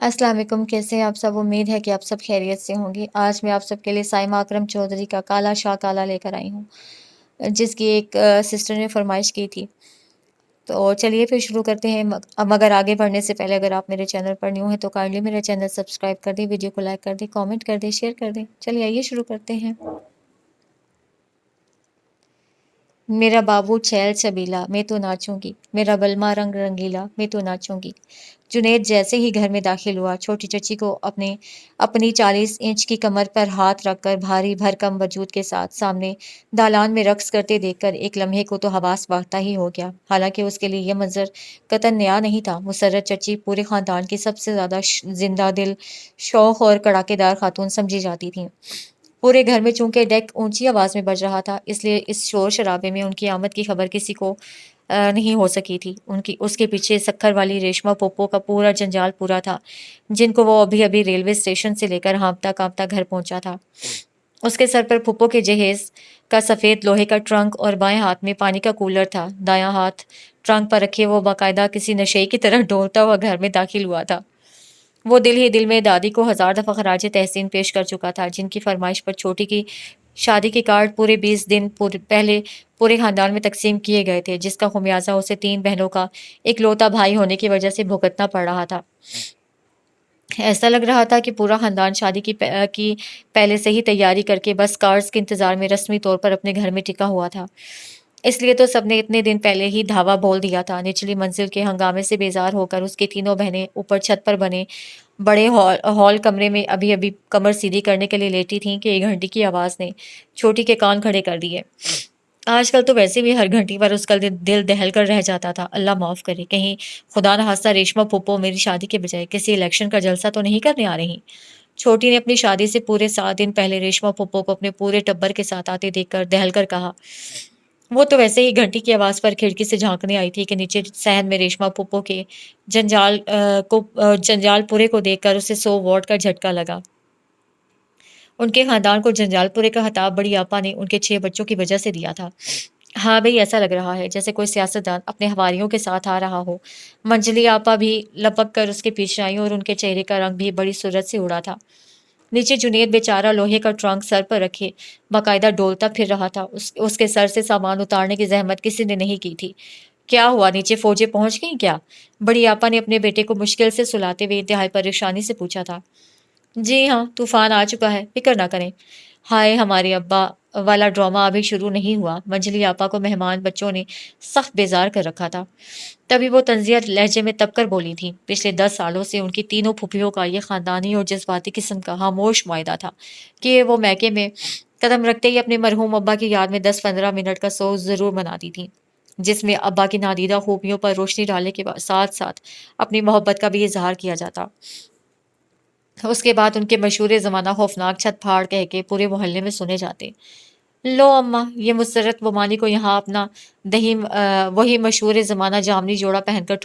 अस्सलाम वालेकुम। कैसे हैं आप सब? उम्मीद है कि आप सब खैरियत से होंगे। आज मैं आप सबके लिए साइमा अकरम चौधरी का काला शाह काला लेकर आई हूँ, जिसकी एक सिस्टर ने फरमाइश की थी। तो चलिए फिर शुरू करते हैं। मगर आगे बढ़ने से पहले अगर आप मेरे चैनल पर न्यू हैं तो काइंडली मेरा चैनल सब्सक्राइब कर दें, वीडियो को लाइक कर दें, कमेंट कर दें, शेयर कर दें। चलिए आइए शुरू करते हैं। मेरा बाबू छैल छबीला, मैं तो नाचूंगी। मेरा बलमा रंग रंगीला, मैं तो नाचूंगी। जुनैद जैसे ही घर में दाखिल हुआ, छोटी चची को अपनी 40 इंच की कमर पर हाथ रखकर भारी भरकम वजूद के साथ सामने दालान में रक्स करते देखकर एक लम्हे को तो हवास बांटता ही हो गया। हालांकि उसके लिए यह मंजर कतन नया नहीं था। मुसर्रत चची पूरे खानदान की सबसे ज्यादा जिंदा दिल, शौक और कड़ाकेदार खातून समझी जाती थी। पूरे घर में चूंकि डेक ऊंची आवाज में बज रहा था, इसलिए इस शोर शराबे में उनकी आमद की खबर किसी को नहीं हो सकी थी। उनकी उसके पीछे सक्खर वाली रेशमा पोपो का पूरा जंजाल पूरा था, जिनको वो अभी अभी रेलवे स्टेशन से लेकर हाँफता कांपता घर पहुंचा था। उसके सर पर फुप्पो के जहेज का सफेद लोहे का ट्रंक और बाएं हाथ में पानी का कूलर था। दायां हाथ ट्रंक पर रखे वो बाकायदा किसी नशे की तरह डोलता हुआ घर में दाखिल हुआ था। वो दिल ही दिल में दादी को 1000 दफ़ा खराज तहसीन पेश कर चुका था, जिनकी फरमाइश पर छोटी की शादी के कार्ड पूरे 20 दिन पहले पूरे खानदान में तकसीम किए गए थे, जिसका खुमियाजा उसे 3 बहनों का इकलौता भाई होने की वजह से भुगतना पड़ रहा था। ऐसा लग रहा था कि पूरा खानदान शादी की पहले से ही तैयारी करके बस कार्ड्स के इंतजार में रस्मी तौर पर अपने घर में टिका हुआ था। इसलिए तो सबने इतने दिन पहले ही धावा बोल दिया था। निचली मंजिल के हंगामे से बेजार होकर उसकी तीनों बहनें ऊपर छत पर बने बड़े हॉल कमरे में अभी अभी कमर सीधी करने के लिए लेटी थीं कि एक घंटी की आवाज ने छोटी के कान खड़े कर दिए। आजकल तो वैसे भी हर घंटी पर उसका दिल दहल कर रह जाता था। अल्लाह माफ करे, कहीं खुदा न खास्ता रेशमा फूफो मेरी शादी के बजाय किसी इलेक्शन का जलसा तो नहीं करने आ रही। छोटी ने अपनी शादी से पूरे 7 दिन पहले रेशमा फूफो को अपने पूरे टब्बर के साथ आते देखकर दहल कर कहा। वो तो वैसे ही घंटी की आवाज पर खिड़की से झांकने आई थी कि नीचे सहन में रेशमा फूफो के जंजाल पूरे को देखकर उसे 100 वॉट का झटका लगा। उनके खानदान को जंजालपुरे का खिताब बड़ी आपा ने उनके 6 बच्चों की वजह से दिया था। हाँ भाई, ऐसा लग रहा है जैसे कोई सियासतदान अपने हवारियों के साथ आ रहा हो। मंजली आपा भी लपक कर उसके पीछे आई और उनके चेहरे का रंग भी बड़ी सूरत से उड़ा था। नीचे जुनेद बेचारा लोहे का ट्रंक सर पर रखे बाकायदा डोलता फिर रहा था। उसके सर से सामान उतारने की जहमत किसी ने नहीं की थी। क्या हुआ, नीचे फौजें पहुंच गई क्या? बड़ी आपा ने अपने बेटे को मुश्किल से सुलाते हुए इंतहाई परेशानी से पूछा था। जी हाँ, तूफान आ चुका है, फिक्र ना करें। हाय हमारे अब्बा वाला ड्रामा अभी शुरू नहीं हुआ। मंजली आपा को मेहमान बच्चों ने सख्त बेजार कर रखा था। तभी वो तंजिया लहजे में तबकर बोली थी। पिछले 10 सालों से उनकी तीनों फुफियों का ये खानदानी और जज्बाती किस्म का खामोश मुआहदा था कि वो मैके में कदम रखते ही अपने मरहूम अब्बा की याद में 10-15 मिनट का सो जरूर मनाती थी, जिसमें अब्बा की नादीदा खूबियों पर रोशनी डालने के साथ साथ अपनी मोहब्बत का भी इजहार किया जाता। उसके बाद उनके मशहूर ज़माना खौफनाक छत फाड़ कह के पूरे मोहल्ले में सुने जाते। लो अम्मा, ये मुसर्रत बुमानी को यहाँ अपना वही मशहूर ज़माना जामनी जोड़ा पहनकर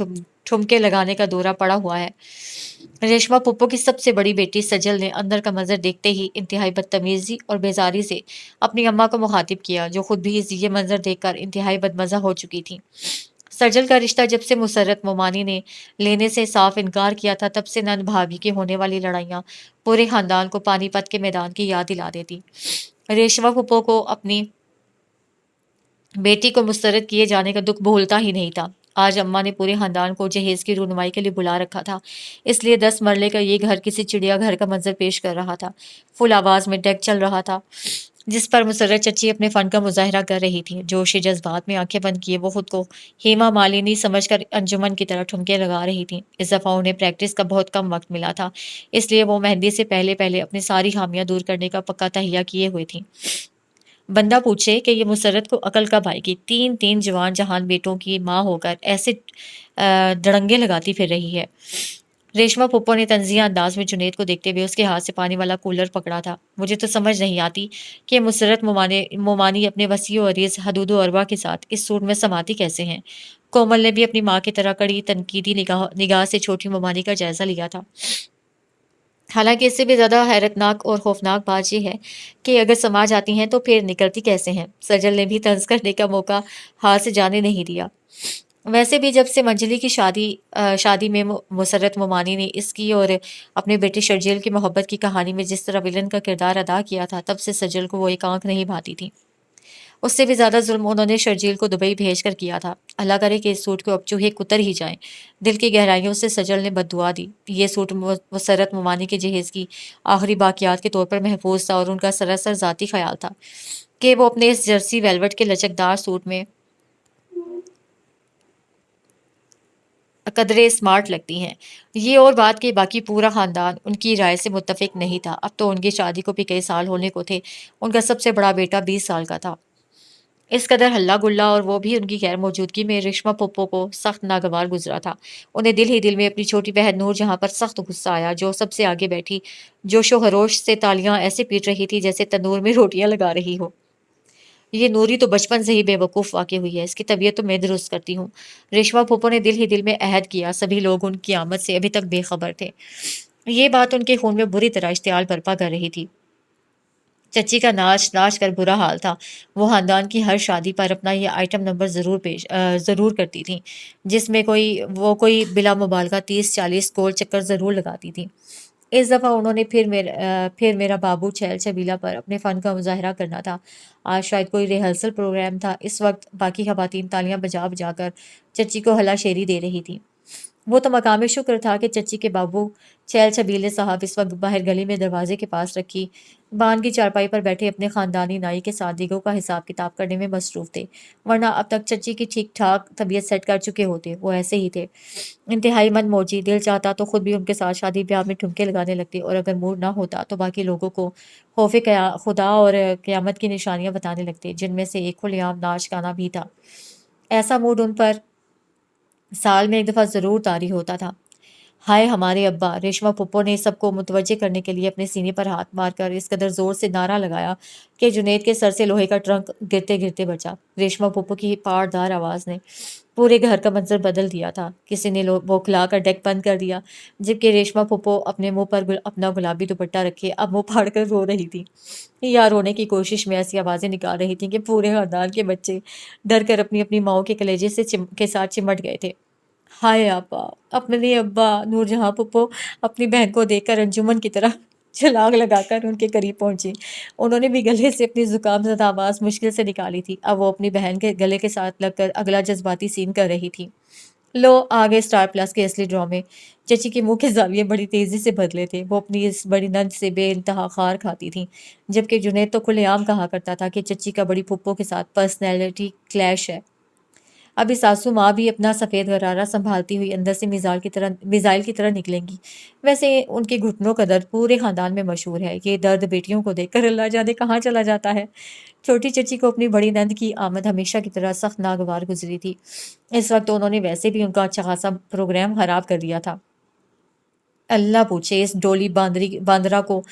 ठुमके लगाने का दौरा पड़ा हुआ है। रेशमा पुप्पो की सबसे बड़ी बेटी सजल ने अंदर का मंजर देखते ही इंतहाई बदतमीजी और बेजारी से अपनी अम्मा को मुखातिब किया, जो खुद भी ये मंजर देखकर इंतहाई बदमजा हो चुकी थी। सजल का रिश्ता जब से मुसर्रत मोमानी ने लेने से साफ इनकार किया था, तब से नन भाभी की होने वाली लड़ाइयाँ पूरे खानदान को पानीपत के मैदान की याद दिला देती। रेशमा फूफो को अपनी बेटी को मुस्तरद किए जाने का दुख भूलता ही नहीं था। आज अम्मा ने पूरे खानदान को जहेज की रुनमाई के लिए बुला रखा था, इसलिए 10 मरले का ये घर किसी चिड़ियाघर का मंजर पेश कर रहा था। फुल आवाज में डेक चल रहा था, जिस पर मुसर्रत चच्ची अपने फन का मुजाहरा कर रही थी। जोश जज्बात में आंखें बंद किए वो खुद को हेमा मालिनी समझकर अंजुमन की तरह ठुमके लगा रही थी। इस दफा उन्हें प्रैक्टिस का बहुत कम वक्त मिला था, इसलिए वो मेहंदी से पहले पहले अपनी सारी खामियां दूर करने का पक्का तहिया किए हुए थी। बंदा पूछे कि ये मुसर्रत को अकल कब आएगी? 3-3 जवान जहान बेटों की माँ होकर ऐसे दड़ंगे लगाती फिर रही है। रेशमा पुप्पो ने तंजिया अंदाज में जुनेद को देखते हुए उसके हाथ से पानी वाला कूलर पकड़ा था। मुझे तो समझ नहीं आती कि मुसर्रत मोमानी अपने वसी और अरीज हदूद अरबा के साथ इस सूट में समाती कैसे हैं। कोमल ने भी अपनी माँ की तरह कड़ी तनकीदी निगाह से छोटी मोमानी का जायजा लिया था। हालांकि इससे भी ज्यादा हैरतनाक और खौफनाक बात यह है कि अगर समा जाती हैं तो फिर निकलती कैसे हैं। सजल ने भी तंज करने का मौका हाथ से जाने नहीं दिया। वैसे भी जब से मंजली की शादी में मुसर्रत मोमानी ने इसकी और अपने बेटे शर्जील की मोहब्बत की कहानी में जिस तरह विलन का किरदार अदा किया था, तब से सजल को वो एक आंख नहीं भाती थी। उससे भी ज़्यादा जुल्म उन्होंने शर्जील को दुबई भेजकर किया था। अल्लाह करे कि इस सूट को अब चूहे कुतर ही जाएं। दिल की गहराइयों से सजल ने बद्दुआ दी। ये सूट मुसर्रत मोमानी के जहेज़ की आखिरी बाकियात के तौर पर महफूज था, और उनका सरासर ज़ाती ख्याल था कि वो अपने इस जर्सी वेलवेट के लचकदार सूट में कदरे स्मार्ट लगती हैं। ये और बात कि बाकी पूरा ख़ानदान उनकी राय से मुत्तफ़िक नहीं था। अब तो उनकी शादी को भी कई साल होने को थे। उनका सबसे बड़ा बेटा 20 साल का था। इस कदर हल्ला गुल्ला, और वो भी उनकी गैर मौजूदगी में, रेशमा पप्पो को सख्त नागवार गुजरा था। उन्हें दिल ही दिल में अपनी छोटी बहन नूर जहां पर सख्त गुस्सा आया, जो सबसे आगे बैठी जोशो खरोश से तालियां ऐसे पीट रही थी जैसे तंदूर में रोटियां लगा रही हो। ये नूरी तो बचपन से ही बेवकूफ़ वाक़ई हुई है, इसकी तबीयत तो मैं दुरुस्त करती हूँ। रेशमा फूफो ने दिल ही दिल में अहद किया। सभी लोग उनकी आमद से अभी तक बेखबर थे। ये बात उनके खून में बुरी तरह इश्तियाल बर्पा कर रही थी। चच्ची का नाच नाच कर बुरा हाल था। वो खानदान की हर शादी पर अपना ये आइटम नंबर ज़रूर करती थी, जिसमें कोई बिला मुबालगा 30-40 गोल चक्कर ज़रूर लगाती थी। इस दफ़ा उन्होंने फिर मेरा बाबू छैल छबीला पर अपने फ़न का मुज़ाहरा करना था। आज शायद कोई रिहर्सल प्रोग्राम था। इस वक्त बाकी ख़वातीन तालियां बजा बजा कर चच्ची को हलाशेरी दे रही थी। वो तो मकाम शुक्र था कि चच्ची के बाबू छैल छबीले साहब इस वक्त बाहर गली में दरवाजे के पास रखी बान की चारपाई पर बैठे अपने खानदानी नाई के साथ दिगों का हिसाब किताब करने में मसरूफ थे। वरना अब तक चच्ची की ठीक ठाक तबीयत सेट कर चुके होते। वो ऐसे ही थे, इंतहाई मन मौजी। दिल चाहता तो खुद भी उनके साथ शादी ब्याह में ठुमके लगाने लगते, और अगर मूड ना होता तो बाकी लोगों को खुदा और क़यामत की निशानियां बताने लगते, जिनमें से एक खुलेआम नाच गाना भी था। ऐसा मूड उन पर साल में एक दफ़ा ज़रूर तारी होता था। हाय हमारे अब्बा! रेशमा फूफो ने सबको मुतवज्जे करने के लिए अपने सीने पर हाथ मारकर इस कदर ज़ोर से नारा लगाया कि जुनैद के सर से लोहे का ट्रंक गिरते-गिरते बचा। रेशमा फूफो की पारदार आवाज़ ने पूरे घर का मंज़र बदल दिया था। किसी ने बौखला कर डेक बंद कर दिया, जबकि रेशमा फूफो अपने मुँह पर अपना गुलाबी दुपट्टा रखे अब मुँह फाड़ कर रो रही थी, या रोने की कोशिश में ऐसी आवाज़ें निकाल रही थीं कि पूरे खानदान के बच्चे डर कर अपनी-अपनी माँओं के कलेजे से के साथ चिमट गए थे। हाय अब्बा! अपने अब्बा नूरजहाँ फूफो अपनी बहन को देखकर अंजुमन की तरह छलांग लगाकर उनके करीब पहुंची। उन्होंने भी गले से अपनी जुकामज़दा आवाज़ मुश्किल से निकाली थी। अब वो अपनी बहन के गले के साथ लगकर अगला जज्बाती सीन कर रही थी। लो आ गए स्टार प्लस के असली ड्रामे। चची के मुंह के जाविये बड़ी तेजी से बदले थे। वो अपनी इस बड़ी नंद से बेइंतहा खार खाती थी, जबकि जुनैद तो खुलेआम कहा करता था कि चची का बड़ी फूफो के साथ पर्सनैलिटी क्लैश है। अभी सासू माँ भी अपना सफ़ेद गरारा संभालती हुई अंदर से मिसाइल की तरह निकलेंगी। वैसे उनके घुटनों का दर्द पूरे खानदान में मशहूर है। ये दर्द बेटियों को देखकर अल्लाह जाने कहाँ चला जाता है। छोटी चची को अपनी बड़ी नंद की आमद हमेशा की तरह सख्त नागवार गुजरी थी। इस वक्त तो उन्होंने वैसे भी उनका अच्छा खासा प्रोग्राम खराब कर दिया था। अल्लाह पूछे इस डोली बांदरा को,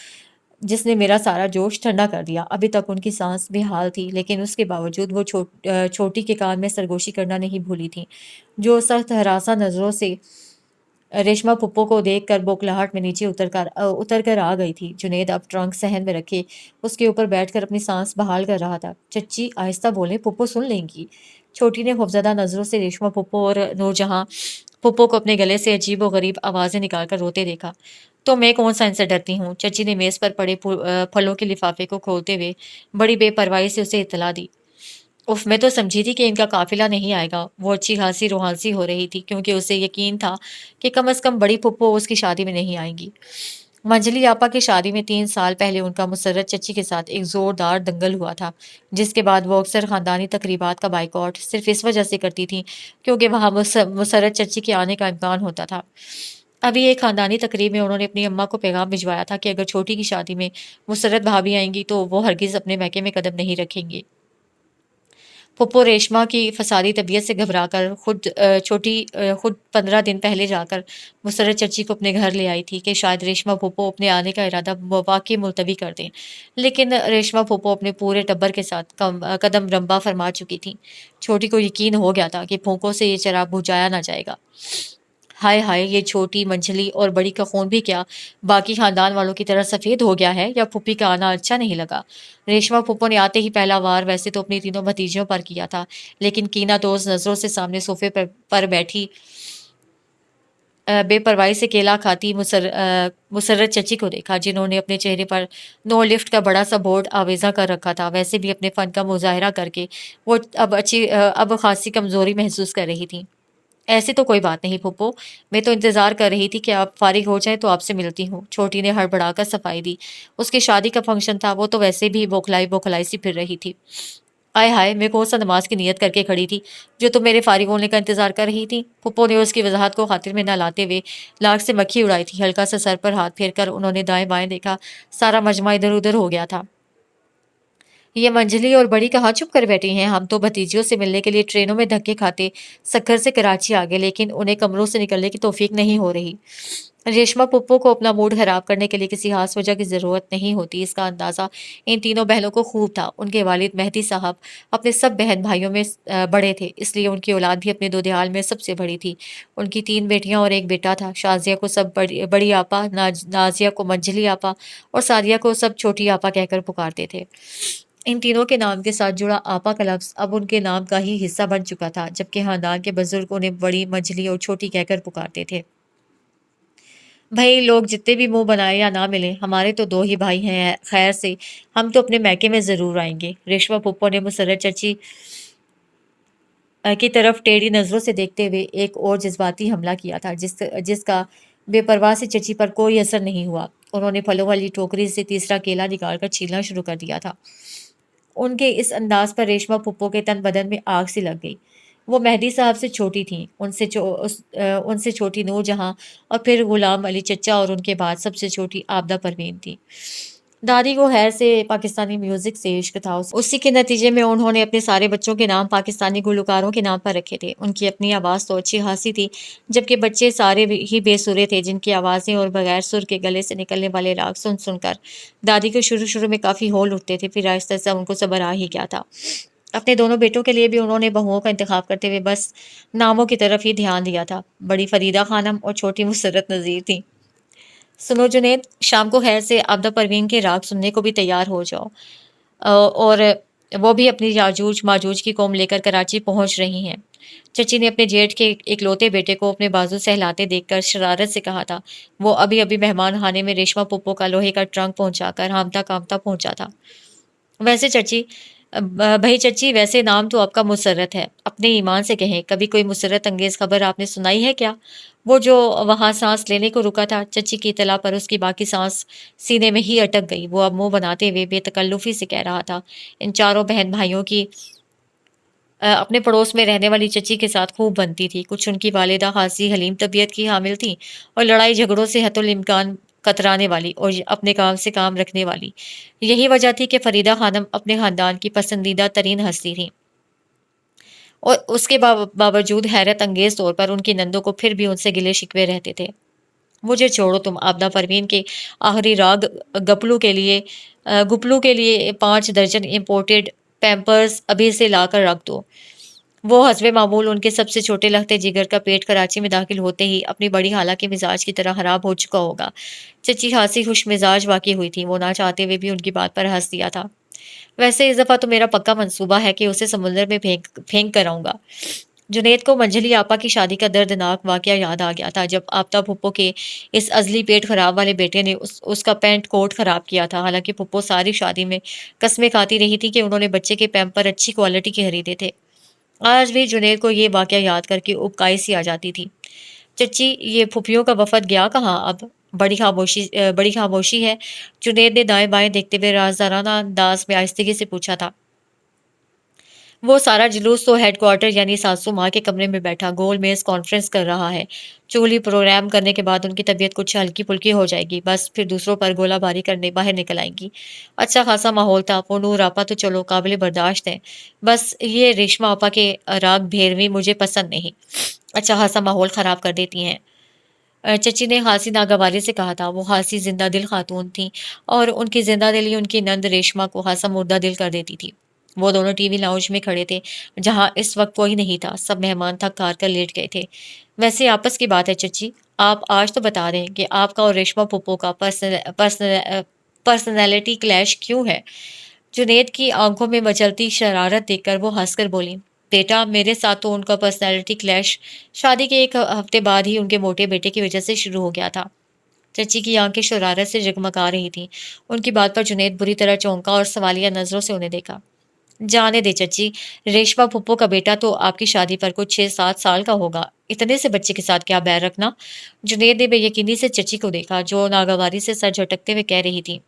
जिसने मेरा सारा जोश ठंडा कर दिया। अभी तक उनकी सांस बेहाल थी, लेकिन उसके बावजूद वो छोटी के कान में सरगोशी करना नहीं भूली थी, जो सख्त हरासा नज़रों से रेशमा फुप्पो को देखकर बौखलाहट में नीचे उतर कर आ गई थी। जुनैद अब ट्रंक सहन में रखे उसके ऊपर बैठकर अपनी सांस बहाल कर रहा था। चच्ची आहिस्ता बोले, फुप्पो सुन लेंगी। छोटी ने खौफजदा नज़रों से रेशमा फुप्पो और नूरजहां फुप्पो को अपने गले से अजीब व गरीब आवाज़ें निकालकर रोते देखा। तो मैं कौन सा इनसे डरती हूँ? चच्ची ने मेज़ पर पड़े फलों के लिफाफे को खोलते हुए बड़ी बेपरवाही से उसे इत्तला दी। उफ, मैं तो समझी थी कि इनका काफिला नहीं आएगा। वो अच्छी खासी रोहानसी हो रही थी, क्योंकि उसे यकीन था कि कम से कम बड़ी फुप्पो उसकी शादी में नहीं आएंगी। मंजली आपा की शादी में 3 साल पहले उनका मुसर्रत चच्ची के साथ एक जोरदार दंगल हुआ था, जिसके बाद वो अक्सर खानदानी तकरीबात का बाइकआउट सिर्फ इस वजह से करती थी क्योंकि वहाँ मुसर्रत चच्ची के आने का इम्कान होता था। अभी एक खानदानी तकरीब में उन्होंने अपनी अम्मा को पैगाम भिजवाया था कि अगर छोटी की शादी में मुसर्रत भाभी आएंगी तो वो हरगिज़ अपने मैके में कदम नहीं रखेंगी। फुप्पो रेशमा की फसादी तबीयत से घबराकर खुद 15 दिन पहले जाकर मुसर्रत चच्ची को अपने घर ले आई थी कि शायद रेशमा फुप्पो अपने आने का इरादा वाकई मुलतवी कर दें। लेकिन रेशमा फुप्पो अपने पूरे टब्बर के साथ कदम रंबा फरमा चुकी थी। छोटी को यकीन हो गया था कि फूंकों से ये चिराग बुझाया ना जाएगा। ہائے ہائے، یہ چھوٹی منجلی اور بڑی کا خون بھی کیا باقی خاندان والوں کی طرح سفید ہو گیا ہے، یا پھوپھی کا آنا اچھا نہیں لگا؟ ریشما پھوپھو نے آتے ہی پہلا وار ویسے تو اپنی تینوں بھتیجیوں پر کیا تھا، لیکن کینہ دوز نظروں سے سامنے صوفے پر بیٹھی بے پرواہی سے کیلا کھاتی مسرت چچی کو دیکھا، جنہوں نے اپنے چہرے پر نو لفٹ کا بڑا سا بورڈ آویزاں کر رکھا تھا۔ ویسے بھی اپنے فن کا مظاہرہ کر کے وہ اب خاصی کمزوری محسوس کر رہی تھی۔ ایسی تو کوئی بات نہیں پھوپھو، میں تو انتظار کر رہی تھی کہ آپ فارغ ہو جائیں تو آپ سے ملتی ہوں، چھوٹی نے ہڑبڑا کر صفائی دی۔ اس کی شادی کا فنکشن تھا، وہ تو ویسے بھی بوکھلائی سی پھر رہی تھی۔ آئے ہائے، میں کون سا نماز کی نیت کر کے کھڑی تھی جو تم میرے فارغ ہونے کا انتظار کر رہی تھی؟ پھوپھو نے اس کی وضاحت کو خاطر میں نہ لاتے ہوئے لاکھ سے مکھی اڑائی تھی۔ ہلکا سا سر پر ہاتھ پھیر کر انہوں نے دائیں بائیں دیکھا، سارا مجمع ادھر ادھر ہو گیا تھا۔ یہ منجلی اور بڑی کہاں چھپ کر بیٹھی ہیں؟ ہم تو بھتیجیوں سے ملنے کے لیے ٹرینوں میں دھکے کھاتے سکھر سے کراچی آ گئے، لیکن انہیں کمروں سے نکلنے کی توفیق نہیں ہو رہی۔ ریشما پھوپھو کو اپنا موڈ خراب کرنے کے لیے کسی خاص وجہ کی ضرورت نہیں ہوتی، اس کا اندازہ ان تینوں بہنوں کو خوب تھا۔ ان کے والد مہدی صاحب اپنے سب بہن بھائیوں میں بڑے تھے، اس لیے ان کی اولاد بھی اپنے دودیال میں سب سے بڑی تھی۔ ان کی 3 بیٹیاں اور 1 بیٹا تھا۔ شازیہ کو سب بڑی آپا، نازیہ کو منجلی آپا اور سعدیہ کو سب چھوٹی آپا کہہ کر پکارتے تھے۔ ان تینوں کے نام کے ساتھ جڑا آپا کا لفظ اب ان کے نام کا ہی حصہ بن چکا تھا، جبکہ خاندان کے بزرگ انہیں بڑی، منجلی اور چھوٹی کہہ کر پکارتے تھے۔ بھائی لوگ جتنے بھی منہ بنائے یا نہ ملیں، ہمارے تو 2 ہی بھائی ہیں، خیر سے ہم تو اپنے میکے میں ضرور آئیں گے۔ ریشما پھوپھو نے مسرت چچی کی طرف ٹیڑھی نظروں سے دیکھتے ہوئے ایک اور جذباتی حملہ کیا تھا، جس کا بے پرواہ سے چچی پر کوئی اثر نہیں ہوا۔ انہوں نے پھلوں والی ٹوکری سے تیسرا کیلا نکال کر چھیلنا شروع کر دیا تھا۔ ان کے اس انداز پر ریشما پھوپھو کے تن بدن میں آگ سی لگ گئی۔ وہ مہدی صاحب سے چھوٹی تھیں، ان سے چھوٹی نور جہاں اور پھر غلام علی چچا، اور ان کے بعد سب سے چھوٹی عابدہ پروین تھی۔ دادی کو خیر سے پاکستانی میوزک سے عشق تھا، اسی کے نتیجے میں انہوں نے اپنے سارے بچوں کے نام پاکستانی گلوکاروں کے نام پر رکھے تھے۔ ان کی اپنی آواز تو اچھی خاصی تھی، جبکہ بچے سارے ہی بے سرے تھے، جن کی آوازیں اور بغیر سر کے گلے سے نکلنے والے راگ سن سن کر دادی کو شروع میں کافی ہول اٹھتے تھے، پھر آہستہ آہستہ ان کو صبر آ ہی گیا تھا۔ اپنے دونوں بیٹوں کے لیے بھی انہوں نے بہوؤں کا انتخاب کرتے ہوئے بس ناموں کی طرف ہی دھیان دیا تھا۔ بڑی فریدہ خانم اور چھوٹی مسرت نذیر تھیں۔ سنو جنید، شام کو خیر سے عابدہ پروین کے راگ سننے کو بھی تیار ہو جاؤ، اور وہ بھی اپنی یاجوج ماجوج کی قوم لے کر کراچی پہنچ رہی ہیں۔ چچی نے اپنے جیٹھ کے اکلوتے بیٹے کو اپنے بازو سہلاتے دیکھ کر شرارت سے کہا تھا۔ وہ ابھی مہمان خانے میں ریشما پھوپھو کا لوہے کا ٹرنک پہنچا کر ہامتا کامتا پہنچا تھا۔ ویسے چچی بھائی چچی، ویسے نام تو آپ کا مسرت ہے، اپنے ایمان سے کہیں، کبھی کوئی مسرت انگیز خبر آپ نے سنائی ہے کیا؟ وہ جو وہاں سانس لینے کو رکا تھا، چچی کی اطلاع پر اس کی باقی سانس سینے میں ہی اٹک گئی۔ وہ اب منہ بناتے ہوئے بے تکلفی سے کہہ رہا تھا، ان چاروں بہن بھائیوں کی اپنے پڑوس میں رہنے والی چچی کے ساتھ خوب بنتی تھی۔ کچھ ان کی والدہ خاصی حلیم طبیعت کی حامل تھیں اور لڑائی جھگڑوں سے حتی الامکان کترانے والی اور اپنے کام سے کام رکھنے والی۔ یہی وجہ تھی کہ فریدہ خانم اپنے خاندان کی پسندیدہ ترین ہستی تھیں، اور اس کے باوجود حیرت انگیز طور پر ان کی نندوں کو پھر بھی ان سے گلے شکوے رہتے تھے۔ مجھے چھوڑو، تم عابدہ پروین کے آخری راگ گپلو کے لیے 5 درجن امپورٹڈ پیمپرز ابھی سے لا کر رکھ دو۔ وہ حسب معمول ان کے سب سے چھوٹے لختے جگر کا پیٹ کراچی میں داخل ہوتے ہی اپنی بڑی خالہ کے مزاج کی طرح خراب ہو چکا ہوگا۔ چچی خاصی خوش مزاج واقع ہوئی تھی، وہ نہ چاہتے ہوئے بھی ان کی بات پر ہنس دیا تھا۔ ویسے اس دفعہ تو میرا پکا منصوبہ ہے کہ اسے سمندر میں پھینک کر آؤں گا۔ جنید کو منجلی آپا کی شادی کا دردناک واقعہ یاد آ گیا تھا، جب آپا پھپھو کے اس ازلی پیٹ خراب والے بیٹے نے اس کا پینٹ کوٹ خراب کیا تھا۔ حالانکہ پھپھو ساری شادی میں قسمیں کھاتی رہی تھی کہ انہوں نے بچے کے پیمپر اچھی کوالٹی کے خریدے تھے۔ آج بھی جنید کو یہ واقعہ یاد کر کے ابکائی سی آ جاتی تھی۔ چچی، یہ پھپھیوں کا وفد گیا کہاں اب؟ بڑی خاموشی ہے، جنید نے دائیں بائیں دیکھتے ہوئے رازدارانہ انداز میں آہستگی سے پوچھا تھا۔ وہ سارا جلوس تو ہیڈ کوارٹر یعنی ساسو ماں کے کمرے میں بیٹھا گول میز کانفرنس کر رہا ہے۔ چغلی پروگرام کرنے کے بعد ان کی طبیعت کچھ ہلکی پھلکی ہو جائے گی، بس پھر دوسروں پر گولہ باری کرنے باہر نکل آئیں گی۔ اچھا خاصا ماحول تھا، وہ نور آپا تو چلو قابل برداشت ہیں، بس یہ ریشما آپا کے راگ بھیرویں مجھے پسند نہیں، اچھا خاصا ماحول خراب کر دیتی ہیں۔ چچی نے خاصی ناگواری سے کہا تھا۔ وہ خاصی زندہ دل خاتون تھیں، اور ان کی زندہ دلی ان کی نند ریشما کو خاصا مردہ دل کر دیتی تھی۔ وہ دونوں ٹی وی لاؤنج میں کھڑے تھے، جہاں اس وقت کوئی نہیں تھا، سب مہمان تھک ہار کر لیٹ گئے تھے۔ वैसे आपस की बात है चची, आप आज तो बता दें कि आपका और रेशमा पुप्पो का पर्सनैलिटी क्लैश क्यों है? जुनैद की आंखों में मचलती शरारत देखकर वो हंसकर बोली, बेटा मेरे साथ तो उनका पर्सनैलिटी क्लैश शादी के एक हफ्ते बाद ही उनके मोटे बेटे की वजह से शुरू हो गया था। चची की आंखें शरारत से जगमगा रही थीं। उनकी बात पर जुनैद बुरी तरह चौंका और सवालिया नजरों से उन्हें देखा। जाने दे चची, रेशमा फुप्पो का बेटा तो आपकी शादी पर कुछ 6-7 साल का होगा। इतने से बच्चे के साथ क्या बैर रखना? जुनैद ने बेयकीनी से चची को देखा, जो नागवारी से सर झटकते हुए कह रही थी,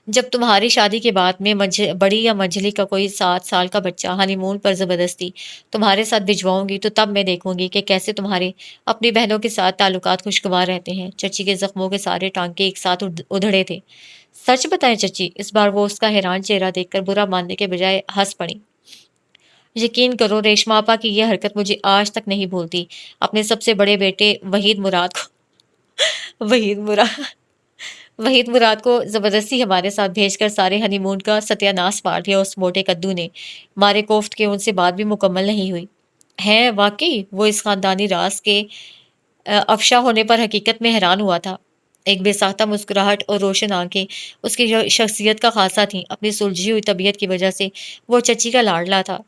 जब तुम्हारी शादी के बाद में बड़ी या मंझली का कोई 7 साल का बच्चा हनीमून पर जबरदस्ती तुम्हारे साथ भिजवाऊंगी तो तब मैं देखूंगी कि कैसे तुम्हारे अपनी बहनों के साथ ताल्लुकात खुशगवार रहते हैं। चची के जख्मों के सारे टांके एक साथ उधड़े थे। सच बताएं चची, इस बार वो उसका हैरान चेहरा देखकर बुरा मानने के बजाय हंस पड़ी। यकीन करो रेशमा आपा की यह हरकत मुझे आज तक नहीं भूलती। अपने सबसे बड़े बेटे वहीद मुराद वहीद मुराद को जबरदस्ती हमारे साथ भेजकर सारे हनीमून का सत्यानाश मार दिया उस मोटे कद्दू ने। मारे कोफ्त के उनसे बात भी मुकम्मल नहीं हुई है। वाकई वो इस खानदानी राज के अफशा होने पर हकीकत में हैरान हुआ था। एक बेसाख्ता मुस्कुराहट और रोशन आंखें उसकी शख्सियत का खासा थी। अपनी सुलझी हुई तबीयत की वजह से वो चची का लाडला था।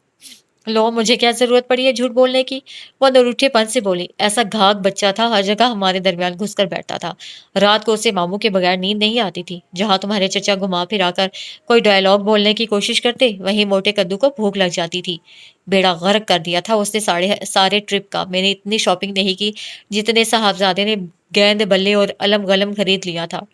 लो मुझे क्या जरूरत पड़ी है झूठ बोलने की? वो नरूठेपन से बोली। ऐसा घाघ बच्चा था, हर जगह हमारे दरमियान घुसकर बैठता था। रात को उसे मामू के बगैर नींद नहीं आती थी। जहां तुम्हारे चचा घुमा फिरा कर कोई डायलॉग बोलने की कोशिश करते, वहीं मोटे कद्दू को भूख लग जाती थी। बेड़ा गर्क कर दिया था उसने सारे सारे ट्रिप का। मैंने इतनी शॉपिंग नहीं की जितने साहबजादे ने गेंद बल्ले और अलम गलम खरीद लिया था।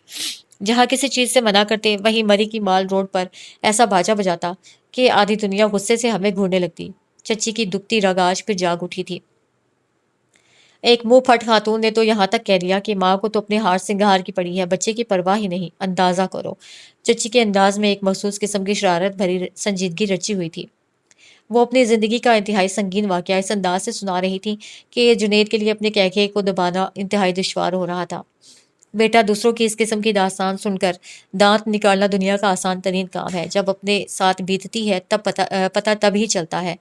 जहां किसी चीज से मना करते, वहीं मरी की माल रोड पर ऐसा बाजा बजाता कि आधी दुनिया गुस्से से हमें घूरने लगती। चच्ची की दुखती रग आज फिर जाग उठी थी। एक मुंह फट खातून ने तो यहाँ तक कह दिया कि माँ को तो अपने हार सिंगार की पड़ी है, बच्चे की परवाह ही नहीं। अंदाजा करो। चच्ची के अंदाज में एक मखसूस किस्म की शरारत भरी संजीदगी रची हुई थी। वो अपनी जिंदगी का इंतहाई संगीन वाकया इस अंदाज से सुना रही थी कि जुनैद के लिए अपने कहके को दबाना इंतहाई दुश्वार हो रहा था। बेटा, दूसरों की इस किस्म की दास्तान सुनकर दांत निकालना दुनिया का आसान तरीन काम है। जब अपने साथ बीतती है तब पता तब ही चलता है।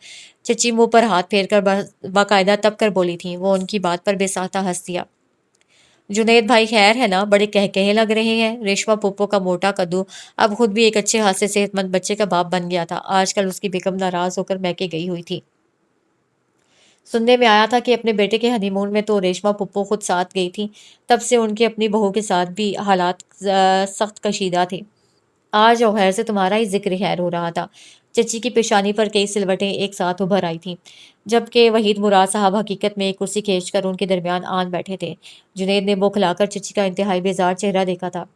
चची मुंह पर हाथ फेरकर बाकायदा तब कर बोली थी। वो उनकी बात पर बेसाख्ता हंस दिया। जुनैद भाई खैर है ना? बड़े कहकहे लग रहे हैं। रेशमा पुप्पो का मोटा कद्दू अब खुद भी एक अच्छे खासे सेहतमंद बच्चे का बाप बन गया था। आजकल उसकी बेगम नाराज होकर मैके गई हुई थी। सुनने में आया था कि अपने बेटे के हनीमून में तो रेशमा पुप्पो खुद साथ गई थी। तब से उनकी अपनी बहू के साथ भी हालात सख्त कशीदा थे। आज ओहैर से तुम्हारा ही जिक्र खैर हो रहा था। चची की पेशानी पर कई सिलवटें एक साथ उभर आई थीं, जबकि वहीद मुराद साहब हकीकत में एक कुर्सी खींचकर उनके दरमियान आन बैठे थे। जुनैद ने बौखलाकर चची का इंतहाई बेजार चेहरा देखा था।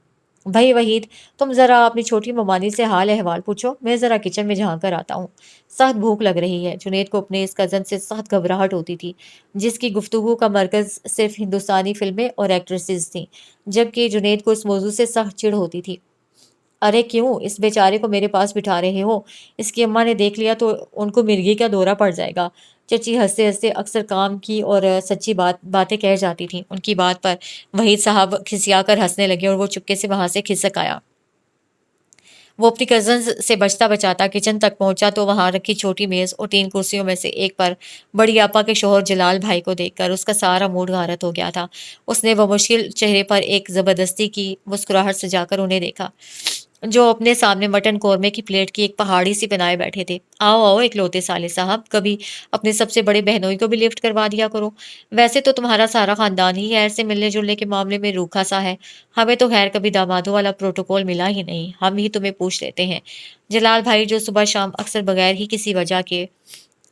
भाई वहीद, तुम जरा अपनी छोटी ममानी से हाल अहवाल पूछो, मैं जरा किचन में झांक कर आता हूँ। सख्त भूख लग रही है। जुनैद को अपने इस कजन से सख्त घबराहट होती थी, जिसकी गुफ्तगू का मरकज सिर्फ हिंदुस्तानी फिल्में और एक्ट्रेसेस थी, जबकि जुनैद को इस मौजू से सख्त चिढ़ होती थी। अरे क्यों इस बेचारे को मेरे पास बिठा रहे हो? इसकी अम्मा ने देख लिया तो उनको मिर्गी का दौरा पड़ जाएगा। चची हंसते हंसते अक्सर काम की और सच्ची बातें कह जाती थी। उनकी बात पर वहीद साहब खिसिया कर हंसने लगे और वो चुपके से वहां से खिसक आया। वो अपनी कजन से बचता बचाता किचन तक पहुंचा तो वहां रखी छोटी मेज और 3 कुर्सियों में से एक पर बड़ी आपा के शोहर जलाल भाई को देखकर उसका सारा मूड गारत हो गया था। उसने वो मुश्किल चेहरे पर एक जबरदस्ती की मुस्कुराहट सजाकर उन्हें देखा, जो अपने सामने मटन कौरमे की प्लेट की एक पहाड़ी सी बनाए बैठे थे। आओ आओ इकलौते साले साहब, कभी अपने सबसे बड़े बहनोई को भी लिफ्ट करवा दिया करो। वैसे तो तुम्हारा सारा खानदान ही खैर से मिलने जुलने के मामले में रूखा सा है। हमें तो खैर कभी दामादों वाला प्रोटोकॉल मिला ही नहीं, हम ही तुम्हें पूछ लेते हैं। जलाल भाई जो सुबह शाम अक्सर बगैर ही किसी वजह के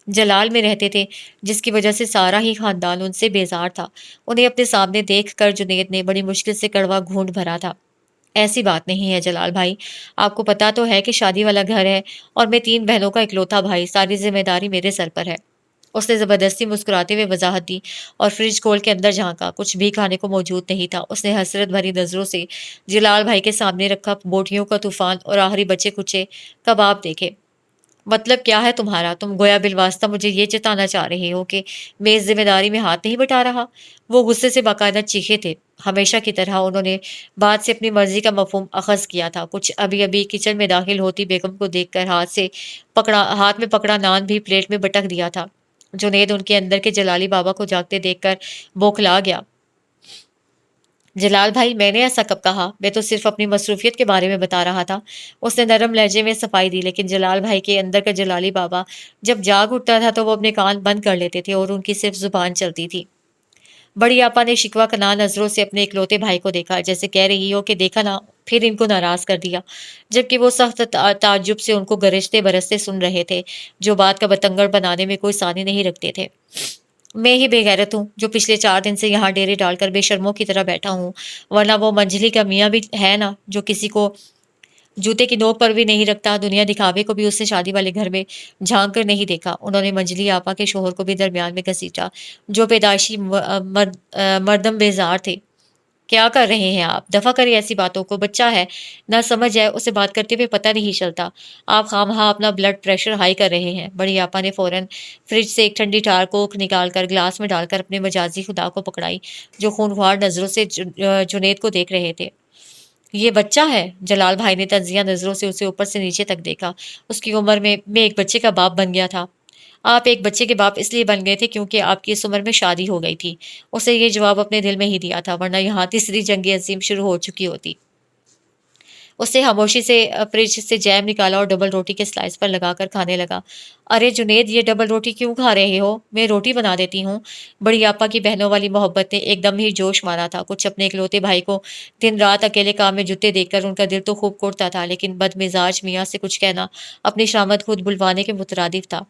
जलाल में रहते थे, जिसकी वजह से सारा ही खानदान उनसे बेजार था, उन्हें अपने सामने देख कर जुनैद ने बड़ी मुश्किल से कड़वा घूंट भरा था। ऐसी बात नहीं है जलाल भाई, आपको पता तो है कि शादी वाला घर है और मैं 3 बहनों का इकलौता भाई, सारी जिम्मेदारी मेरे सर पर है। उसने जबरदस्ती मुस्कुराते हुए वजाहत दी और फ्रिज खोल के अंदर झांका। कुछ भी खाने को मौजूद नहीं था। उसने हसरत भरी नजरों से जलाल भाई के सामने रखा बोटियों का तूफान और आखिरी बचे कुचे कबाब देखे। मतलब क्या है तुम्हारा? तुम गोया बिलवास्ता मुझे ये चिताना चाह रहे हो कि मैं इस जिम्मेदारी में हाथ नहीं बटा रहा? वो गुस्से से बाकायदा चीखे थे। हमेशा की तरह उन्होंने बात से अपनी मर्जी का मफहूम अखज़ किया था। कुछ अभी अभी किचन में दाखिल होती बेगम को देखकर हाथ में पकड़ा नान भी प्लेट में बटक दिया था। जुनैद उनके अंदर के जलाली बाबा को जागते देखकर बौखला गया। जलाल भाई, मैंने ऐसा कब कहा? मैं तो सिर्फ अपनी मसरूफियत के बारे में बता रहा था। उसने नरम लहजे में सफाई दी, लेकिन जलाल भाई के अंदर का जलाली बाबा जब जाग उठता था तो वो अपने कान बंद कर लेते थे और उनकी सिर्फ जुबान चलती थी। बड़ी आपा ने शिकवा कना नजरों से अपने इकलौते भाई को देखा, जैसे कह रही हो कि देखा ना, फिर इनको नाराज कर दिया। जबकि वो सख्त ताज्जुब से उनको गरजते बरसते सुन रहे थे, जो बात का बतंगड़ बनाने में कोई सानी नहीं रखते थे। मैं ही बेगैरत हूँ जो पिछले 4 दिन से यहाँ डेरे डालकर बेशर्मों की तरह बैठा हूँ, वरना वो मंजली का मियाँ भी है ना, जो किसी को जूते की नोक पर भी नहीं रखता। दुनिया दिखावे को भी उसने शादी वाले घर में झांक कर नहीं देखा। उन्होंने मंजली आपा के शोहर को भी दरमियान में घसीटा, जो पैदाइशी मर्दम बेजार थे। क्या कर रहे हैं आप? दफा करिए ऐसी बातों को। बच्चा है, ना समझ है, उसे बात करते हुए पता नहीं चलता। आप खामखा अपना ब्लड प्रेशर हाई कर रहे हैं। बड़ी आपा ने फौरन फ्रिज से एक ठंडी टार कोक निकालकर ग्लास में डालकर अपने मजाजी खुदा को पकड़ाई, जो खूनख्वार नजरों से जुनैद को देख रहे थे। ये बच्चा है? जलाल भाई ने तंजिया नजरों से उसे ऊपर से नीचे तक देखा। उसकी उम्र में मैं एक बच्चे का बाप बन गया था। आप एक बच्चे के बाप इसलिए बन गए थे क्योंकि आपकी इस उम्र में शादी हो गई थी। उसे ये जवाब अपने दिल में ही दिया था, वरना यहाँ तीसरी जंग अजीम शुरू हो चुकी होती। उससे खामोशी से फ्रिज से जैम निकाला और डबल रोटी के स्लाइस पर लगाकर खाने लगा। अरे जुनेद, ये डबल रोटी क्यों खा रहे हो? मैं रोटी बना देती हूँ। बड़ी आपा की बहनों वाली मोहब्बत ने एकदम ही जोश मारा था। कुछ अपने इकलौते भाई को दिन रात अकेले काम में जुटे देखकर उनका दिल तो खूब कुड़ता था, लेकिन बदमिजाज मियाँ से कुछ कहना अपनी शामत खुद बुलवाने के मुतरादिफ था।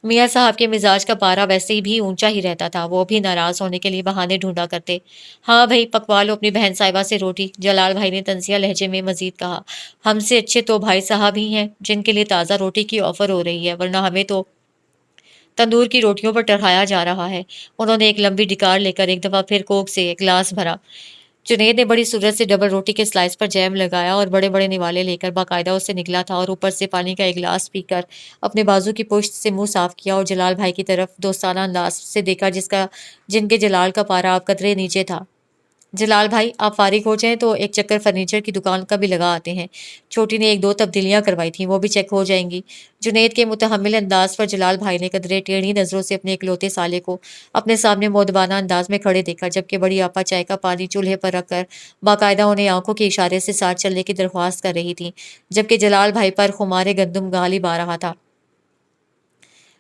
मियाँ साहब के मिजाज का पारा वैसे ही भी ऊंचा ही रहता था। वो भी नाराज होने के लिए बहाने ढूंढा करते। हाँ भाई, पकवा लो अपनी बहन साहिबा से रोटी, जलाल भाई ने तंजिया लहजे में मजीद कहा। हमसे अच्छे तो भाई साहब ही हैं जिनके लिए ताज़ा रोटी की ऑफर हो रही है, वरना हमें तो तंदूर की रोटियों पर टरहाया जा रहा है। उन्होंने एक लंबी डिकार लेकर एक दफा फिर कोक से एक गिलास भरा। जुनैद ने बड़ी सूरत से डबल रोटी के स्लाइस पर जैम लगाया और बड़े बड़े निवाले लेकर बाकायदा उससे निकला था, और ऊपर से पानी का एक गिलास पीकर अपने बाजू की पुश्त से मुंह साफ किया और जलाल भाई की तरफ दोस्ताना अंदाज से देखा, जिनके जलाल का पारा अब कतरे नीचे था। जलाल भाई, आप फारिग हो जाएं तो एक चक्कर फर्नीचर की दुकान का भी लगा आते हैं। छोटी ने एक दो तब्दीलियां करवाई थी, वो भी चेक हो जाएंगी। जुनैद के मुतहम्मिल अंदाज पर जलाल भाई ने कदरे टेढ़ी नजरों से अपने इकलौते साले को अपने सामने मोदबाना अंदाज में खड़े देखा, जबकि बड़ी आपा चाय का पानी चूल्हे पर रखकर बाकायदा उन्हें आंखों के इशारे से साथ चलने की दरख्वास्त कर रही थी, जबकि जलाल भाई पर खुमारे गंदम गालिब आ रहा था।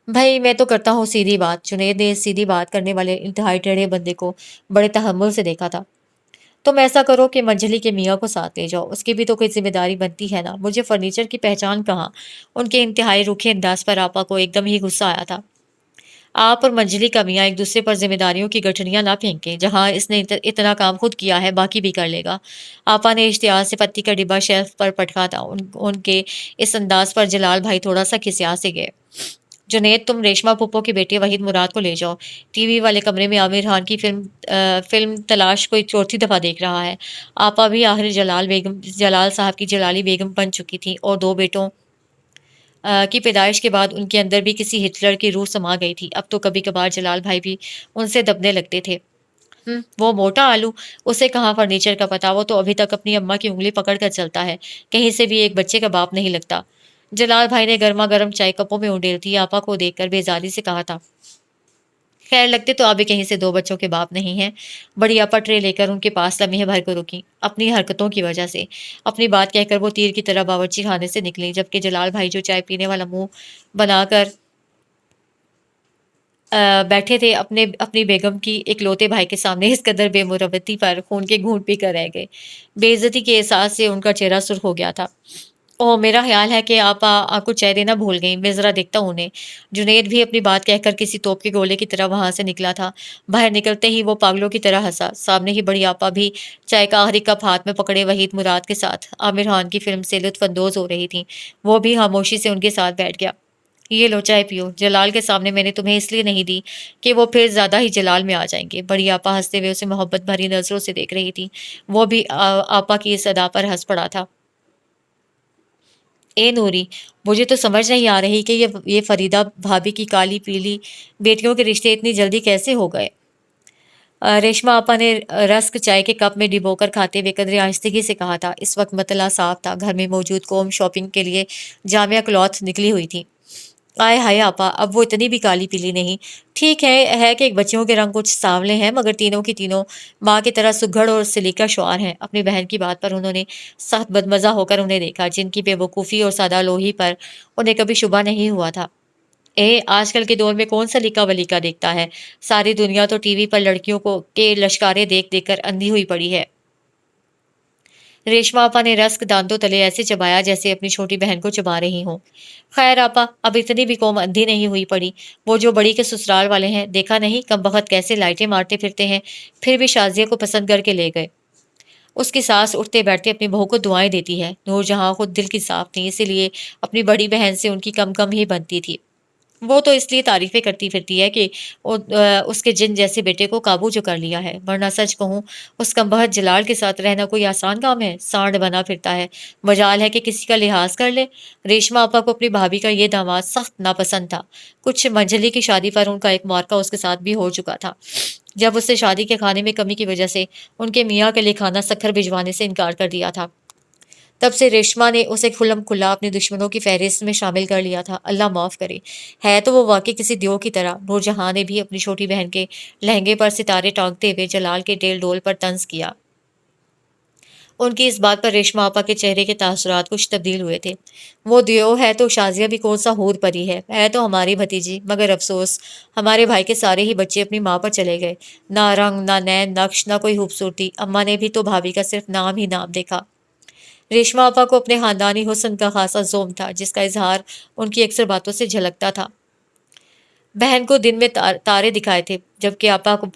भाई, मैं तो करता हूँ सीधी बात। जुनैद ने इस सीधी बात करने वाले इंतहाई टेढ़े बंदे को बड़े तहम्मुल से देखा था। तुम ऐसा करो कि मंजली के मियाँ को साथ ले जाओ, उसकी भी तो कोई जिम्मेदारी बनती है ना। मुझे फर्नीचर की पहचान कहाँ? उनके इंतहाई रूखे अंदाज पर आपा को एकदम ही गुस्सा आया था। आप और मंजली का मियाँ एक दूसरे पर जिम्मेदारियों की गठरियां ना फेंकें। जहाँ इसने इतना काम खुद किया है, बाकी भी कर लेगा। आपा ने इश्तिहार से पत्ती का डिब्बा शेल्फ पर पटका था। उनके इस अंदाज पर जलाल भाई थोड़ा सा खिसिया से गए। जुनैद, तुम रेशमा पुप्पो की बेटे वहीद मुराद को ले जाओ। टीवी वाले कमरे में आमिर खान की फिल्म तलाश को चौथी दफा देख रहा है। आपा भी आखिर जलाल साहब की जलाली बेगम बन चुकी थी, और दो बेटों की पैदाइश के बाद उनके अंदर भी किसी हिटलर की रूह समा गई थी। अब तो कभी कभार जलाल भाई भी उनसे दबने लगते थे। वो मोटा आलू, उसे कहाँ फर्नीचर का पता? वो तो अभी तक अपनी अम्मा की उंगली पकड़ कर चलता है, कहीं से भी एक बच्चे का बाप नहीं लगता। जलाल भाई ने गर्मा गर्म चाय कपों में उंडेलती आपा को देखकर बेजारी से कहा था। खैर, लगते तो आप भी कहीं से दो बच्चों के बाप नहीं हैं। बड़ी आपा ट्रे लेकर उनके पास लम्हे भर कर रुकी। अपनी हरकतों की वजह से अपनी बात कहकर वो तीर की तरह बावर्ची खाने से निकली, जबकि जलाल भाई जो चाय पीने वाला मुंह बनाकर बैठे थे, अपने अपनी बेगम की इकलौते भाई के सामने इस कदर बेमुरवती पर खून के घूंट पी कर रह गए। बेइज्जती के एहसास से उनका चेहरा सुर्ख हो गया था। ओह, मेरा ख्याल है कि आप आपको चाय देना भूल गई। मैं ज़रा देखता हूँ उन्हें। जुनैद भी अपनी बात कहकर किसी तोप के गोले की तरह वहां से निकला था। बाहर निकलते ही वो पागलों की तरह हंसा। सामने ही बड़ी आपा भी चाय का आखिरी कप हाथ में पकड़े वहीद मुराद के साथ आमिर खान की फिल्म से लुत्फ अंदोज हो रही थी। वो भी खामोशी से उनके साथ बैठ गया। ये लो चाय पियो। जलाल के सामने मैंने तुम्हें इसलिए नहीं दी कि वो फिर ज्यादा ही जलाल में आ जाएंगे। बड़ी आपा हंसते हुए उसे मोहब्बत भरी नजरों से देख रही थी। वो भी आपा की इस अदा पर हंस पड़ा था। ए नूरी, मुझे तो समझ नहीं आ रही कि ये फरीदा भाभी की काली पीली बेटियों के रिश्ते इतनी जल्दी कैसे हो गए। रेशमा आपा ने रस्क चाय के कप में डिबोकर खाते हुए कदरे आहिस्तगी से कहा था। इस वक्त मतला साफ था। घर में मौजूद कौम शॉपिंग के लिए जामिया क्लॉथ निकली हुई थी। आय हाय आपा, अब वो इतनी भी काली पीली नहीं। ठीक है कि बच्चियों के रंग कुछ सांवले हैं, मगर तीनों की तीनों माँ की तरह सुघड़ और सलीका शुआर हैं। अपनी बहन की बात पर उन्होंने सख्त बदमजा होकर उन्हें देखा, जिनकी बेवकूफ़ी और सादा लोही पर उन्हें कभी शुबा नहीं हुआ था। आजकल के दौर में कौन सलीका वलीका देखता है। सारी दुनिया तो टीवी पर लड़कियों को के लश्कारे देख देख कर अंधी हुई पड़ी है। रेशमा आपा ने रस्क दांतों तले ऐसे चबाया जैसे अपनी छोटी बहन को चबा रही हों। खैर आपा, अब इतनी भी कौम अंधी नहीं हुई पड़ी। वो जो बड़ी के ससुराल वाले हैं, देखा नहीं कमबख्त कैसे लाइटें मारते फिरते हैं, फिर भी शाजिया को पसंद करके ले गए। उसकी सास उठते बैठते अपनी बहू को दुआएं देती है। नूरजहां खुद दिल की साफ थी, इसीलिए अपनी बड़ी बहन से उनकी कम कम ही बनती थी। वो तो इसलिए तारीफ़ें करती फिरती है कि उसके जिन जैसे बेटे को काबू जो कर लिया है, वरना सच कहूँ उस कमबख्त जलाल के साथ रहना कोई आसान काम है। सांड बना फिरता है, मजाल है कि किसी का लिहाज कर ले। रेशमा आपा को अपनी भाभी का ये दामाद सख्त नापसंद था। कुछ मंझली की शादी पर उनका एक मौका उसके साथ भी हो चुका था, जब उससे शादी के खाने में कमी की वजह से उनके मियाँ के लिए खाना सखर भिजवाने से इनकार कर दिया था। तब से रेशमा ने उसे खुल्लम खुल्ला अपने दुश्मनों की फहरिस्त में शामिल कर लिया था। अल्लाह माफ़ करे। है तो वो वाकई किसी दियो की तरह। नूरजहां ने भी अपनी छोटी बहन के लहंगे पर सितारे टांगते हुए जलाल के डेल डोल पर तंज किया। उनकी इस बात पर रेशमा आपा के चेहरे के तासुरात कुछ तब्दील हुए थे। वो दियो है तो शाजिया भी कौन सा हूर परी है तो हमारी भतीजी, मगर अफसोस हमारे भाई के सारे ही बच्चे अपनी माँ पर चले गए। ना रंग, ना नैन नक्श, ना कोई खूबसूरती। अम्मा ने भी तो भाभी का सिर्फ नाम ही नाम देखा। रेशमा आपा को अपने खानदानी हुस्न का खासा ज़ोम था, जिसका इजहार उनकी अक्सर बातों से झलकता था। बहन को दिन में तारे दिखाए थे, जबकि आपा को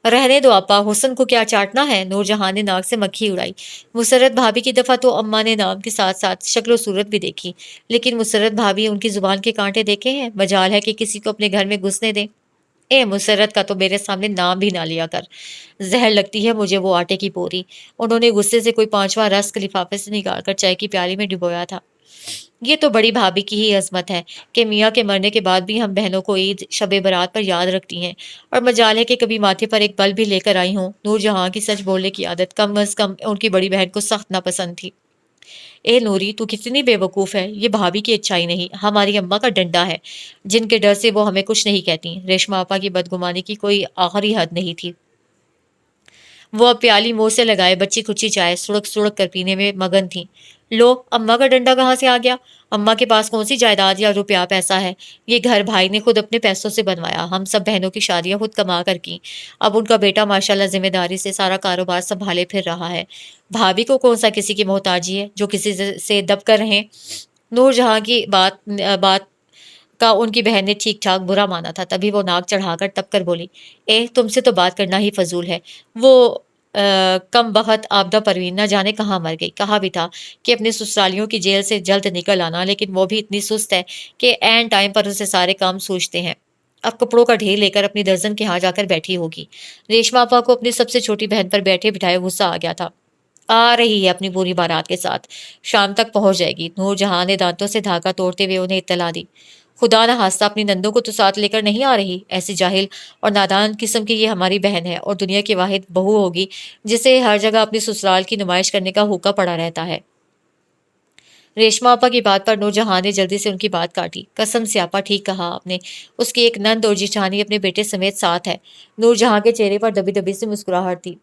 रहने दो आपा, हुस्न को क्या चाटना है। नूरजहां ने नाक से मक्खी उड़ाई। मुसर्रत भाभी की दफा तो अम्मा ने नाम के साथ साथ शक्ल सूरत भी देखी, लेकिन मुसर्रत भाभी उनकी जुबान के कांटे देखे हैं। मजाल है कि किसी को अपने घर में घुसने दें। मुसर्रत का तो मेरे सामने नाम भी ना लिया कर। जहर लगती है मुझे वो आटे की पोरी। उन्होंने गुस्से से कोई पांचवा रस्क लिफाफे से निकाल कर चाय की प्याली में डुबोया था। ये तो बड़ी भाभी की ही अजमत है कि मियाँ के मरने के बाद भी हम बहनों को ईद शबे बारात पर याद रखती हैं, और मजाल है कि कभी माथे पर एक बल भी लेकर आई हूँ। नूरजहां की सच बोलने की आदत कम अज कम उनकी बड़ी बहन को सख्त नापसंद थी। नूरी, तू कितनी बेवकूफ़ है। ये भाभी की अच्छाई नहीं, हमारी अम्मा का डंडा है, जिनके डर से वो हमें कुछ नहीं कहती। रेशमा आपा की बदगुमानी की कोई आखिरी हद नहीं थी। वो अब प्याली मुंह से लगाए बच्ची खुची चाय सुड़क सुड़क कर पीने में मगन थी। लो, अम्मा का डंडा कहाँ से आ गया। अम्मा के पास कौन सी जायदाद या रुपया पैसा है। ये घर भाई ने खुद अपने पैसों से बनवाया। हम सब बहनों की शादियां खुद कमा कर की। अब उनका बेटा माशाल्लाह जिम्मेदारी से सारा कारोबार संभाले फिर रहा है। भाभी को कौन सा किसी की मोहताजी है जो किसी से दब कर रहे। नूरजहां की बात का उनकी बहन ने ठीक ठाक बुरा माना था, तभी वो नाक चढ़ाकर तब कर बोली, तुमसे तो बात करना ही फजूल है। वो कम बखत आपदा परवीन न जाने कहाँ मर गई। कहा भी था कि अपने ससुरालियों की जेल से जल्द निकल आना, लेकिन वो भी इतनी सुस्त है कि एन टाइम पर उसे सारे काम सूझते हैं। अब कपड़ों का ढेर लेकर अपनी दर्जन के यहाँ जाकर बैठी होगी। रेशमा आपा को अपनी सबसे छोटी बहन पर बैठे बिठाए गुस्सा आ गया था। आ रही है अपनी पूरी बारात के साथ, शाम तक पहुंच जाएगी। नूरजहां ने दांतों से धागा तोड़ते हुए उन्हें इत्तला दी। खुदा न हादसा अपनी नंदों को तो साथ लेकर नहीं आ रही। ऐसी जाहिल और नादान किस्म की ये हमारी बहन है, और दुनिया की वाहिद बहू होगी जिसे हर जगह अपनी ससुराल की नुमाइश करने का हुक्का पड़ा रहता है। रेशमा आपा की बात पर नूरजहां ने जल्दी से उनकी बात काटी। कसम से आपा, ठीक कहा आपने। उसकी एक नंद और जिठानी अपने बेटे समेत साथ है। नूरजहां के चेहरे पर दबी दबी से मुस्कुराहट थी।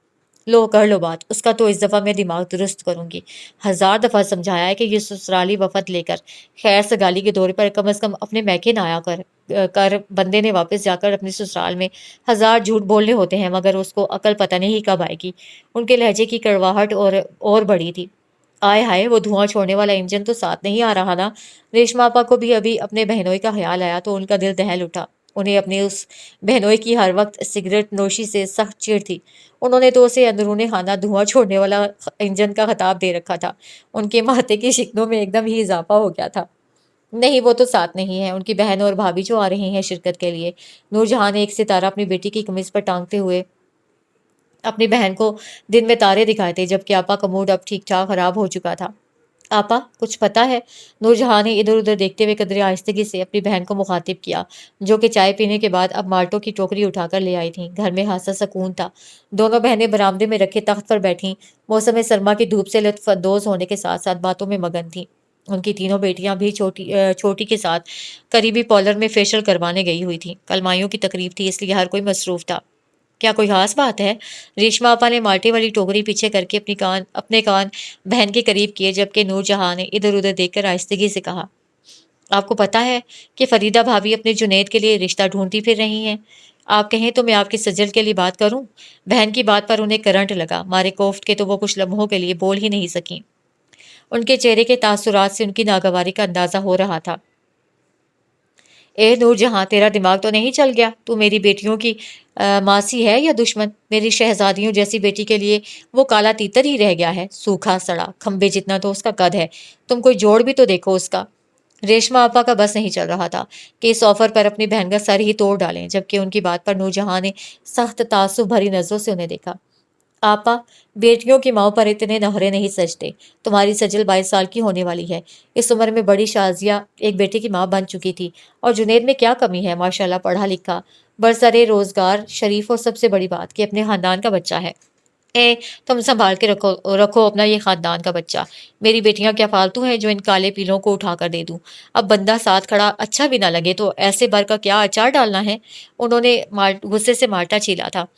लो, कर लो बात। उसका तो इस दफ़ा मैं दिमाग दुरुस्त करूंगी। 1000 दफ़ा समझाया है कि ये ससुराली वफद लेकर खैर सगाली के दौरे पर कम अज़ कम अपने मैके ना आया कर बंदे ने वापस जाकर अपने ससुराल में 1000 झूठ बोलने होते हैं, मगर उसको अकल पता नहीं कब आएगी। उनके लहजे की कड़वाहट और बढ़ी थी। आय हाय, वो धुआं छोड़ने वाला इंजन तो साथ नहीं आ रहा ना। रेशमा आपा को भी अभी अपने बहनोई का ख्याल आया तो उनका दिल दहल उठा। उन्हें अपने उस बहनोई की हर वक्त सिगरेट नोशी से सख्त चिढ़ थी। उन्होंने तो उसे अंदरूनी खाना धुआं छोड़ने वाला इंजन का खिताब दे रखा था। उनके माथे की शिकनों में एकदम ही इजाफा हो गया था। नहीं, वो तो साथ नहीं है। उनकी बहन और भाभी जो आ रही हैं शिरकत के लिए। नूरजहां ने एक सितारा अपनी बेटी की कमीज पर टांगते हुए अपनी बहन को दिन में तारे दिखाए थे, जबकि आपा का मूड अब ठीक ठाक खराब हो चुका था। आपा, कुछ पता है। नूरजहां ने इधर उधर देखते हुए कदरे आहिस्तगी से अपनी बहन को मुखातिब किया, जो कि चाय पीने के बाद अब माल्टों की टोकरी उठाकर ले आई थी। घर में खासा सुकून था। दोनों बहनें बरामदे में रखे तख्त पर बैठी मौसम सरमा की धूप से लुत्फ अंदोज होने के साथ साथ बातों में मगन थी। उनकी तीनों बेटियां भी छोटी के साथ करीबी पार्लर में फेशियल करवाने गई हुई थी। कल माइयों की तकरीब थी, इसलिए हर कोई मसरूफ था। क्या कोई खास बात है? रेशमा आपा ने माल्टे वाली टोकरी पीछे करके अपने कान बहन के करीब किए, जबकि नूरजहां ने इधर उधर देखकर आहिस्तगी से कहा, आपको पता है कि फरीदा भाभी अपने जुनैद के लिए रिश्ता ढूंढती फिर रही हैं। आप कहें तो मैं आपके सज्जल के लिए बात करूं? बहन की बात पर उन्हें करंट लगा। मारे कोफ्त के तो वो कुछ लम्हों के लिए बोल ही नहीं सकी। उनके चेहरे के तासुरात से उनकी नागवारी का अंदाजा हो रहा था। ए नूरजहां, तेरा दिमाग तो नहीं चल गया? तू मेरी बेटियों की मासी है या दुश्मन? मेरी शहजादियों जैसी बेटी के लिए वो काला तीतर ही रह गया है, सूखा सड़ा, खंबे जितना तो उसका कद है। तुम कोई जोड़ भी तो देखो उसका। रेशमा आपा का बस नहीं चल रहा था कि इस ऑफर पर अपनी बहन का सर ही तोड़ डालें, जबकि उनकी बात पर नूरजहां ने सख्त तासुब भरी नजरों से उन्हें देखा। आपा, बेटियों की माओ पर इतने नखरे नहीं सजते। तुम्हारी सजल 22 साल की होने वाली है। इस उम्र में बड़ी शाजिया एक बेटे की माँ बन चुकी थी। और जुनैद में क्या कमी है? माशाल्लाह पढ़ा लिखा, बरसरे रोजगार, शरीफ, और सबसे बड़ी बात कि अपने खानदान का बच्चा है। ए, तुम संभाल के रखो रखो अपना ये खानदान का बच्चा। मेरी बेटियां क्या फालतू हैं जो इन काले पीलों को उठा कर दे दूं? अब बंदा साथ खड़ा अच्छा भी ना लगे तो ऐसे बर का क्या अचार डालना है? उन्होंने गुस्से से माल्टा छीला था।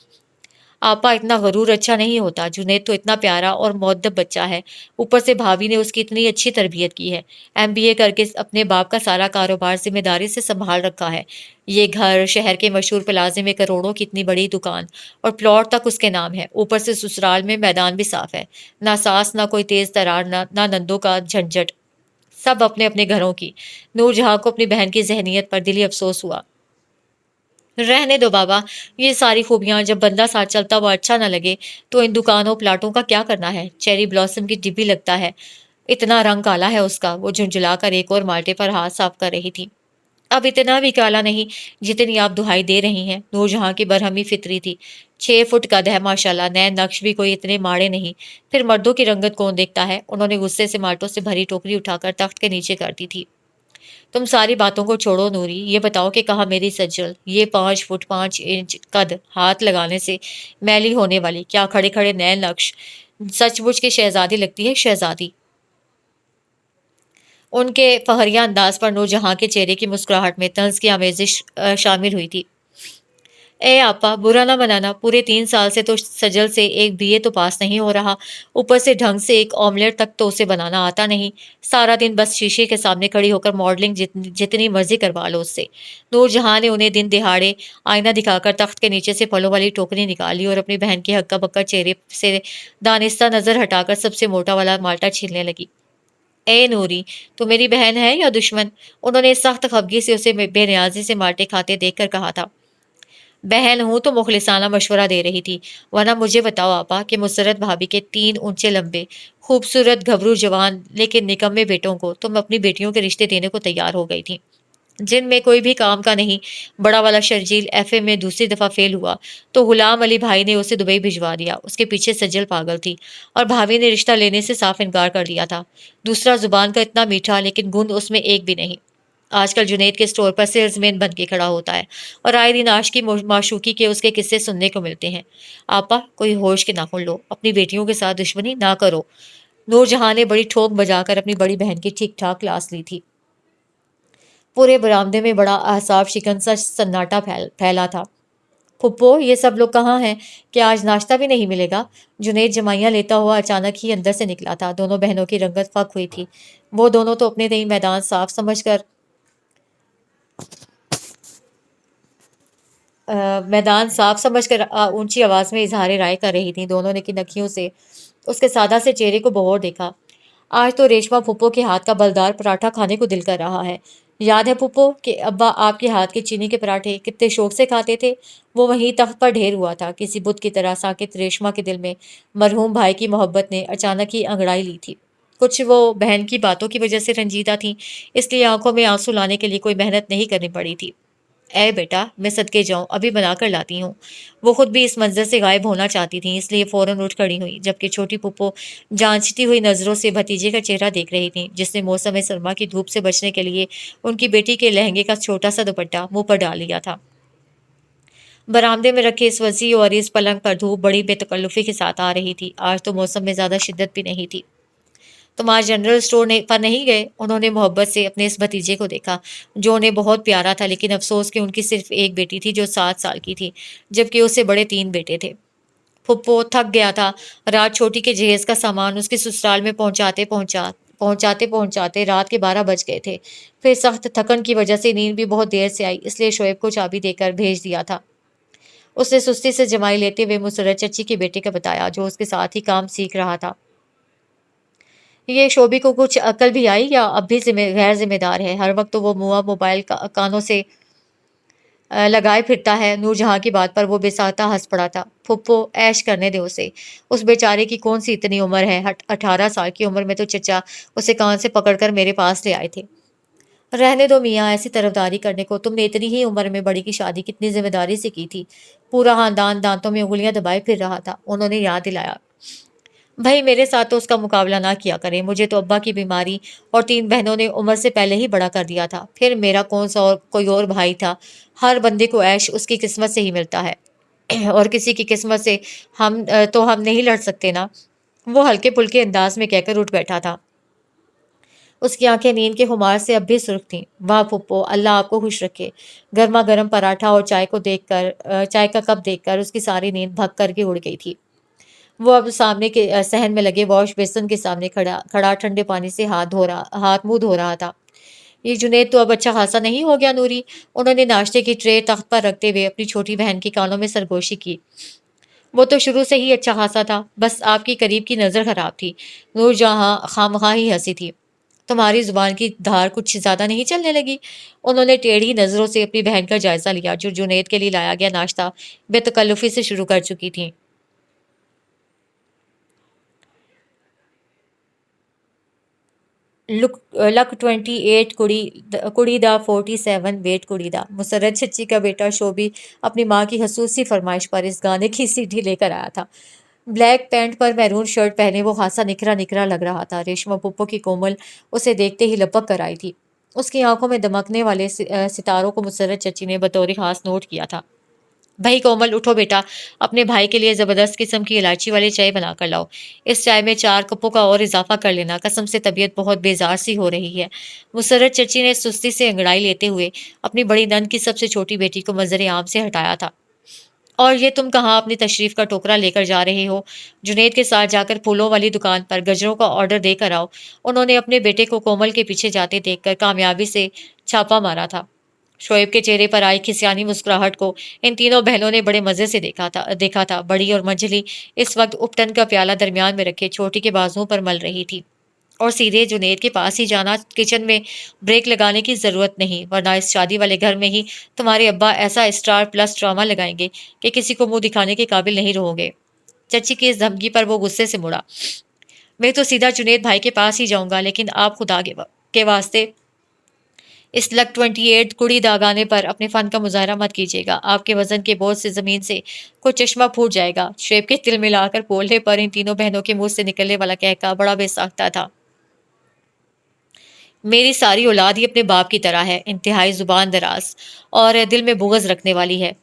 आपा, इतना गरूर अच्छा नहीं होता। जुनैद तो इतना प्यारा और मुअद्दब बच्चा है। ऊपर से भाभी ने उसकी इतनी अच्छी तरबियत की है। एमबीए करके अपने बाप का सारा कारोबार जिम्मेदारी से संभाल रखा है। ये घर, शहर के मशहूर प्लाजे में करोड़ों की इतनी बड़ी दुकान, और प्लॉट तक उसके नाम है। ऊपर से ससुराल में मैदान भी साफ है। ना सास, ना कोई तेज तरार, ना नंदों का झंझट, सब अपने अपने घरों की। नूरजहां को अपनी बहन की जहनीत पर दिली अफसोस हुआ। रहने दो बाबा, ये सारी खूबियां जब बंदा साथ चलता हुआ अच्छा ना लगे तो इन दुकानों प्लाटों का क्या करना है? चेरी ब्लॉसम की डिब्बी लगता है, इतना रंग काला है उसका। वो झुंझुलाकर एक और माल्टे पर हाथ साफ कर रही थी। अब इतना भी काला नहीं जितनी आप दुहाई दे रही हैं। नूरजहां की बरहमी फितरी थी। 6 फुट कद है माशाल्लाह, नए नक्श भी कोई इतने माड़े नहीं। फिर मर्दों की रंगत कौन देखता है? उन्होंने गुस्से से माल्टों से भरी टोकरी उठाकर तख्त के नीचे कर दी थी। तुम सारी बातों को छोड़ो नूरी, ये बताओ कि कहा मेरी सज्जल, ये 5 फुट 5 इंच कद, हाथ लगाने से मैली होने वाली, क्या खड़े खड़े नए नक्श, सचमुच के शहजादी लगती है, शहजादी। उनके फहरिया अंदाज पर नूरजहां के चेहरे की मुस्कुराहट में तंज की आमेजिश शामिल हुई थी। ए आपा, बुरा ना मनाना, पूरे 3 साल से तो सजल से एक बीए तो पास नहीं हो रहा। ऊपर से ढंग से एक ऑमलेट तक तो उसे बनाना आता नहीं। सारा दिन बस शीशे के सामने खड़ी होकर मॉडलिंग जितनी मर्जी करवा लो उससे। नूरजहां ने उन्हें दिन दिहाड़े आईना दिखाकर तख्त के नीचे से फलों वाली टोकरी निकाली और अपनी बहन के हक्का बक्का चेहरे से दानिस्ता नजर हटाकर सबसे मोटा वाला माल्टा छीलने लगी। ए नूरी, तू मेरी बहन है या दुश्मन? उन्होंने सख्त खफगी से उसे बेनियाजी से माल्टे खाते देखकर कहा था। बहन हूं तो मुखलिसाना मशवरा दे रही थी। वरना मुझे बताओ आपा कि मुसरत भाभी के 3 ऊंचे लंबे खूबसूरत घबरू जवान लेकिन निकम्मे बेटों को तुम अपनी बेटियों के रिश्ते देने को तैयार हो गई थी, जिनमें कोई भी काम का नहीं। बड़ा वाला शर्जील एफए में दूसरी दफा फेल हुआ तो गुलाम अली भाई ने उसे दुबई भिजवा दिया। उसके पीछे सज्जल पागल थी और भाभी ने रिश्ता लेने से साफ इनकार कर दिया था। दूसरा, जुबान का इतना मीठा लेकिन गुण उसमें एक भी नहीं। आजकल जुनैद के स्टोर पर सेल्समैन बन के खड़ा होता है और आए दिन आशिकी माशूकी के उसके किस्से सुनने को मिलते हैं। आपा, कोई होश के नाखुन लो, अपनी बेटियों के साथ दुश्मनी ना करो। नूरजहां ने बड़ी ठोक बजाकर अपनी बड़ी बहन की ठीक ठाक क्लास ली थी। पूरे बरामदे में बड़ा अहसाब शिकन सा सन्नाटा फैला था। फुप्पो, ये सब लोग कहाँ हैं? क्या आज नाश्ता भी नहीं मिलेगा? जुनैद जमाइयाँ लेता हुआ अचानक ही अंदर से निकला था। दोनों बहनों की रंगत फक हुई थी। वो दोनों तो अपने तई मैदान साफ समझकर ऊंची आवाज में इजहार राय कर रही थी। दोनों ने की नखियों से उसके सादा से चेहरे को बहौर देखा। आज तो रेशमा फुप्पो के हाथ का बलदार पराठा खाने को दिल कर रहा है। याद है फुप्पो कि अब्बा आपके हाथ के चीनी के पराठे कितने शौक से खाते थे? वो वहीं तख्त पर ढेर हुआ था। किसी बुत की तरह साकित रेशमा के दिल में मरहूम भाई की मोहब्बत ने अचानक ही अंगड़ाई ली थी। कुछ वो बहन की बातों की वजह से रंजीदा थी, इसलिए आंखों में आंसू लाने के लिए कोई मेहनत नहीं करनी पड़ी थी। ए बेटा, मैं सदके जाऊं, अभी बना कर लाती हूँ। वो खुद भी इस मंजर से गायब होना चाहती थी, इसलिए फौरन उठ खड़ी हुई, जबकि छोटी पुप्पो जांचती हुई नजरों से भतीजे का चेहरा देख रही थी, जिसने मौसम सरमा की धूप से बचने के लिए उनकी बेटी के लहंगे का छोटा सा दुपट्टा मुंह पर डाल लिया था। बरामदे में रखे इस वसी और इस पलंग पर धूप बड़ी बेतकल्लुफी के साथ आ रही थी। आज तो मौसम में ज्यादा शिद्दत भी नहीं थी। तुम आज जनरल स्टोर पर नहीं गए? उन्होंने मोहब्बत से अपने इस भतीजे को देखा जो उन्हें बहुत प्यारा था, लेकिन अफसोस कि उनकी सिर्फ एक बेटी थी जो 7 साल की थी, जबकि उससे बड़े 3 बेटे थे। फुप्पो थक गया था। रात छोटी के जहेज का सामान उसके ससुराल में पहुंचाते पहुंचाते रात के 12 बज गए थे। फिर सख्त थकन की वजह से नींद भी बहुत देर से आई, इसलिए शोएब को चाबी देकर भेज दिया था। उसने सुस्ती से जमाई लेते हुए मुसर्रत चची के बेटे का बताया, जो उसके साथ ही काम सीख रहा था। ये शोभी को कुछ अकल भी आई या अब भी गैर जिम्मेदार है? हर वक्त तो वो मुआ मोबाइल कानों से लगाए फिरता है। नूरजहां की बात पर वो बेसाता हंस पड़ा था। फुप्पो, ऐश करने दे उसे। उस बेचारे की कौन सी इतनी उम्र है? 18 साल की उम्र में तो चचा उसे कान से पकड़कर मेरे पास ले आए थे। रहने दो मियाँ, ऐसी तरफदारी करने को। तुमने इतनी ही उम्र में बड़ी की शादी कितनी जिम्मेदारी से की थी। पूरा खानदान दांतों में उंगलियां दबाए फिर रहा था। उन्होंने याद दिलाया, भाई मेरे साथ तो उसका मुकाबला ना किया करें। मुझे तो अब्बा की बीमारी और 3 बहनों ने उम्र से पहले ही बड़ा कर दिया था। फिर मेरा कौन सा और कोई और भाई था? हर बंदे को ऐश उसकी किस्मत से ही मिलता है और किसी की किस्मत से हम नहीं लड़ सकते ना। वो हल्के फुल्के अंदाज में कहकर उठ बैठा था। उसकी आंखें नींद के खुमार से अब भी सुर्ख थीं। वाह फुप्पो, अल्लाह आपको खुश रखे। गर्मा गर्म पराठा और चाय का कप देखकर उसकी सारी नींद भग करके उड़ गई थी। वो अब सामने के सहन में लगे वॉश बेसिन के सामने खड़ा खड़ा ठंडे पानी से हाथ मुंह धो रहा था। ये जुनैद तो अब अच्छा खासा नहीं हो गया नूरी? उन्होंने नाश्ते की ट्रे तख्त पर रखते हुए अपनी छोटी बहन के कानों में सरगोशी की। वो तो शुरू से ही अच्छा खासा था, बस आपकी करीब की नज़र खराब थी। नूरजहां खामखा ही हंसी थी। तुम्हारी जुबान की धार कुछ ज्यादा नहीं चलने लगी? उन्होंने टेढ़ी नजरों से अपनी बहन का जायजा लिया, जो जुनैद के लिए लाया गया नाश्ता बेतकल्लुफी से शुरू कर चुकी थी। लुक लक 28 कुड़ी दा 47 वेट कुड़ी दा। मुसर्रत चच्ची का बेटा शोभी अपनी माँ की खसूसी फरमाइश पर इस गाने की सीडी लेकर आया था। ब्लैक पैंट पर मैरून शर्ट पहने वो खासा निखरा निखरा लग रहा था। रेशमा पुप्पो की कोमल उसे देखते ही लपक कर आई थी। उसकी आंखों में दमकने वाले सितारों को मुसर्रत चची ने बतौर खास नोट किया था। भाई कोमल, उठो बेटा, अपने भाई के लिए जबरदस्त किस्म की इलायची वाली चाय बनाकर लाओ। इस चाय में 4 कपों का और इजाफा कर लेना, कसम से तबीयत बहुत बेजार सी हो रही है। मुसर्रत चची ने सुस्ती से अंगड़ाई लेते हुए अपनी बड़ी नंद की सबसे छोटी बेटी को मंजर आम से हटाया था। और ये तुम कहाँ अपनी तशरीफ का टोकरा लेकर जा रहे हो? जुनैद के साथ जाकर फूलों वाली दुकान पर गजरों का ऑर्डर देकर आओ। उन्होंने अपने बेटे को कोमल के पीछे जाते देखकर कामयाबी से छापा मारा था। शोएब के चेहरे पर आई खिसियानी मुस्कुराहट को इन तीनों बहनों ने बड़े मजे से देखा था। बड़ी और मंझली इस वक्त उपटन का प्याला दरमियान में रखे छोटी के बाजुओं पर मल रही थी। और सीधे जुनैद के पास ही जाना, किचन में ब्रेक लगाने की जरूरत नहीं, वरना इस शादी वाले घर में ही तुम्हारे अब्बा ऐसा स्टार प्लस ड्रामा लगाएंगे कि किसी को मुंह दिखाने के काबिल नहीं रहोगे। चची की इस धमकी पर वो गुस्से से मुड़ा। मैं तो सीधा जुनैद भाई के पास ही जाऊंगा, लेकिन आप खुदा के वास्ते इस लक 28 कुड़ी दागाने पर अपने फन का मुजाहरा मत कीजिएगा। आपके वजन के बोझ से जमीन से कोई चश्मा फूट जाएगा। शेब के तिल मिलाकर बोलने पर इन तीनों बहनों के मुंह से निकलने वाला कहका बड़ा बेसाख्ता था। मेरी सारी औलाद ही अपने बाप की तरह है, इंतहाई जुबान दराज और दिल में बुग़्ज़ रखने वाली है।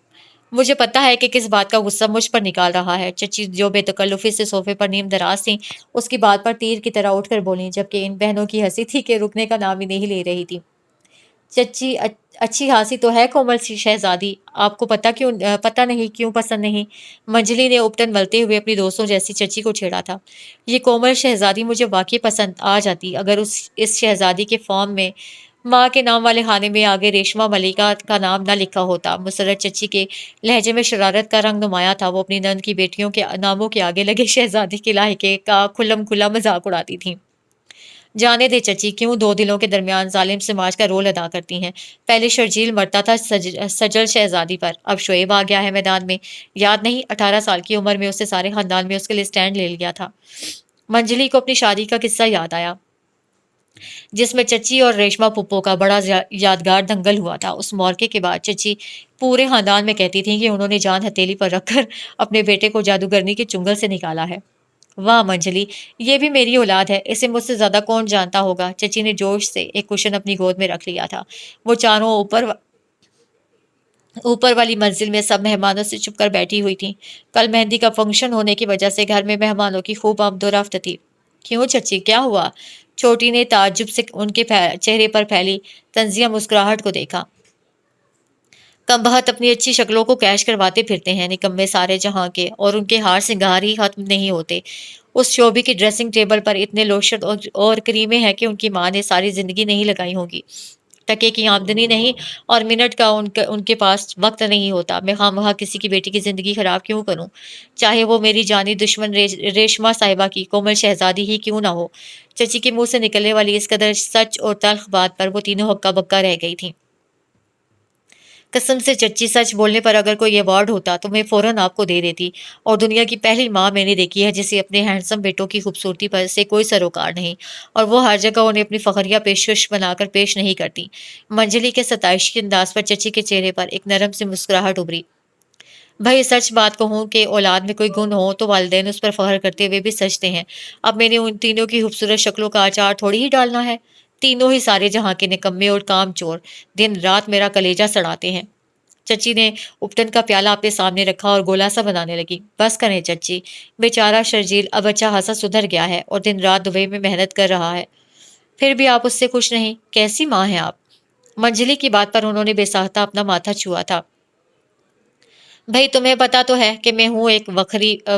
मुझे पता है कि किस बात का गुस्सा मुझ पर निकाल रहा है। चची जो बेतकल्लुफी से सोफे पर नीम दराज थी, उसकी बात पर तीर की तरह उठकर बोली, जबकि इन बहनों की हंसी थी कि रुकने का नाम ही नहीं ले रही थी। चच्ची अच्छी खासी तो है कोमल सी शहजादी, आपको पता नहीं क्यों पसंद नहीं? मंजली ने उपटन मलते हुए अपनी दोस्तों जैसी चच्ची को छेड़ा था। ये कोमल शहजादी मुझे वाकई पसंद आ जाती अगर इस शहजादी के फॉर्म में माँ के नाम वाले खाने में आगे रेशमा मलिका का नाम न लिखा होता। मुसर्रत चच्ची के लहजे में शरारत का रंग नुमाया था। वो अपनी नंद की बेटियों के नामों के आगे लगे शहजादी के लाहिके का खुल्लम खुल्ला मजाक उड़ाती थी। जाने दे चची, क्यों दो दिलों के दरमियान जालिम समाज का रोल अदा करती हैं। पहले शर्जील मरता था सजल शहजादी पर, अब शोएब आ गया है मैदान में। याद नहीं, 18 साल की उम्र में उससे सारे खानदान में उसके लिए स्टैंड ले लिया था। मंजली को अपनी शादी का किस्सा याद आया, जिसमें चची और रेशमा पुप्पो का बड़ा यादगार दंगल हुआ था। उस मौके के बाद चची पूरे खानदान में कहती थी कि उन्होंने जान हथेली पर रखकर अपने बेटे को जादूगरनी के चुंगल से निकाला है। वाह मंजली, ये भी मेरी औलाद है, इसे मुझसे ज्यादा कौन जानता होगा? चची ने जोश से एक कुशन अपनी गोद में रख लिया था। वो चारों ऊपर वाली मंजिल में सब मेहमानों से छुपकर बैठी हुई थी। कल मेहंदी का फंक्शन होने की वजह से घर में मेहमानों की खूब आमदोरफ्त थी। کیوں چچی، کیا ہوا؟ چھوٹی نے تعجب سے ان کے چہرے پر پھیلی طنزیہ مسکراہٹ کو دیکھا۔ کم بخت اپنی اچھی شکلوں کو کیش کرواتے پھرتے ہیں نکمے سارے جہاں کے، اور ان کے ہار سنگار ہی ختم نہیں ہوتے۔ اس شعبے کی ڈریسنگ ٹیبل پر اتنے لوشن اور کریمیں ہیں کہ ان کی ماں نے ساری زندگی نہیں لگائی ہوں گی۔ ٹکے کی آمدنی نہیں اور منٹ کا ان کے پاس وقت نہیں ہوتا۔ میں خواہ کسی کی بیٹی کی زندگی خراب کیوں کروں، چاہے وہ میری جانی دشمن ریشما صاحبہ کی کومل شہزادی ہی کیوں نہ ہو۔ چچی کے منہ سے نکلنے والی اس قدر سچ اور تلخ بات پر وہ تینوں ہکا بکا رہ گئی تھیں۔ قسم سے چچی، سچ بولنے پر اگر کوئی ایوارڈ ہوتا تو میں فوراً آپ کو دے دیتی، اور دنیا کی پہلی ماں میں نے دیکھی ہے جسے اپنے ہینڈسم بیٹوں کی خوبصورتی پر سے کوئی سروکار نہیں، اور وہ ہر جگہ انہیں اپنی فخریہ پیشکش بنا کر پیش نہیں کرتی۔ منجلی کے ستائشی انداز پر چچی کے چہرے پر ایک نرم سی مسکراہٹ ابھری۔ بھائی سچ بات کہوں کہ اولاد میں کوئی گن ہو تو والدین اس پر فخر کرتے ہوئے بھی سچتے ہیں۔ اب میں نے ان تینوں کی خوبصورت شکلوں کا اچار تھوڑی ہی ڈالنا ہے۔ تینوں ہی سارے جہاں کے نکمے اور کام چور دن رات میرا کلیجہ سڑاتے ہیں۔ چچی نے اپٹن کا پیالہ اپنے سامنے رکھا اور گولا سا بنانے لگی۔ بس کریں چچی، بیچارہ شرجیل اب اچھا خاصا سدھر گیا ہے اور دن رات دبئی میں محنت کر رہا ہے، پھر بھی آپ اس سے خوش نہیں؟ کیسی ماں ہیں آپ؟ منجلی کی بات پر انہوں نے بے ساختہ اپنا ماتھا چھوا تھا۔ بھائی تمہیں پتا تو ہے کہ میں ہوں ایک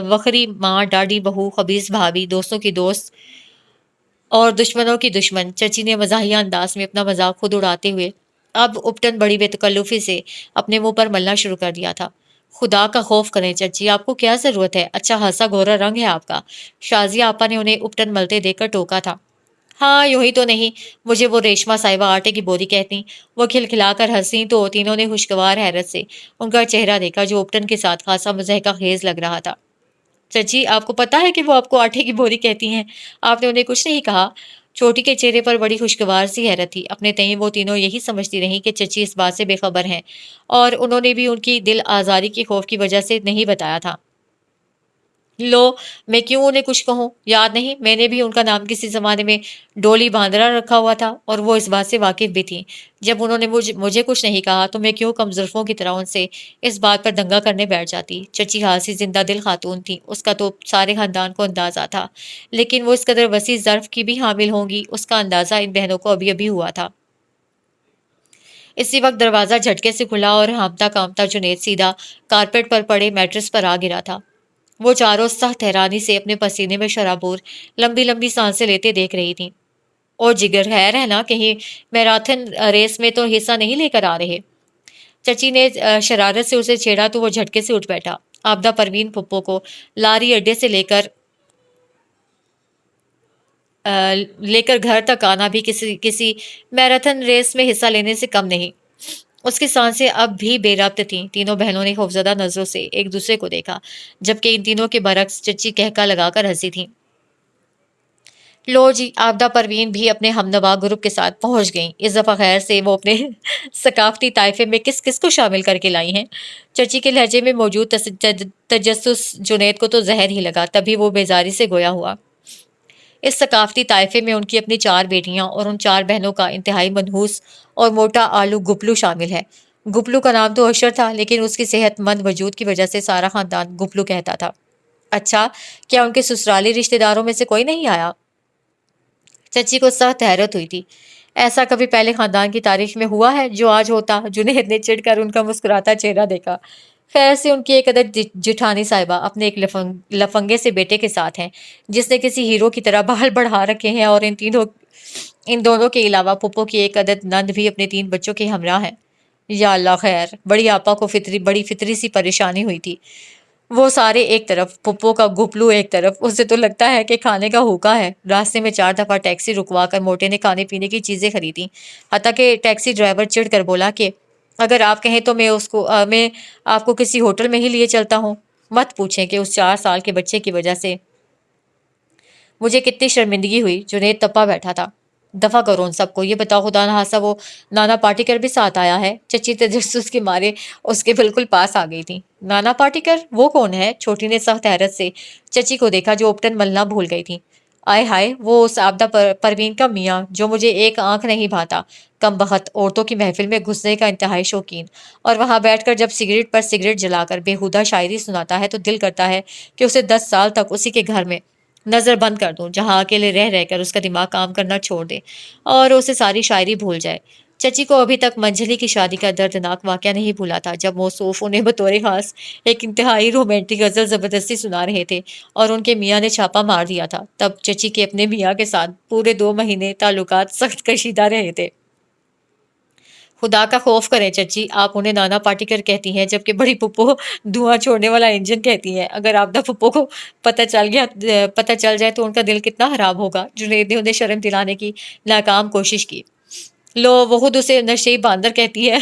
وکھری ماں، ڈاڑی بہو، خبیث بھابھی، دوستوں کی دوست اور دشمنوں کی دشمن۔ چچی نے مزاحیہ انداز میں اپنا مذاق خود اڑاتے ہوئے اب اپٹن بڑی بے تکلفی سے اپنے منہ پر ملنا شروع کر دیا تھا۔ خدا کا خوف کریں چچی، آپ کو کیا ضرورت ہے؟ اچھا خاصا گورا رنگ ہے آپ کا۔ شازیہ آپا نے انہیں اپٹن ملتے دیکھ کر ٹوکا تھا۔ ہاں یوں ہی تو نہیں، مجھے وہ ریشما صاحبہ آٹے کی بوری کہتی۔ وہ کھلکھلا کر ہنسی تو تینوں نے خوشگوار حیرت سے ان کا چہرہ دیکھا جو اپٹن کے ساتھ خاصا مضحکہ خیز لگ رہا تھا۔ چچی آپ کو پتا ہے کہ وہ آپ کو آٹے کی بوری کہتی ہیں؟ آپ نے انہیں کچھ نہیں کہا؟ چھوٹی کے چہرے پر بڑی خوشگوار سی حیرت تھی۔ اپنے تئیں وہ تینوں یہی سمجھتی رہیں کہ چچی اس بات سے بے خبر ہیں، اور انہوں نے بھی ان کی دل آزاری کے خوف کی وجہ سے نہیں بتایا تھا۔ لو، میں کیوں انہیں کچھ کہوں؟ یاد نہیں میں نے بھی ان کا نام کسی زمانے میں ڈولی باندرا رکھا ہوا تھا، اور وہ اس بات سے واقف بھی تھیں۔ جب انہوں نے مجھے کچھ نہیں کہا تو میں کیوں کم ظرفوں کی طرح ان سے اس بات پر دنگا کرنے بیٹھ جاتی؟ چچی خاصی زندہ دل خاتون تھی، اس کا تو سارے خاندان کو اندازہ تھا، لیکن وہ اس قدر وسیع ظرف کی بھی حامل ہوں گی اس کا اندازہ ان بہنوں کو ابھی ابھی ہوا تھا۔ اسی وقت دروازہ جھٹکے سے کھلا اور ہانپتا کانپتا جنید سیدھا کارپیٹ پر پڑے میٹرس پر آ گرا تھا۔ وہ چاروں سخت حیرانی سے اپنے پسینے میں شرابور لمبی لمبی سانسیں لیتے دیکھ رہی تھیں۔ اور جگر خیر ہے نا، کہیں میراتھن ریس میں تو حصہ نہیں لے کر آ رہے؟ چچی نے شرارت سے اسے چھیڑا تو وہ جھٹکے سے اٹھ بیٹھا۔ آبدہ پروین پھپھو کو لاری اڈے سے لے کر گھر تک آنا بھی کسی میراتھن ریس میں حصہ لینے سے کم نہیں۔ اس کی سانسیں اب بھی بے ربط تھیں۔ تینوں بہنوں نے خوفزدہ نظروں سے ایک دوسرے کو دیکھا، جبکہ ان تینوں کے برعکس چچی کہکا لگا کر ہنسی تھیں۔ لو جی، آبدہ پروین بھی اپنے ہمنوا گروپ کے ساتھ پہنچ گئیں۔ اس دفعہ خیر سے وہ اپنے ثقافتی طائفے میں کس کس کو شامل کر کے لائی ہیں؟ چچی کے لہجے میں موجود تجسس جنید کو تو زہر ہی لگا، تبھی وہ بیزاری سے گویا ہوا۔ اس ثقافتی طائفے میں ان کی اپنی 4 بیٹیاں اور ان 4 بہنوں کا انتہائی منحوس اور موٹا آلو گپلو شامل ہے۔ گپلو کا نام تو اشر تھا، لیکن اس کی صحت مند وجود کی وجہ سے سارا خاندان گپلو کہتا تھا۔ اچھا، کیا ان کے سسرالی رشتہ داروں میں سے کوئی نہیں آیا؟ چچی کو سخت حیرت ہوئی تھی۔ ایسا کبھی پہلے خاندان کی تاریخ میں ہوا ہے جو آج ہوتا؟ جنید نے چڑھ کر ان کا مسکراتا چہرہ دیکھا۔ خیر سے ان کی ایک عدد جٹھانی صاحبہ اپنے ایک لفنگے سے بیٹے کے ساتھ ہیں، جس نے کسی ہیرو کی طرح بال بڑھا رکھے ہیں، اور ان دونوں کے علاوہ پھپھو کی ایک عدد نند بھی اپنے 3 بچوں کے ہمراہ ہیں۔ یا اللہ خیر، بڑی آپا کو بڑی فطری سی پریشانی ہوئی تھی۔ وہ سارے ایک طرف، پھپھو کا گپلو ایک طرف، اسے تو لگتا ہے کہ کھانے کا ہوکا ہے۔ راستے میں 4 دفعہ ٹیکسی رکوا کر موٹے نے کھانے پینے کی چیزیں خریدیں، حتیٰ کہ ٹیکسی ڈرائیور چڑھ کر بولا کہ اگر آپ کہیں تو میں آپ کو کسی ہوٹل میں ہی لیے چلتا ہوں۔ مت پوچھیں کہ اس 4 سال کے بچے کی وجہ سے مجھے کتنی شرمندگی ہوئی۔ جنید تپا بیٹھا تھا۔ دفع کرو ان سب کو، یہ بتاؤ خدا نخواستہ وہ نانا پاٹیکر بھی ساتھ آیا ہے؟ چچی تجسس کے مارے اس کے بالکل پاس آ گئی تھی۔ نانا پاٹیکر؟ وہ کون ہے؟ چھوٹی نے سخت حیرت سے چچی کو دیکھا جو اپٹن ملنا بھول گئی تھی۔ آئے ہائے، وہ اس آبدہ پروین کا میاں جو مجھے ایک آنکھ نہیں بھاتا، کم بخت عورتوں کی محفل میں گھسنے کا انتہائی شوقین، اور وہاں بیٹھ کر جب سگریٹ پر سگریٹ جلا کر بےہودہ شاعری سناتا ہے تو دل کرتا ہے کہ اسے 10 سال تک اسی کے گھر میں नज़र बंद कर दूं, जहां अकेले रह रहकर उसका दिमाग काम करना छोड़ दे और उसे सारी शायरी भूल जाए। चची को अभी तक मंजली की शादी का दर्दनाक वाकया नहीं भूला था, जब मौसूफ उन्हें बतौर खास एक इंतहाई रोमांटिक गजल जबरदस्ती सुना रहे थे और उनके मियाँ ने छापा मार दिया था। तब चची के अपने मियाँ के साथ पूरे 2 महीने ताल्लुकात सख्त कशीदा रहे थे। खुदा का खौफ करें चची, आप उन्हें नाना पाटेकर कहती हैं, जबकि बड़ी पुप्पो धुआं छोड़ने वाला इंजन कहती हैं। अगर आपदा पुप्पो को पता चल जाए तो उनका दिल कितना खराब होगा। जुनैद ने उन्हें शर्म दिलाने की नाकाम कोशिश की। लो, वो खुद उसे नशे बांदर कहती है।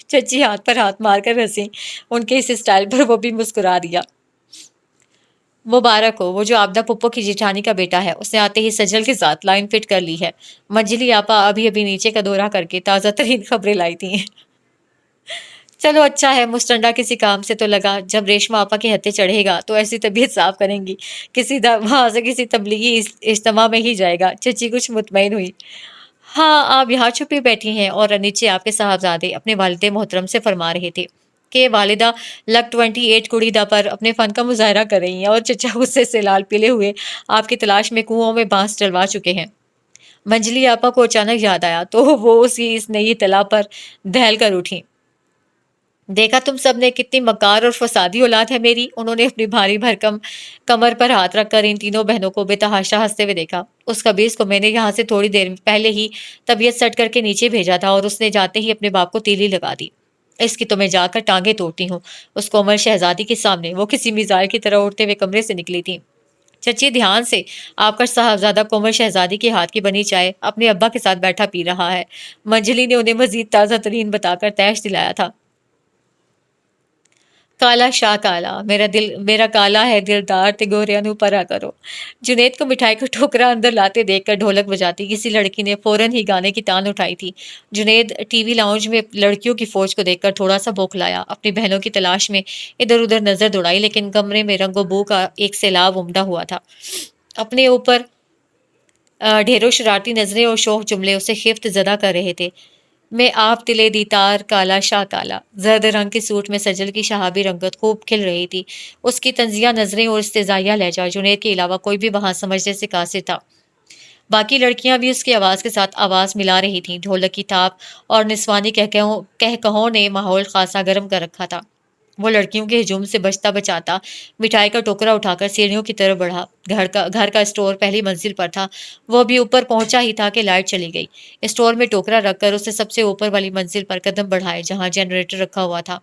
चची हाथ पर हाथ मारकर हंसी। उनके इस स्टाइल पर वो भी मुस्कुरा दिया। मुबारक हो, वो जो आपदा पुप्पो की जिठानी का बेटा है, उसने आते ही सजल के साथ लाइन फिट कर ली है। मंजली आपा अभी अभी नीचे का दौरा करके ताज़ा तरीन खबरें लाई थी। चलो अच्छा है, मुस्टंडा किसी काम से तो लगा। जब रेशमा आपा के हत्थे चढ़ेगा तो ऐसी तबीयत साफ करेंगी कि सीधा वहां से किसी तबलीगी इज्तिमा में ही जाएगा। चची कुछ मुतमईन हुई। हाँ, आप यहाँ छुपी बैठी हैं और नीचे आपके साहबजादे अपने वालिद मोहतरम से फरमा रहे थे कि वालिदा लक 28 कुड़ीदा पर अपने फन का मुजाहरा कर रही हैं और चचा गुस्से से लाल पीले हुए आपकी तलाश में कुओं में बांस डलवा चुके हैं। मंजली आपा को अचानक याद आया तो वो उसकी इस नई इतला पर दहल कर उठी। देखा तुम सब ने, कितनी मकार और फसादी औलाद है मेरी। उन्होंने अपनी भारी भरकम कमर पर हाथ रखकर इन तीनों बहनों को बेतहाशा हंसते हुए देखा। उस कबीज को मैंने यहाँ से थोड़ी देर पहले ही तबीयत सट करके नीचे भेजा था और उसने जाते ही अपने बाप को तीली लगा दी। इसकी तो मैं जाकर टांगे तोड़ती हूँ। उस कोमल शहजादी के सामने वो किसी मिसाइल की तरह उड़ते हुए कमरे से निकली थी। चची ध्यान से, आपका साहबजादा कोमल शहजादी के हाथ की बनी चाय अपने अब्बा के साथ बैठा पी रहा है। मंजली ने उन्हें मजीद ताज़ा तरीन बताकर तैश दिलाया था। काला शाह काला, मेरा काला है दिलदार ते गोरिया नू परा करो। जुनैद को मिठाई का ठोकरा अंदर लाते देखकर ढोलक बजाती किसी लड़की ने फौरन ही गाने की तान उठाई थी। जुनैद टीवी लाउंज में लड़कियों की फौज को देखकर थोड़ा सा बौखलाया। अपनी बहनों की तलाश में इधर उधर नजर दौड़ाई, लेकिन कमरे में रंगो बू का एक सैलाब उमड़ा हुआ था। अपने ऊपर ढेरों शरारती नजरें और शौक जुमले उसे खिफ्त ज़दा कर रहे थे। मैं आप तिले दी तार काला शाह काला। जर्द रंग के सूट में सजल की शहाबी रंगत खूब खिल रही थी। उसकी तंजिया नजरें और इस्तेजाइया लहजा जुनैद के अलावा कोई भी वहां समझने से कासिर था। बाकी लड़कियां भी उसकी आवाज के साथ आवाज मिला रही थीं। ढोलक की थाप और निस्वानी कहकहों ने माहौल खासा गर्म कर रखा था। वो लड़कियों के हजूम से बचता बचाता मिठाई का टोकरा उठाकर सीढ़ियों की तरफ बढ़ा। घर का स्टोर पहली मंजिल पर था। वो भी ऊपर पहुंचा ही था कि लाइट चली गई। स्टोर में टोकरा रखकर उसे सबसे ऊपर वाली मंजिल पर कदम बढ़ाए, जहां जनरेटर रखा हुआ था।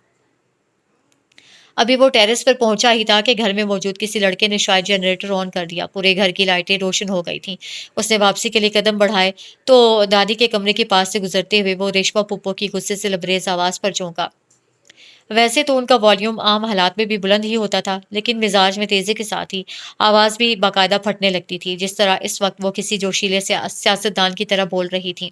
अभी वो टेरेस पर पहुंचा ही था कि घर में मौजूद किसी लड़के ने शायद जनरेटर ऑन कर दिया। पूरे घर की लाइटें रोशन हो गई थीं। उसने वापसी के लिए कदम बढ़ाए तो दादी के कमरे के पास से गुजरते हुए वो रेशमा पुप्पो की गुस्से से लबरेज आवाज पर चौंका। वैसे तो उनका वॉल्यूम आम हालात में भी बुलंद ही होता था, लेकिन मिजाज में तेजी के साथ ही आवाज भी बाकायदा फटने लगती थी, जिस तरह इस वक्त वो किसी जोशीले से सियासतदान की तरह बोल रही थी।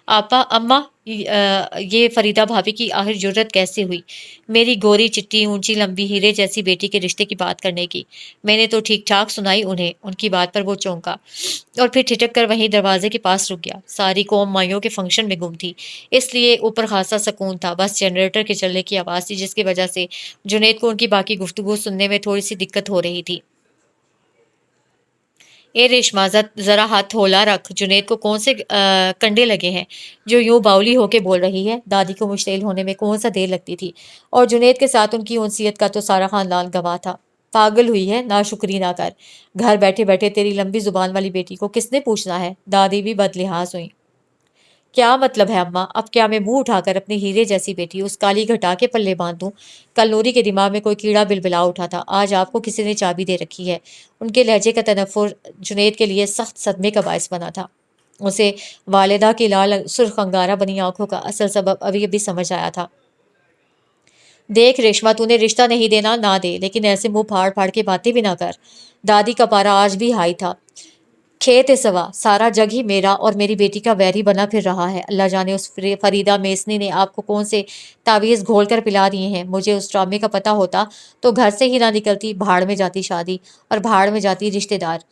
आपा अम्मा, ये फरीदा भाभी की आखिर जुर्रत कैसे हुई मेरी गोरी चिट्टी ऊंची लंबी हीरे जैसी बेटी के रिश्ते की बात करने की। मैंने तो ठीक ठाक सुनाई उन्हें। उनकी बात पर वो चौंका और फिर ठिठक कर वहीं दरवाजे के पास रुक गया। सारी कौम माइयों के फंक्शन में गुम थी, इसलिए ऊपर खासा सुकून था। बस जनरेटर के चलने की आवाज़ थी, जिसकी वजह से जुनैद को उनकी बाकी गुफ्तगू सुनने में थोड़ी सी दिक्कत हो रही थी। ए रेशमा, जरा हाथ होला रख। जुनैद को कौन से कंडे लगे हैं जो यूं बाउली होके बोल रही है। दादी को मुश्तिल होने में कौन सा देर लगती थी, और जुनैद के साथ उनकी उनसियत का तो सारा खानदान गवाह था। पागल हुई है, ना शुक्री ना कर। घर बैठे बैठे तेरी लंबी जुबान वाली बेटी को किसने पूछना है। दादी भी बदलिहाज हुई। क्या मतलब है अम्मा? अब क्या मैं मुंह उठाकर अपनी हीरे जैसी बेटी उस काली घटा के पल्ले बांध दूं? कल नूरी के दिमाग में कोई कीड़ा बिलबिला उठा था, आज आपको किसी ने चाबी दे रखी है। उनके लहजे का तनफ्फुर जुनैद के लिए सख्त सदमे का बायस बना था। उसे वालिदा की लाल सुर्ख अंगारा बनी आंखों का असल सबब अभी अभी समझ आया था। देख रेशमा, तूने रिश्ता नहीं देना ना दे, लेकिन ऐसे मुंह फाड़ फाड़ के बातें भी ना कर। दादी का पारा आज भी हाई था। खेत है सवा, सारा जग ही मेरा और मेरी बेटी का वैरी बना फिर रहा है। अल्लाह जाने उस फरीदा मेसनी ने आपको कौन से तावीज़ घोल कर पिला दिए हैं। मुझे उस ड्रामे का पता होता तो घर से ही ना निकलती, भाड़ में जाती शादी और भाड़ में जाती रिश्तेदार।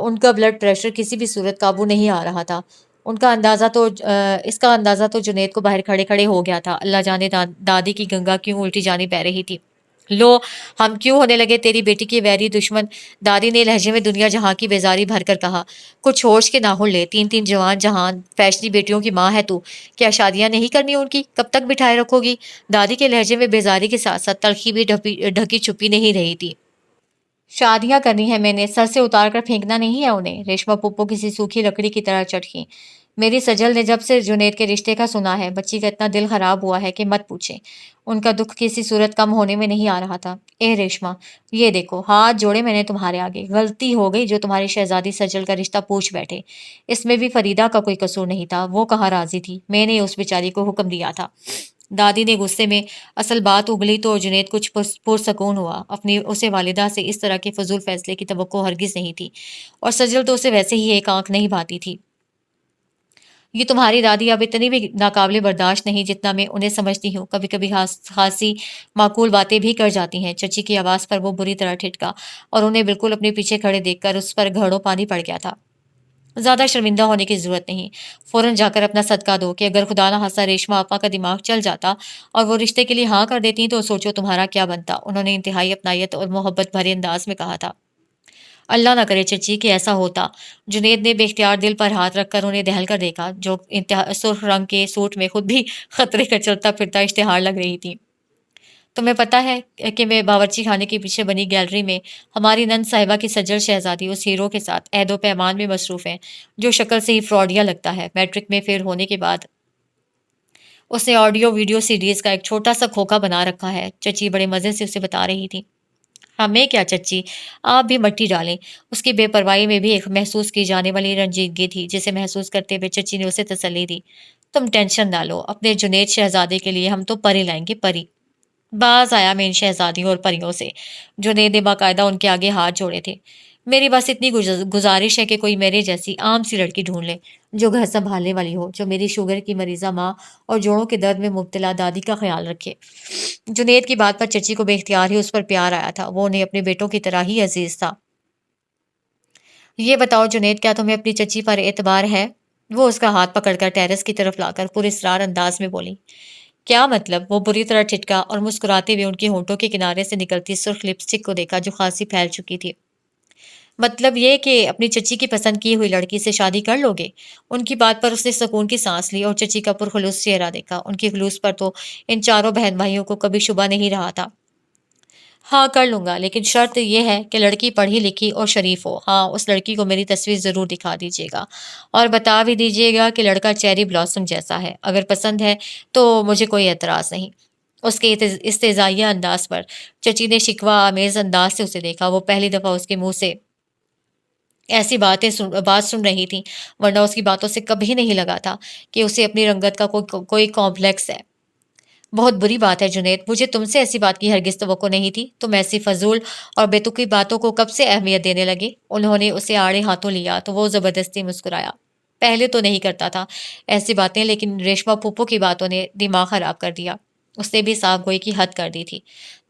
उनका ब्लड प्रेशर किसी भी सूरत काबू नहीं आ रहा था। इसका अंदाज़ा तो जुनैद को बाहर खड़े खड़े हो गया था। अल्लाह जाने दादी की गंगा क्यों उल्टी जानी बह रही थी। लो, हम क्यों होने लगे तेरी बेटी की वैरी दुश्मन? दादी ने लहजे में दुनिया जहां की बेजारी भरकर कहा। कुछ होश के नाहुल ले, तीन तीन जवान जहान फैशनी बेटियों की माँ है तू। क्या शादियां नहीं करनी उनकी? कब तक बिठाए रखोगी? दादी के लहजे में बेजारी के साथ साथ तलखी भी ढकी छुपी नहीं रही थी। शादियां करनी है मैंने, सर से उतार कर फेंकना नहीं है उन्हें। रेशमा पुप्पो किसी सूखी लकड़ी की तरह चटकी। मेरी सजल ने जब से जुनैद के रिश्ते का सुना है, बच्ची का इतना दिल खराब हुआ है कि मत पूछे। उनका दुख किसी सूरत कम होने में नहीं आ रहा था। ए रेशमा, ये देखो, हाथ जोड़े मैंने तुम्हारे आगे। गलती हो गई जो तुम्हारी शहजादी सजल का रिश्ता पूछ बैठे। इसमें भी फरीदा का कोई कसूर नहीं था, वो कहाँ राजी थी। मैंने उस बेचारी को हुक्म दिया था। दादी ने गुस्से में असल बात उगली तो जुनैद कुछ पुरसकून हुआ। अपनी उसे वालिदा से इस तरह के फजूल फैसले की तवक्को हरगिज नहीं थी, और सजल तो उसे वैसे ही एक आंख नहीं भाती थी। ये तुम्हारी दादी अब इतनी भी नाकाबिले बर्दाश्त नहीं जितना मैं उन्हें समझती हूँ। कभी कभी खासी माकूल बातें भी कर जाती हैं। चची की आवाज़ पर वो बुरी तरह ठिठका, और उन्हें बिल्कुल अपने पीछे खड़े देखकर उस पर घड़ों पानी पड़ गया था। ज्यादा शर्मिंदा होने की जरूरत नहीं। फौरन जाकर अपना सदका दो कि अगर खुदा ना खास्ता रेशमा आपा का दिमाग चल जाता और वो रिश्ते के लिए हाँ कर देती तो सोचो तुम्हारा क्या बनता। उन्होंने इंतहाई अपनायत और मोहब्बत भरे अंदाज में कहा था। अल्लाह ना करे चची कि ऐसा होता। जुनेद ने बेख्तियार दिल पर हाथ रखकर उन्हें दहल कर देखा, जो इंतहा सुर्ख रंग के सूट में खुद भी खतरे का चलता फिरता इश्तेहार लग रही थी। तुम्हें पता है कि मैं बावर्ची खाने के पीछे बनी गैलरी में हमारी नंद साहिबा की सज्जल शहजादी उस हीरो के साथ ऐदो पैमान में मसरूफ हैं, जो शक्ल से ही फ्रॉडिया लगता है। मैट्रिक में फेल होने के बाद उसने ऑडियो वीडियो सीरीज का एक छोटा सा खोखा बना रखा है। चची बड़े मजे से उसे बता रही थी। हमें क्या चच्ची, आप भी मट्टी डालें। उसकी बेपरवाही में भी एक महसूस की जाने वाली रंजीदगी थी, जिसे महसूस करते हुए चच्ची ने उसे तसल्ली दी। तुम टेंशन ना लो, अपने जुनेद शहजादे के लिए हम तो परी लाएंगे, परी। बाज आया मैं इन शहजादियों और परियों से। जुनैद ने बाकायदा उनके आगे हाथ जोड़े थे। मेरी बस इतनी गुजारिश है कि कोई मेरे जैसी आम सी लड़की ढूंढ ले, जो घर संभालने वाली हो, जो मेरी शुगर की मरीजा माँ और जोड़ों के दर्द में मुब्तला दादी का ख्याल रखे। जुनैद की बात पर चची को बेख्तियार ही उस पर प्यार आया था। वो उन्हें अपने बेटों की तरह ही अजीज था। ये बताओ जुनैद, क्या तुम्हें अपनी चची पर एतबार है? वो उसका हाथ पकड़कर टेरेस की तरफ लाकर पूरे इसरार अंदाज में बोली। क्या मतलब? वो बुरी तरह ठिठका और मुस्कुराते हुए उनके होंठों के किनारे से निकलती सुर्ख लिपस्टिक को देखा, जो खासी फैल चुकी थी। मतलब ये कि अपनी चची की पसंद की हुई लड़की से शादी कर लोगे? उनकी बात पर उसने सुकून की सांस ली और चची का पुरखुलूस चेहरा देखा। उनके खुलूस पर तो इन चारों बहन भाइयों को कभी शुबा नहीं रहा था। हाँ, कर लूंगा, लेकिन शर्त यह है कि लड़की पढ़ी लिखी और शरीफ हो। हाँ, उस लड़की को मेरी तस्वीर जरूर दिखा दीजिएगा, और बता भी दीजिएगा कि लड़का चेरी ब्लॉसम जैसा है। अगर पसंद है तो मुझे कोई एतराज नहीं। उसके इस्तेजाइया अंदाज पर चची ने शिकवा आमेज अंदाज से उसे देखा। वो पहली दफा उसके मुंह से ऐसी बात सुन रही थी, वरना उसकी बातों से कभी नहीं लगा था कि उसे अपनी रंगत का कोई कॉम्प्लेक्स है। बहुत बुरी बात है जुनैद, मुझे तुमसे ऐसी बात की हरगिज तवक्को नहीं थी। तुम ऐसी फजूल और बेतुकी बातों को कब से अहमियत देने लगे? उन्होंने उसे आड़े हाथों लिया तो वो जबरदस्ती मुस्कुराया। पहले तो नहीं करता था ऐसी बातें, लेकिन रेशमा फूफो की बातों ने दिमाग खराब कर दिया। उसने भी साफ गोई की हद कर दी थी।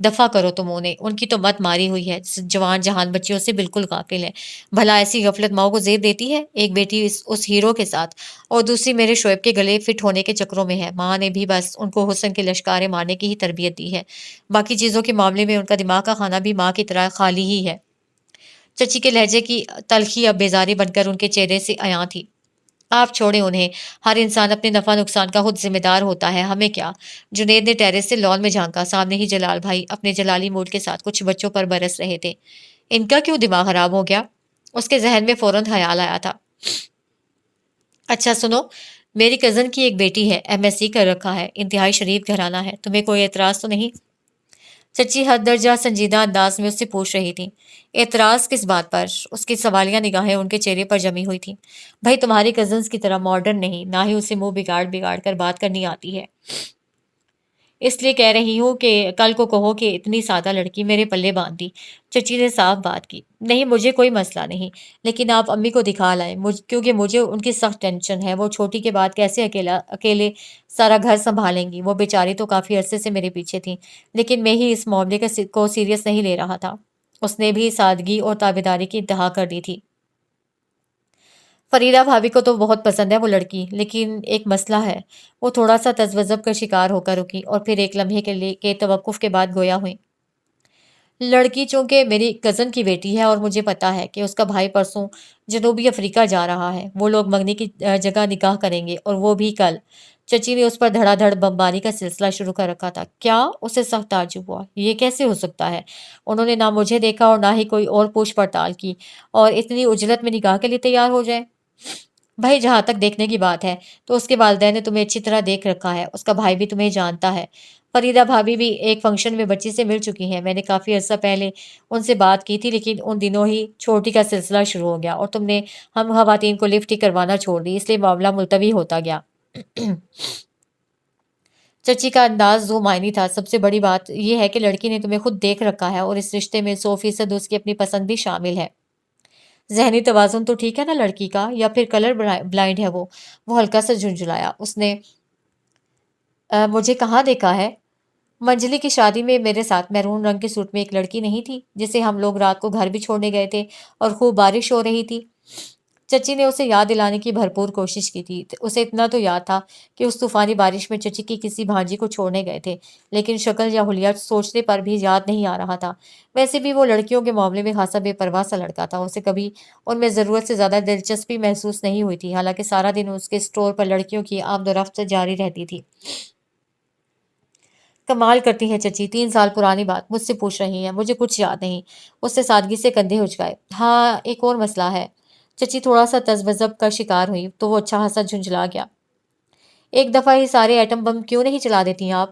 दफा करो तुम उन्हें, उनकी तो मत मारी हुई है। जवान जहान बच्चियों से बिल्कुल गाफिल है। भला ऐसी गफलत माओ को जेब देती है? एक बेटी उस हीरो के साथ और दूसरी मेरे शोएब के गले फिट होने के चक्रों में है। माँ ने भी बस उनको हुस्न के लश्कारे मारने की ही तरबियत दी है। बाकी चीज़ों के मामले में उनका दिमाग का खाना भी माँ की तरह खाली ही है। चची के लहजे की तलखी अब बेजारी बनकर उनके चेहरे से अयां थी। आप छोड़े उन्हें, हर इंसान अपने नफा नुकसान का खुद जिम्मेदार होता है, हमें क्या? जुनैद ने टेरेस से लॉन में झांका। सामने ही जलाल भाई अपने जलाली मूड के साथ कुछ बच्चों पर बरस रहे थे। इनका क्यों दिमाग खराब हो गया? उसके जहन में फौरन ख्याल आया था। अच्छा सुनो, मेरी कजन की एक बेटी है, एमएससी कर रखा है, इंतहाई शरीफ घराना है। तुम्हें कोई एतराज तो नहीं? चची हद दर्जा संजीदा अंदाज में उससे पूछ रही थी। एतराज किस बात पर? उसकी सवालिया निगाहें उनके चेहरे पर जमी हुई थी। भाई तुम्हारी कजन्स की तरह मॉडर्न नहीं, ना ही उसे मुंह बिगाड़ बिगाड़ कर बात करनी आती है। इसलिए कह रही हूँ कि कल को कहो कि इतनी सादा लड़की मेरे पल्ले बांध दी। चची ने साफ बात की। नहीं, मुझे कोई मसला नहीं, लेकिन आप अम्मी को दिखा लाएं, क्योंकि मुझे उनकी सख्त टेंशन है। वो छोटी के बाद कैसे अकेले सारा घर संभालेंगी? वो बेचारी तो काफी अरसे से मेरे पीछे थी, लेकिन मैं ही इस मामले को सीरियस नहीं ले रहा था। उसने भी सादगी और ताबेदारी की इंतहा कर दी थी। फरीदा भाभी को तो बहुत पसंद है वो लड़की, लेकिन एक मसला है। वो थोड़ा सा तज़व्वुज़ का शिकार होकर रुकी और फिर एक लम्हे के तवक्कुफ के बाद गोया हुई। لڑکی چونکہ میری کزن کی بیٹی ہے اور مجھے پتا ہے کہ اس کا بھائی پرسوں جنوبی افریقہ جا رہا ہے، وہ لوگ منگنی کی جگہ نکاح کریں گے اور وہ بھی کل۔ چچی نے اس پر دھڑا دھڑ بمباری کا سلسلہ شروع کر رکھا تھا۔ کیا؟ اسے سخت تعجب ہوا۔ یہ کیسے ہو سکتا ہے؟ انہوں نے نہ مجھے دیکھا اور نہ ہی کوئی اور پوچھ پڑتال کی، اور اتنی اجلت میں نکاح کے لیے تیار ہو جائے؟ بھائی جہاں تک دیکھنے کی بات ہے تو اس کے والدین نے تمہیں اچھی طرح دیکھ رکھا ہے، اس کا بھائی بھی تمہیں جانتا ہے۔ فریدہ بھابھی بھی ایک فنکشن میں بچی سے مل چکی ہیں، میں نے کافی عرصہ پہلے ان سے بات کی تھی، لیکن ان دنوں ہی چھوٹی کا سلسلہ شروع ہو گیا اور تم نے ہم خواتین کو لفٹ ہی کروانا چھوڑ دی، اس لیے معاملہ ملتوی ہوتا گیا۔ چچی کا انداز دو معنی تھا۔ سب سے بڑی بات یہ ہے کہ لڑکی نے تمہیں خود دیکھ رکھا ہے اور اس رشتے میں 100% اس کی اپنی پسند بھی شامل ہے۔ ذہنی توازن تو ٹھیک ہے نا لڑکی کا، یا پھر کلر بلائنڈ ہے وہ ہلکا سا جھنجھلایا۔ اس نے مجھے کہاں دیکھا ہے؟ منجلی کی شادی میں میرے ساتھ میرون رنگ کے سوٹ میں ایک لڑکی نہیں تھی جسے ہم لوگ رات کو گھر بھی چھوڑنے گئے تھے اور خوب بارش ہو رہی تھی؟ چچی نے اسے یاد دلانے کی بھرپور کوشش کی تھی۔ اسے اتنا تو یاد تھا کہ اس طوفانی بارش میں چچی کی کسی بھانجی کو چھوڑنے گئے تھے، لیکن شکل یا حلیہ سوچنے پر بھی یاد نہیں آ رہا تھا۔ ویسے بھی وہ لڑکیوں کے معاملے میں خاصا بے پرواہ سا لڑکا تھا، اسے کبھی ان میں ضرورت سے زیادہ دلچسپی محسوس نہیں ہوئی تھی، حالانکہ سارا دن اس کے اسٹور پر لڑکیوں کی آمد و رفت جاری رہتی تھی۔ کمال کرتی ہیں چچی، 3 سال پرانی بات مجھ سے پوچھ رہی ہیں، مجھے کچھ یاد نہیں۔ اس نے سادگی سے کندھے اچکائے۔ ہاں، ایک اور مسئلہ ہے۔ چچی تھوڑا سا تذبذب کا شکار ہوئی تو وہ اچھا خاصا جھنجھلا گیا۔ ایک دفعہ ہی سارے ایٹم بم کیوں نہیں چلا دیتی ہیں آپ؟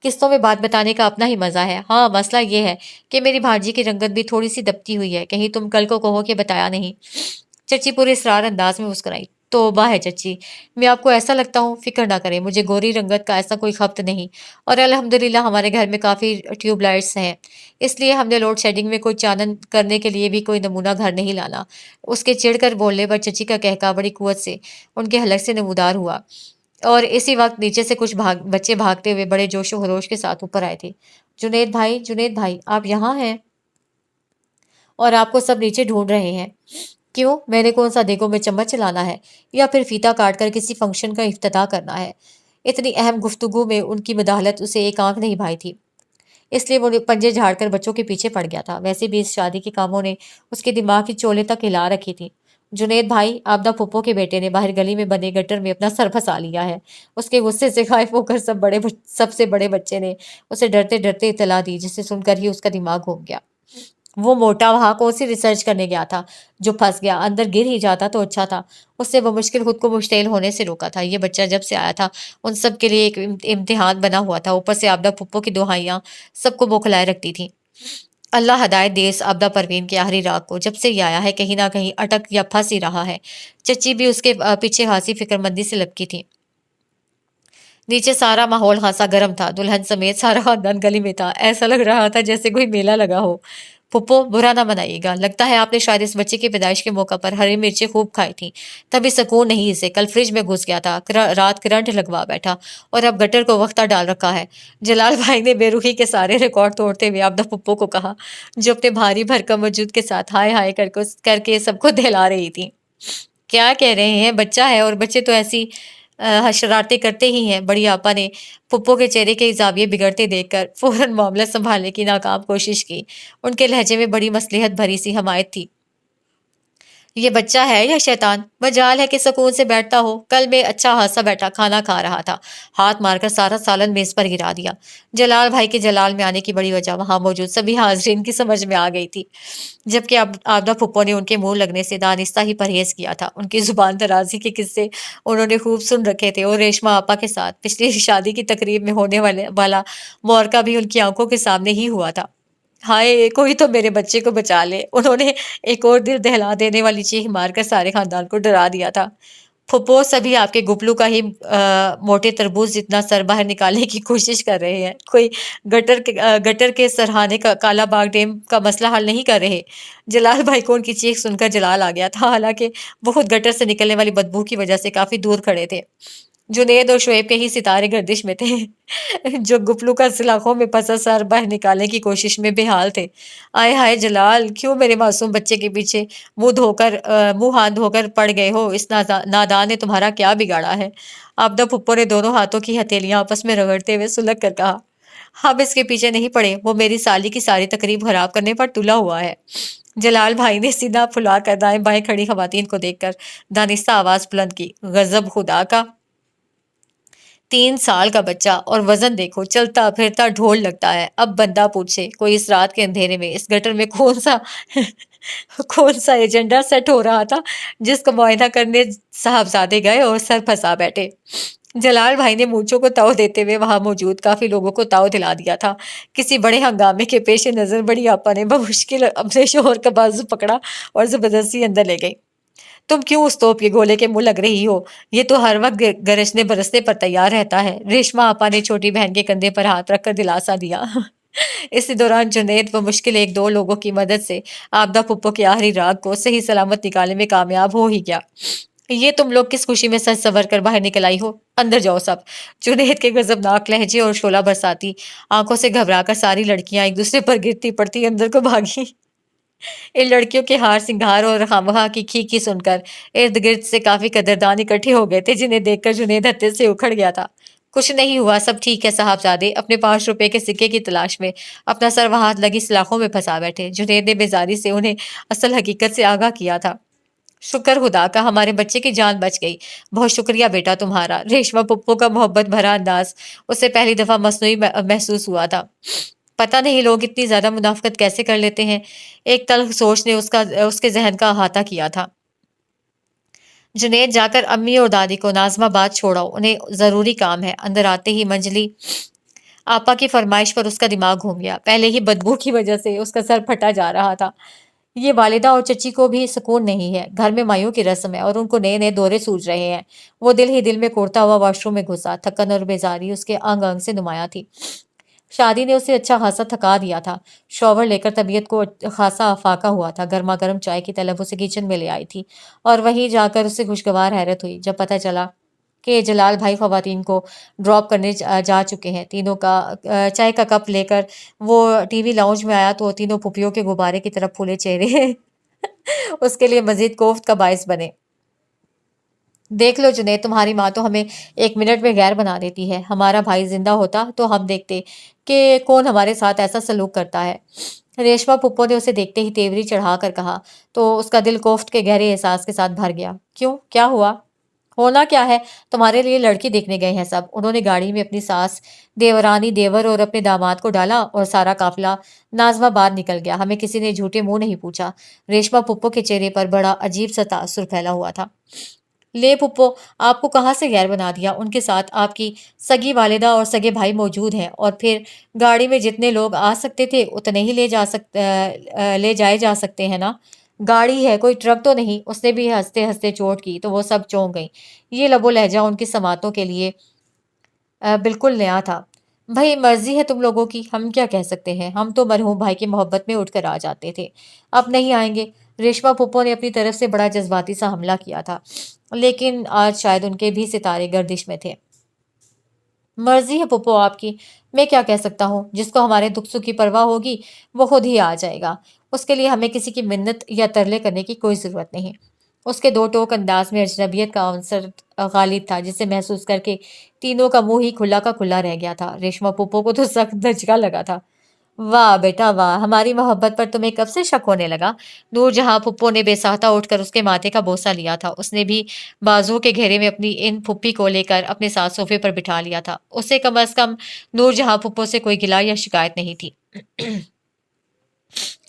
قسطوں میں بات بتانے کا اپنا ہی مزہ ہے۔ ہاں، مسئلہ یہ ہے کہ میری بھانجی کی رنگت بھی تھوڑی سی دبتی ہوئی ہے، کہیں تم کل کو کہو کہ بتایا نہیں۔ چچی پورے اسرار انداز میں مسکرائی۔ توبہ ہے چچی، میں آپ کو ایسا لگتا ہوں؟ فکر نہ کریں، مجھے گوری رنگت کا ایسا کوئی خبت نہیں، اور الحمدللہ ہمارے گھر میں کافی ٹیوب لائٹس ہیں، اس لیے ہم نے لوڈ شیڈنگ میں کوئی چانن کرنے کے لیے بھی کوئی نمونہ گھر نہیں لانا۔ اس کے چڑھ کر بولنے پر چچی کا کہکا بڑی قوت سے ان کے حلق سے نمودار ہوا، اور اسی وقت نیچے سے کچھ بچے بھاگتے ہوئے بڑے جوش و خروش کے ساتھ اوپر آئے تھے۔ جنید بھائی آپ یہاں ہیں؟ اور آپ کو سب نیچے ڈھونڈ رہے ہیں۔ کیوں؟ میں نے کون سا دیگوں میں چمچ چلانا ہے یا پھر فیتا کاٹ کر کسی فنکشن کا افتتاح کرنا ہے؟ اتنی اہم گفتگو میں ان کی مداخلت اسے ایک آنکھ نہیں بھائی تھی، اس لیے وہ پنجے جھاڑ کر بچوں کے پیچھے پڑ گیا تھا۔ ویسے بھی اس شادی کے کاموں نے اس کے دماغ کی چولے تک ہلا رکھی تھی۔ جنید بھائی، آبدہ پھپھو کے بیٹے نے باہر گلی میں بنے گٹر میں اپنا سر پھنسا لیا ہے۔ اس کے غصے سے خائف ہو کر سب سے بڑے بچے نے اسے ڈرتے ڈرتے اطلاع دی، جسے سن کر ہی اس کا دماغ گھوم گیا۔ وہ موٹا وہاں کون سی ریسرچ کرنے گیا تھا جو پھنس گیا؟ اندر گر ہی جاتا تو اچھا تھا۔ اس سے بمشکل خود کو مشتعل ہونے سے روکا تھا۔ یہ بچہ جب سے آیا تھا ان سب کے لیے ایک امتحان بنا ہوا تھا، اوپر سے آبدہ پھپھو کی دہائیاں سب کو بوکھلائے رکھتی تھیں۔ اللہ ہدایت دے اس آبدہ پروین کے آخری راگ کو، جب سے یہ آیا ہے کہیں نہ کہیں اٹک یا پھنس ہی رہا ہے۔ چچی بھی اس کے پیچھے خاصی فکر مندی سے لپکی تھی۔ نیچے سارا ماحول خاصا گرم تھا، دلہن سمیت سارا خاندان گلی میں تھا، ایسا لگ رہا تھا جیسے کوئی میلہ لگا ہو۔ پھپھو برا نہ منائیے گا، لگتا ہے آپ نے شاید اس بچے کی پیدائش کے موقع پر ہری مرچیں خوب کھائی تھیں، تبھی سکون نہیں اسے۔ کل فریج میں گھس گیا تھا، رات کرنٹ لگوا بیٹھا اور اب گٹر کو وقتہ ڈال رکھا ہے۔ جلال بھائی نے بے رخی کے سارے ریکارڈ توڑتے ہوئے آبدہ پھپھو کو کہا، جو اپنے بھاری بھرکم وجود کے ساتھ ہائے ہائے کر کے سب کو دہلا رہی تھی۔ کیا کہہ رہے ہیں؟ بچہ ہے، اور بچے تو ایسی شرارتیں کرتے ہی ہیں۔ بڑی آپا نے پھپھو کے چہرے کے زاویے بگڑتے دیکھ کر فوراً معاملہ سنبھالنے کی ناکام کوشش کی۔ ان کے لہجے میں بڑی مصلحت بھری سی حمایت تھی۔ یہ بچہ ہے یا شیطان؟ مجال ہے کہ سکون سے بیٹھتا ہو، کل میں اچھا خاصا بیٹھا کھانا کھا رہا تھا، ہاتھ مار کر سارا سالن میز پر گرا دیا۔ جلال بھائی کے جلال میں آنے کی بڑی وجہ وہاں موجود سبھی حاضرین کی سمجھ میں آ گئی تھی، جبکہ آبدہ پھپھو نے ان کے منہ لگنے سے دانستہ ہی پرہیز کیا تھا۔ ان کی زبان درازی کے قصے انہوں نے خوب سن رکھے تھے، اور ریشما آپا کے ساتھ پچھلی شادی کی تقریب میں ہونے والا معرکہ بھی ان کی آنکھوں کے سامنے ہی ہوا تھا۔ ہائے، کوئی تو میرے بچے کو بچا لے! انہوں نے ایک اور دل دہلا دینے والی چیخ مار کر سارے خاندان کو ڈرا دیا تھا۔ پھپھو سبھی آپ کے گپلو کا ہی موٹے تربوز جتنا سر باہر نکالنے کی کوشش کر رہے ہیں، کوئی گٹر کے سرہانے کا کالا باغ ڈیم کا مسئلہ حل نہیں کر رہے۔ جلال بھائی کو ان کی چیخ سن کر جلال آ گیا تھا، حالانکہ وہ خود گٹر سے نکلنے والی بدبو کی وجہ سے کافی دور کھڑے تھے۔ جنید اور شعیب کے ہی ستارے گردش میں تھے، جو گپلو کا سلاخوں میں پھنسا سر باہر نکالنے کی کوشش میں بے حال تھے۔ آئے ہائے جلال، کیوں میرے معصوم بچے کے پیچھے منہ ہاتھ دھو کر پڑ گئے ہو؟ اس نادان نے تمہارا کیا بگاڑا ہے؟ آبدہ پھپھو نے دونوں ہاتھوں کی ہتھیلیاں آپس میں رگڑتے ہوئے سلگ کر کہا۔ ہم اس کے پیچھے نہیں پڑے، وہ میری سالی کی ساری تقریب خراب کرنے پر تلا ہوا ہے۔ جلال بھائی نے سینہ پھلا کر دائیں بائیں کھڑی خواتین کو دیکھ کر دانستہ آواز بلند کی، غضب خدا کا! 3 سال کا بچہ، اور وزن دیکھو، چلتا پھرتا ڈھول لگتا ہے۔ اب بندہ پوچھے، کوئی اس رات کے اندھیرے میں اس گٹر میں کون سا ایجنڈا سیٹ ہو رہا تھا جس کو معائنہ کرنے صاحبزادے گئے اور سر پھنسا بیٹھے۔ جلال بھائی نے مونچھوں کو تاؤ دیتے ہوئے وہاں موجود کافی لوگوں کو تاؤ دلا دیا تھا۔ کسی بڑے ہنگامے کے پیش نظر بڑی آپا نے بمشکل اپنے شوہر کا بازو پکڑا اور زبردستی اندر لے گئی۔ تم کیوں اس توپ کے گولے کے منہ لگ رہی ہو؟ یہ تو ہر وقت گرجنے برسنے پر تیار رہتا ہے۔ ریشما آپا نے چھوٹی بہن کے کندھے پر ہاتھ رکھ کر دلاسا دیا۔ اسی دوران جنید بمشکل 1-2 لوگوں کی مدد سے آبدہ پھپھو کے آخری راگ کو صحیح سلامت نکالنے میں کامیاب ہو ہی گیا۔ یہ تم لوگ کس خوشی میں سج سنور کر باہر نکل آئی ہو؟ اندر جاؤ سب۔ جنید کے غضبناک لہجے اور شعلہ برساتی آنکھوں سے گھبرا کر ساری لڑکیاں ایک دوسرے پر گرتی پڑتی اندر کو بھاگی۔ ان لڑکیوں کے ہار سنگھار اور خامخواہ کی کھیکی سن کر ارد گرد سے کافی قدردان اکٹھے ہو گئے تھے، جنہیں دیکھ کر جنید ہتے سے اکھڑ گیا تھا۔ کچھ نہیں ہوا، سب ٹھیک ہے صاحبزادے۔ اپنے 5 روپے کے سکے کی تلاش میں اپنا سر وہاں لگی سلاخوں میں پھنسا بیٹھے۔ جنید نے بیزاری سے انہیں اصل حقیقت سے آگاہ کیا تھا۔ شکر خدا کا، ہمارے بچے کی جان بچ گئی۔ بہت شکریہ بیٹا تمہارا۔ ریشما پھپھو کا محبت بھرا انداز اسے پہلی دفعہ مصنوعی محسوس ہوا تھا۔ پتہ نہیں لوگ اتنی زیادہ منافقت کیسے کر لیتے ہیں۔ ایک تلخ سوچ نے اس کے ذہن کا احاطہ کیا تھا۔ جنید، جا کر امی اور دادی کو نازمہ بات چھوڑاؤ، انہیں ضروری کام ہے۔ اندر آتے ہی منجلی آپا کی فرمائش پر اس کا دماغ گھوم گیا۔ پہلے ہی بدبو کی وجہ سے اس کا سر پھٹا جا رہا تھا۔ یہ والدہ اور چچی کو بھی سکون نہیں ہے۔ گھر میں مائیوں کی رسم ہے اور ان کو نئے نئے دورے سوج رہے ہیں۔ وہ دل ہی دل میں کوڑتا ہوا واش روم میں گھسا۔ تھکن اور بیزاری اس کے انگ انگ سے نمایاں تھی۔ شادی نے اسے اچھا خاصا تھکا دیا تھا۔ شوہر لے کر طبیعت کو خاصا افاقہ ہوا تھا۔ گرما گرم چائے کی طلب اسے کچن میں لے آئی تھی اور وہیں جا کر اسے خوشگوار حیرت ہوئی جب پتہ چلا کہ جلال بھائی خواتین کو ڈراپ کرنے جا چکے ہیں۔ تینوں کا چائے کا کپ لے کر وہ ٹی وی لاؤنج میں آیا تو تینوں پھپھیوں کے غبارے کی طرف پھولے چہرے اس کے لیے مزید کوفت کا باعث بنے۔ دیکھ لو جنید، تمہاری ماں تو ہمیں 1 منٹ میں غیر بنا دیتی ہے۔ ہمارا بھائی زندہ ہوتا تو ہم دیکھتے کہ کون ہمارے ساتھ ایسا سلوک کرتا ہے۔ ریشما پھپھو نے اسے دیکھتے ہی تیوری چڑھا کر کہا تو اس کا دل کوفت کے گہرے احساس کے ساتھ بھر گیا۔ کیوں؟ کیا ہوا؟ ہونا کیا ہے، تمہارے لیے لڑکی دیکھنے گئے ہیں سب۔ انہوں نے گاڑی میں اپنی ساس، دیورانی، دیور اور اپنے داماد کو ڈالا اور سارا قافلہ نازمہ باد نکل گیا۔ ہمیں کسی نے جھوٹے منہ نہیں پوچھا۔ ریشما پھپھو کے چہرے پر بڑا عجیب سا تاثر پھیلا ہوا تھا۔ لے پھپھو، آپ کو کہاں سے غیر بنا دیا؟ ان کے ساتھ آپ کی سگی والدہ اور سگے بھائی موجود ہیں، اور پھر گاڑی میں جتنے لوگ آ سکتے تھے اتنے ہی لے جائے جا سکتے ہیں نا؟ گاڑی ہے، کوئی ٹرک تو نہیں؟ اس نے بھی ہنستے ہنستے چوٹ کی تو وہ سب چونک گئیں۔ یہ لب و لہجہ ان کی سماعتوں کے لیے بالکل نیا تھا۔ بھائی مرضی ہے تم لوگوں کی، ہم کیا کہہ سکتے ہیں؟ ہم تو مرحوم بھائی کی محبت میں اٹھ کر آ جاتے تھے، اب نہیں آئیں گے۔ ریشما پھپھو نے اپنی طرف سے بڑا جذباتی سا حملہ کیا تھا، لیکن آج شاید ان کے بھی ستارے گردش میں تھے۔ مرضی ہے پھپھو آپ کی، میں کیا کہہ سکتا ہوں؟ جس کو ہمارے دکھ سکھ کی پرواہ ہوگی وہ خود ہی آ جائے گا۔ اس کے لیے ہمیں کسی کی منت یا ترلے کرنے کی کوئی ضرورت نہیں۔ اس کے 2 ٹوک انداز میں اجنبیت کا عنصر غالب تھا، جسے محسوس کر کے تینوں کا منہ ہی کھلا کا کھلا رہ گیا تھا۔ ریشما پھپھو کو تو سخت دھچکا لگا تھا۔ واہ بیٹا واہ، ہماری محبت پر تمہیں کب سے شک ہونے لگا؟ نور جہاں پھپھو نے بے ساختہ اٹھ کر اس کے ماتھے کا بوسہ لیا تھا۔ اس نے بھی بازوؤں کے گھیرے میں اپنی ان پھپھی کو لے کر اپنے ساتھ صوفے پر بٹھا لیا تھا۔ اسے کم از کم نور جہاں پھپھو سے کوئی گلہ یا شکایت نہیں تھی۔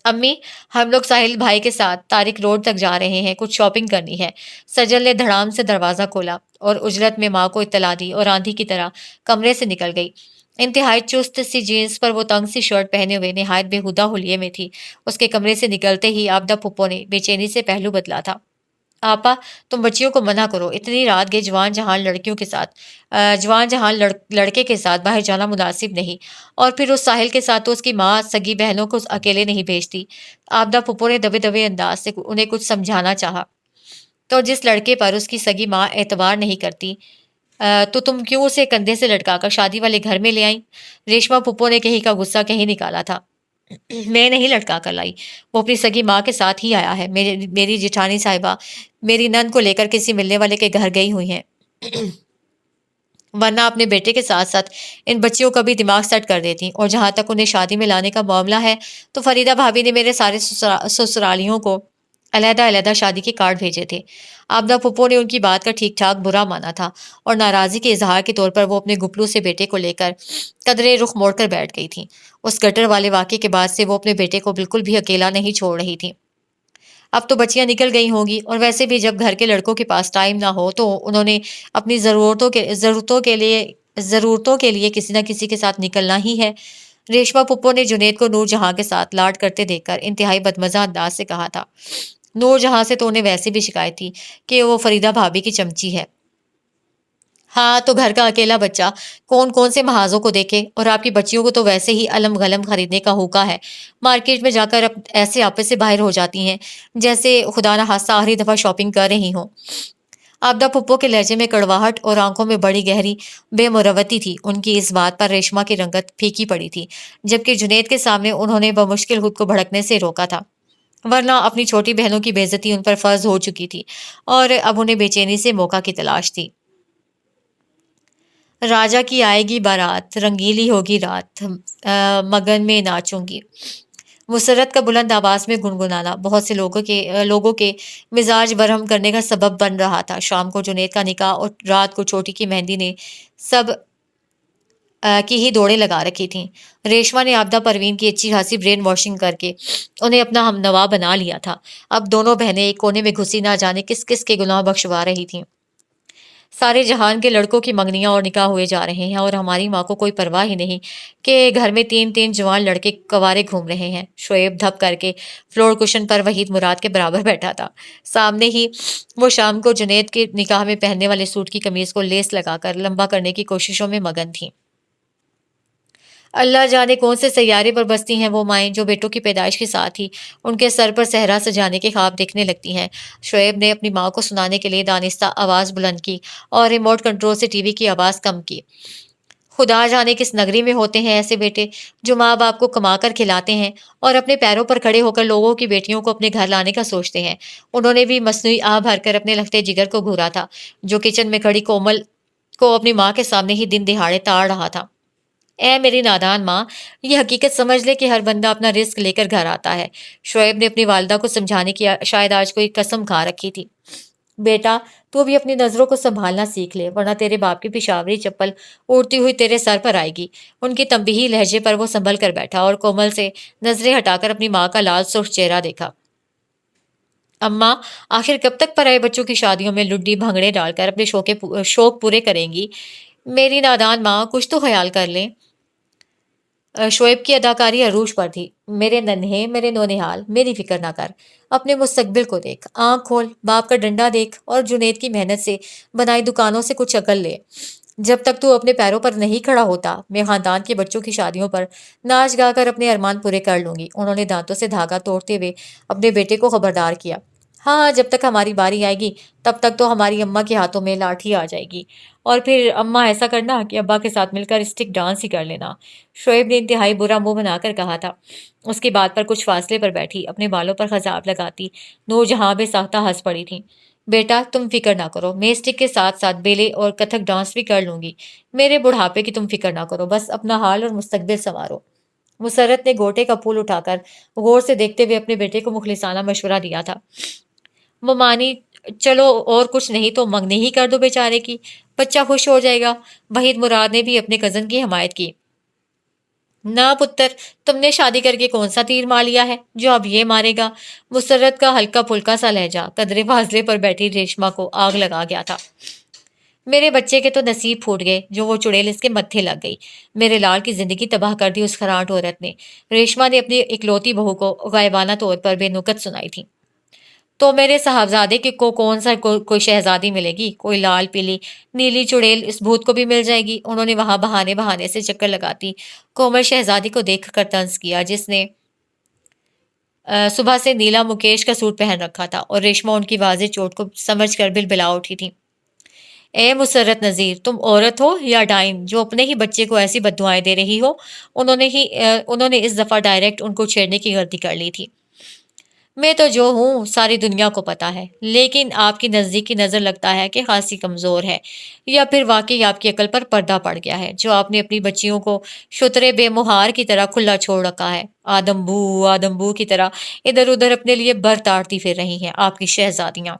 امی، ہم لوگ ساحل بھائی کے ساتھ طارق روڈ تک جا رہے ہیں، کچھ شاپنگ کرنی ہے۔ سجل نے دھڑام سے دروازہ کھولا اور اجلت میں ماں کو اطلاع دی اور آندھی کی طرح کمرے سے نکل گئی۔ انتہائی چست سی جینس پر وہ تنگ سی شرٹ پہنے ہوئے نہایت بےہودہ حلیے میں تھی۔ اس کے کمرے سے نکلتے ہی آبدہ پھپھو نے بے چینی سے پہلو بدلا تھا۔ آپا، تم بچیوں کو منع کرو، اتنی رات گئے جوان جہان لڑکے کے ساتھ باہر جانا مناسب نہیں، اور پھر اس ساحل کے ساتھ تو اس کی ماں سگی بہنوں کو اکیلے نہیں بھیجتی۔ آبدہ پھپھو نے دبے دبے انداز سے انہیں کچھ سمجھانا چاہا۔ تو جس لڑکے پر اس کی سگی ماں اعتبار نہیں کرتی تو تم کیوں اسے کندھے سے لٹکا کر شادی والے گھر میں لے آئیں؟ ریشما پھپھو نے کہیں کا غصہ کہیں نکالا تھا۔ میں نہیں لٹکا کر لائی، وہ اپنی سگی ماں کے ساتھ ہی آیا ہے۔ میری جٹھانی صاحبہ میری نند کو لے کر کسی ملنے والے کے گھر گئی ہوئی ہیں۔ ورنہ اپنے بیٹے کے ساتھ ساتھ ان بچیوں کا بھی دماغ سیٹ کر دیتی۔ اور جہاں تک انہیں شادی میں لانے کا معاملہ ہے تو فریدہ بھابی نے میرے سارے سسرالیوں کو علیحدہ علیحدہ شادی کے کارڈ بھیجے تھے۔ آبدہ پھپھو نے ان کی بات کا ٹھیک ٹھاک برا مانا تھا اور ناراضی کے اظہار کے طور پر وہ اپنے گپلو سے بیٹے کو لے کر قدرے رخ موڑ کر بیٹھ گئی تھی۔ اس گٹر والے واقعے کے بعد سے وہ اپنے بیٹے کو بالکل بھی اکیلا نہیں چھوڑ رہی تھی۔ اب تو بچیاں نکل گئی ہوں گی، اور ویسے بھی جب گھر کے لڑکوں کے پاس ٹائم نہ ہو تو انہوں نے اپنی ضرورتوں کے لیے کسی نہ کسی کے ساتھ نکلنا ہی ہے۔ ریشما پھپھو نے جنید کو نور جہاں کے ساتھ لاڈ کرتے دیکھ کر انتہائی بدمزہ انداز سے کہا تھا۔ نور جہاں سے تو انہیں ویسے بھی شکایت تھی کہ وہ فریدہ بھابی کی چمچی ہے۔ ہاں تو گھر کا اکیلا بچہ کون کون سے محاذوں کو دیکھے، اور آپ کی بچیوں کو تو ویسے ہی علم غلم خریدنے کا ہوکا ہے۔ مارکیٹ میں جا کر ایسے آپس سے باہر ہو جاتی ہیں جیسے خدا نہ خواستہ آخری دفعہ شاپنگ کر رہی ہوں۔ آبدہ پھپھو کے لہجے میں کڑواہٹ اور آنکھوں میں بڑی گہری بے مروتی تھی۔ ان کی اس بات پر ریشما کی رنگت پھیکی پڑی تھی، جبکہ جنید کے سامنے انہوں نے بمشکل خود کو بھڑکنے سے روکا تھا، ورنہ اپنی چھوٹی بہنوں کی بے عزتی ان پر فرض ہو چکی تھی اور اب انہیں بے چینی سے موقع کی تلاش تھی۔ راجا کی آئے گی بارات، رنگیلی ہوگی رات، مگن میں ناچوں گی۔ مسرت کا بلند آواز میں گنگنانا بہت سے لوگوں کے مزاج برہم کرنے کا سبب بن رہا تھا۔ شام کو جنید کا نکاح اور رات کو چھوٹی کی مہندی نے سب کی ہی دوڑیں لگا رکھی تھیں۔ ریشما نے آبدہ پروین کی اچھی خاصی برین واشنگ کر کے انہیں اپنا ہم نوا بنا لیا تھا۔ اب دونوں بہنیں ایک کونے میں گھسی نہ جانے کس کس کے گناہ بخشوا رہی تھیں۔ سارے جہان کے لڑکوں کی منگنیاں اور نکاح ہوئے جا رہے ہیں، اور ہماری ماں کو کوئی پرواہ ہی نہیں کہ گھر میں تین تین جوان لڑکے کوارے گھوم رہے ہیں۔ شعیب دھپ کر کے فلور کشن پر وحید مراد کے برابر بیٹھا تھا۔ سامنے ہی وہ شام کو جنید کے نکاح میں پہننے والے سوٹ کی قمیض کو لیس لگا کر لمبا کرنے کی کوششوں میں مگن تھیں۔ اللہ جانے کون سے سیارے پر بستی ہیں وہ مائیں جو بیٹوں کی پیدائش کے ساتھ ہی ان کے سر پر صحرا سجانے کے خواب دیکھنے لگتی ہیں۔ شعیب نے اپنی ماں کو سنانے کے لیے دانستہ آواز بلند کی اور ریموٹ کنٹرول سے ٹی وی کی آواز کم کی۔ خدا جانے کس نگری میں ہوتے ہیں ایسے بیٹے جو ماں باپ کو کما کر کھلاتے ہیں اور اپنے پیروں پر کھڑے ہو کر لوگوں کی بیٹیوں کو اپنے گھر لانے کا سوچتے ہیں۔ انہوں نے بھی مصنوعی آہ بھر کر اپنے لگتے جگر کو گھورا تھا جو کچن میں کھڑی کومل کو اپنی ماں کے سامنے ہی دن دہاڑے تاڑ رہا تھا۔ اے میری نادان ماں، یہ حقیقت سمجھ لے کہ ہر بندہ اپنا رزق لے کر گھر آتا ہے۔ شعیب نے اپنی والدہ کو سمجھانے کی شاید آج کوئی قسم کھا رکھی تھی۔ بیٹا تو بھی اپنی نظروں کو سنبھالنا سیکھ لے، ورنہ تیرے باپ کی پشاوری چپل اڑتی ہوئی تیرے سر پر آئے گی۔ ان کی تنبیہی لہجے پر وہ سنبھل کر بیٹھا اور کومل سے نظریں ہٹا کر اپنی ماں کا لال سرخ چہرہ دیکھا۔ اماں آخر کب تک پرائے بچوں کی شادیوں میں لڈی بھنگڑے ڈال کر اپنے شوق پورے کریں گی؟ میری نادان ماں، کچھ تو خیال کر لیں۔ شعیب کی اداکاری عروج پر تھی۔ میرے ننھے، میرے نونہال، میری فکر نہ کر، اپنے مستقبل کو دیکھ، آنکھ کھول، باپ کا ڈنڈا دیکھ اور جنید کی محنت سے بنائی دکانوں سے کچھ عقل لے۔ جب تک تو اپنے پیروں پر نہیں کھڑا ہوتا میں خاندان کے بچوں کی شادیوں پر ناچ گا کر اپنے ارمان پورے کر لوں گی۔ انہوں نے دانتوں سے دھاگا توڑتے ہوئے اپنے بیٹے کو خبردار کیا۔ ہاں، جب تک ہماری باری آئے گی تب تک تو ہماری اماں کے ہاتھوں میں لاٹھی آ جائے گی، اور پھر اماں ایسا کرنا کہ ابا کے ساتھ مل کر اسٹک ڈانس ہی کر لینا۔ شعیب نے انتہائی برا منہ بنا کر کہا تھا۔ اس کی بات پر کچھ فاصلے پر بیٹھی اپنے بالوں پر خضاب لگاتی نور جہاں بے ساختہ ہنس پڑی تھی۔ بیٹا تم فکر نہ کرو، میں اسٹک کے ساتھ ساتھ بیلے اور کتھک ڈانس بھی کر لوں گی۔ میرے بڑھاپے کی تم فکر نہ کرو، بس اپنا حال اور مستقبل سنوارو۔ مسرت نے گوٹے کا پھول اٹھا کر غور سے دیکھتے ہوئے اپنے بیٹے کو مخلصانہ مشورہ دیا تھا۔ ممانی چلو اور کچھ نہیں تو منگنی ہی کر دو بیچارے کی، بچہ خوش ہو جائے گا۔ وحید مراد نے بھی اپنے کزن کی حمایت کی۔ نہ پتر، تم نے شادی کر کے کون سا تیر مار لیا ہے جو اب یہ مارے گا؟ مسرت کا ہلکا پھلکا سا لہجہ قدرے فاصلے پر بیٹھی ریشما کو آگ لگا گیا تھا۔ میرے بچے کے تو نصیب پھوٹ گئے جو وہ چڑیل اس کے متھے لگ گئی۔ میرے لال کی زندگی تباہ کر دی اس خرانٹ عورت نے۔ ریشما نے اپنی اکلوتی بہو کو غائبانہ طور پر بے نکت سنائی تھی۔ تو میرے صاحبزادے کو کون سا کوئی شہزادی ملے گی؟ کوئی لال پیلی نیلی چڑیل اس بھوت کو بھی مل جائے گی۔ انہوں نے وہاں بہانے سے چکر لگاتی کومل شہزادی کو دیکھ کر طنز کیا جس نے صبح سے نیلا مکیش کا سوٹ پہن رکھا تھا، اور ریشما ان کی واضح چوٹ کو سمجھ کر بلبلا اٹھی تھی۔ اے مسرت نذیر، تم عورت ہو یا ڈائن جو اپنے ہی بچے کو ایسی بددعائیں دے رہی ہو؟ انہوں نے اس دفعہ ڈائریکٹ ان کو چھیڑنے کی غلطی کر لی تھی۔ میں تو جو ہوں ساری دنیا کو پتا ہے، لیکن آپ کی نزدیکی نظر لگتا ہے کہ خاصی کمزور ہے، یا پھر واقعی آپ کی عقل پر پردہ پڑ گیا ہے جو آپ نے اپنی بچیوں کو شترے بے مہار کی طرح کھلا چھوڑ رکھا ہے۔ آدم بو کی طرح ادھر ادھر اپنے لیے بر تارتی پھر رہی ہیں آپ کی شہزادیاں۔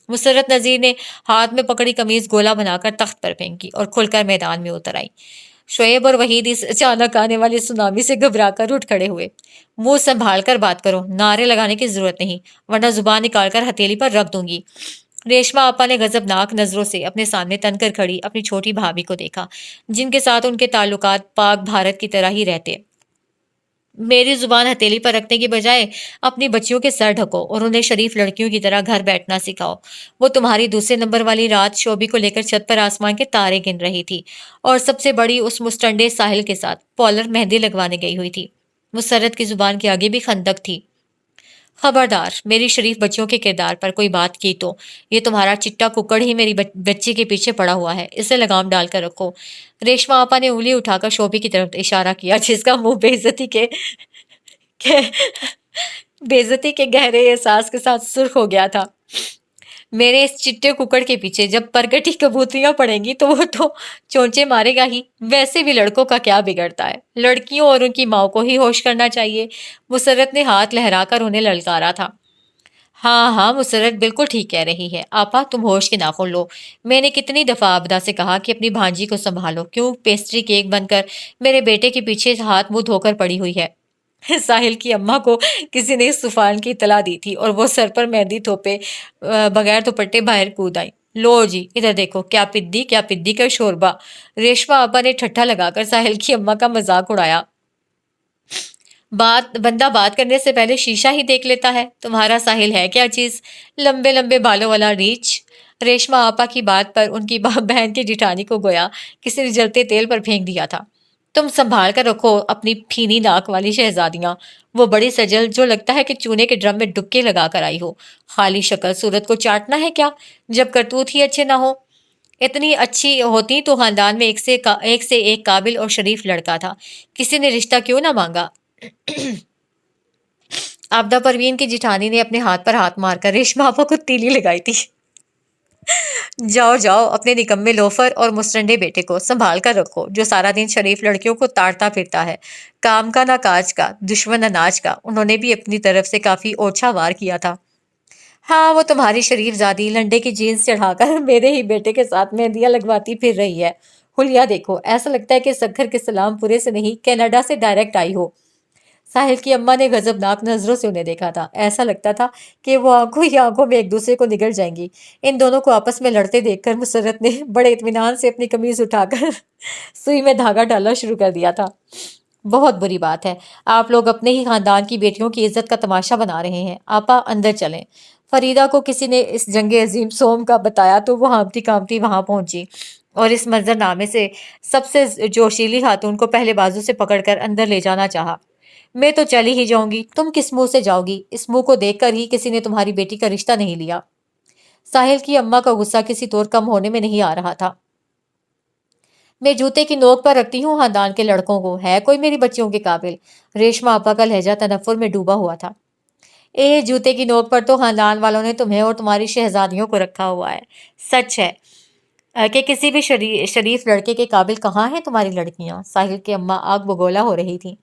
مسرت نذیر نے ہاتھ میں پکڑی قمیض گولا بنا کر تخت پر پھینکی اور کھل کر میدان میں اتر آئی۔ شعیب اور وحید اس اچانک آنے والی سونامی سے گھبرا کر اٹھ کھڑے ہوئے۔ منہ سنبھال کر بات کرو، نعرے لگانے کی ضرورت نہیں، ورنہ زبان نکال کر ہتھیلی پر رکھ دوں گی۔ ریشما آپا نے غضبناک نظروں سے اپنے سامنے تن کر کھڑی اپنی چھوٹی بھابھی کو دیکھا، جن کے ساتھ ان کے تعلقات پاک بھارت کی طرح ہی رہتے۔ میری زبان ہتھیلی پر رکھنے کی بجائے اپنی بچیوں کے سر ڈھکو اور انہیں شریف لڑکیوں کی طرح گھر بیٹھنا سکھاؤ۔ وہ تمہاری دوسرے نمبر والی رات شوبی کو لے کر چھت پر آسمان کے تارے گن رہی تھی، اور سب سے بڑی اس مسٹنڈے ساحل کے ساتھ پالر مہندی لگوانے گئی ہوئی تھی۔ مسرت کی زبان کے آگے بھی خندق تھی۔ خبردار، میری شریف بچیوں کے کردار پر کوئی بات کی تو یہ تمہارا چٹا ککڑ ہی میری بچی کے پیچھے پڑا ہوا ہے، اسے لگام ڈال کر رکھو۔ ریشما آپا نے انگلی اٹھا کر شوبی کی طرف اشارہ کیا، جس کا منہ کے بے عزتی کے گہرے احساس کے ساتھ سرخ ہو گیا تھا۔ میرے اس چٹے ککڑ کے پیچھے جب پرگٹی کبوتریاں پڑیں گی تو وہ تو چونچے مارے گا ہی۔ ویسے بھی لڑکوں کا کیا بگڑتا ہے، لڑکیوں اور ان کی ماں کو ہی ہوش کرنا چاہیے۔ مسرت نے ہاتھ لہرا کر انہیں للکارا تھا۔ ہاں ہاں، مسرت بالکل ٹھیک کہہ رہی ہے۔ آپا تم ہوش کے ناخن لو۔ میں نے کتنی دفعہ آبدہ سے کہا کہ اپنی بھانجی کو سنبھالو، کیوں پیسٹری کیک بن کر میرے بیٹے کے پیچھے ہاتھ منہ دھو کر پڑی ہوئی ہے۔ ساحل کی اماں کو کسی نے اس طوفان کی اطلاع دی تھی اور وہ سر پر مہندی تھوپے بغیر دوپٹے باہر کود آئی۔ لو جی ادھر دیکھو، کیا پدی کا شوربہ۔ ریشما آپا نے ٹھٹھا لگا کر ساحل کی اماں کا مذاق اڑایا۔ بندہ بات کرنے سے پہلے شیشہ ہی دیکھ لیتا ہے، تمہارا ساحل ہے کیا چیز، لمبے لمبے بالوں والا ریچھ۔ ریشما آپا کی بات پر ان کی بہن کی جٹھانی کو گویا کسی نے جلتے تیل پر پھینک دیا تھا۔ تم سنبھال کر رکھو اپنی پھینی ناک والی شہزادیاں، وہ بڑی سجل جو لگتا ہے کہ چونے کے ڈرم میں ڈبکے لگا کر آئی ہو۔ خالی شکل صورت کو چاٹنا ہے کیا، جب کرتوت ہی اچھے نہ ہو۔ اتنی اچھی ہوتی تو خاندان میں ایک سے ایک قابل اور شریف لڑکا تھا، کسی نے رشتہ کیوں نہ مانگا۔ آبدہ پروین کی جٹھانی نے اپنے ہاتھ پر ہاتھ مار کر ریشما آپا کو تیلی لگائی تھی۔ جاؤ جاؤ، اپنے نکمے لوفر اور مسٹنڈے بیٹے کو سنبھال کر رکھو، جو سارا دن شریف لڑکیوں کو تاڑتا پھرتا ہے، کام کا نہ کاج کا، دشمن اناج کا۔ انہوں نے بھی اپنی طرف سے کافی اوچھا وار کیا تھا۔ ہاں، وہ تمہاری شریف زادی لنڈے کی جینس چڑھا کر میرے ہی بیٹے کے ساتھ مہندیاں لگواتی پھر رہی ہے۔ حلیہ دیکھو، ایسا لگتا ہے کہ سکھر کے سلام پورے سے نہیں، کینیڈا سے ڈائریکٹ آئی ہو۔ ساحل کی اماں نے غضبناک نظروں سے انہیں دیکھا تھا، ایسا لگتا تھا کہ وہ آنکھوں ہی آنکھوں میں ایک دوسرے کو نگل جائیں گی۔ ان دونوں کو آپس میں لڑتے دیکھ کر مسرت نے بڑے اطمینان سے اپنی قمیض اٹھا کر سوئی میں دھاگا ڈالنا شروع کر دیا تھا۔ بہت بری بات ہے، آپ لوگ اپنے ہی خاندان کی بیٹیوں کی عزت کا تماشا بنا رہے ہیں۔ آپا اندر چلیں۔ فریدہ کو کسی نے اس جنگ عظیم سوم کا بتایا تو وہ ہامتی کامتی وہاں پہنچی اور اس منظرنامے سے سب سے جوشیلی خاتون کو پہلے بازو سے پکڑ کر اندر لے جانا چاہا۔ میں تو چلی ہی جاؤں گی، تم کس منہ سے جاؤ گی؟ اس منہ کو دیکھ کر ہی کسی نے تمہاری بیٹی کا رشتہ نہیں لیا۔ ساحل کی اماں کا غصہ کسی طور کم ہونے میں نہیں آ رہا تھا۔ میں جوتے کی نوک پر رکھتی ہوں خاندان کے لڑکوں کو، ہے کوئی میری بچیوں کے قابل؟ ریشما آپا کا لہجہ تنفر میں ڈوبا ہوا تھا۔ جوتے کی نوک پر تو خاندان والوں نے تمہیں اور تمہاری شہزادیوں کو رکھا ہوا ہے۔ سچ ہے کہ کسی بھی شریف لڑکے کے قابل کہاں ہیں تمہاری لڑکیاں؟ ساحل کی اماں آگ بگولا ہو رہی تھیں۔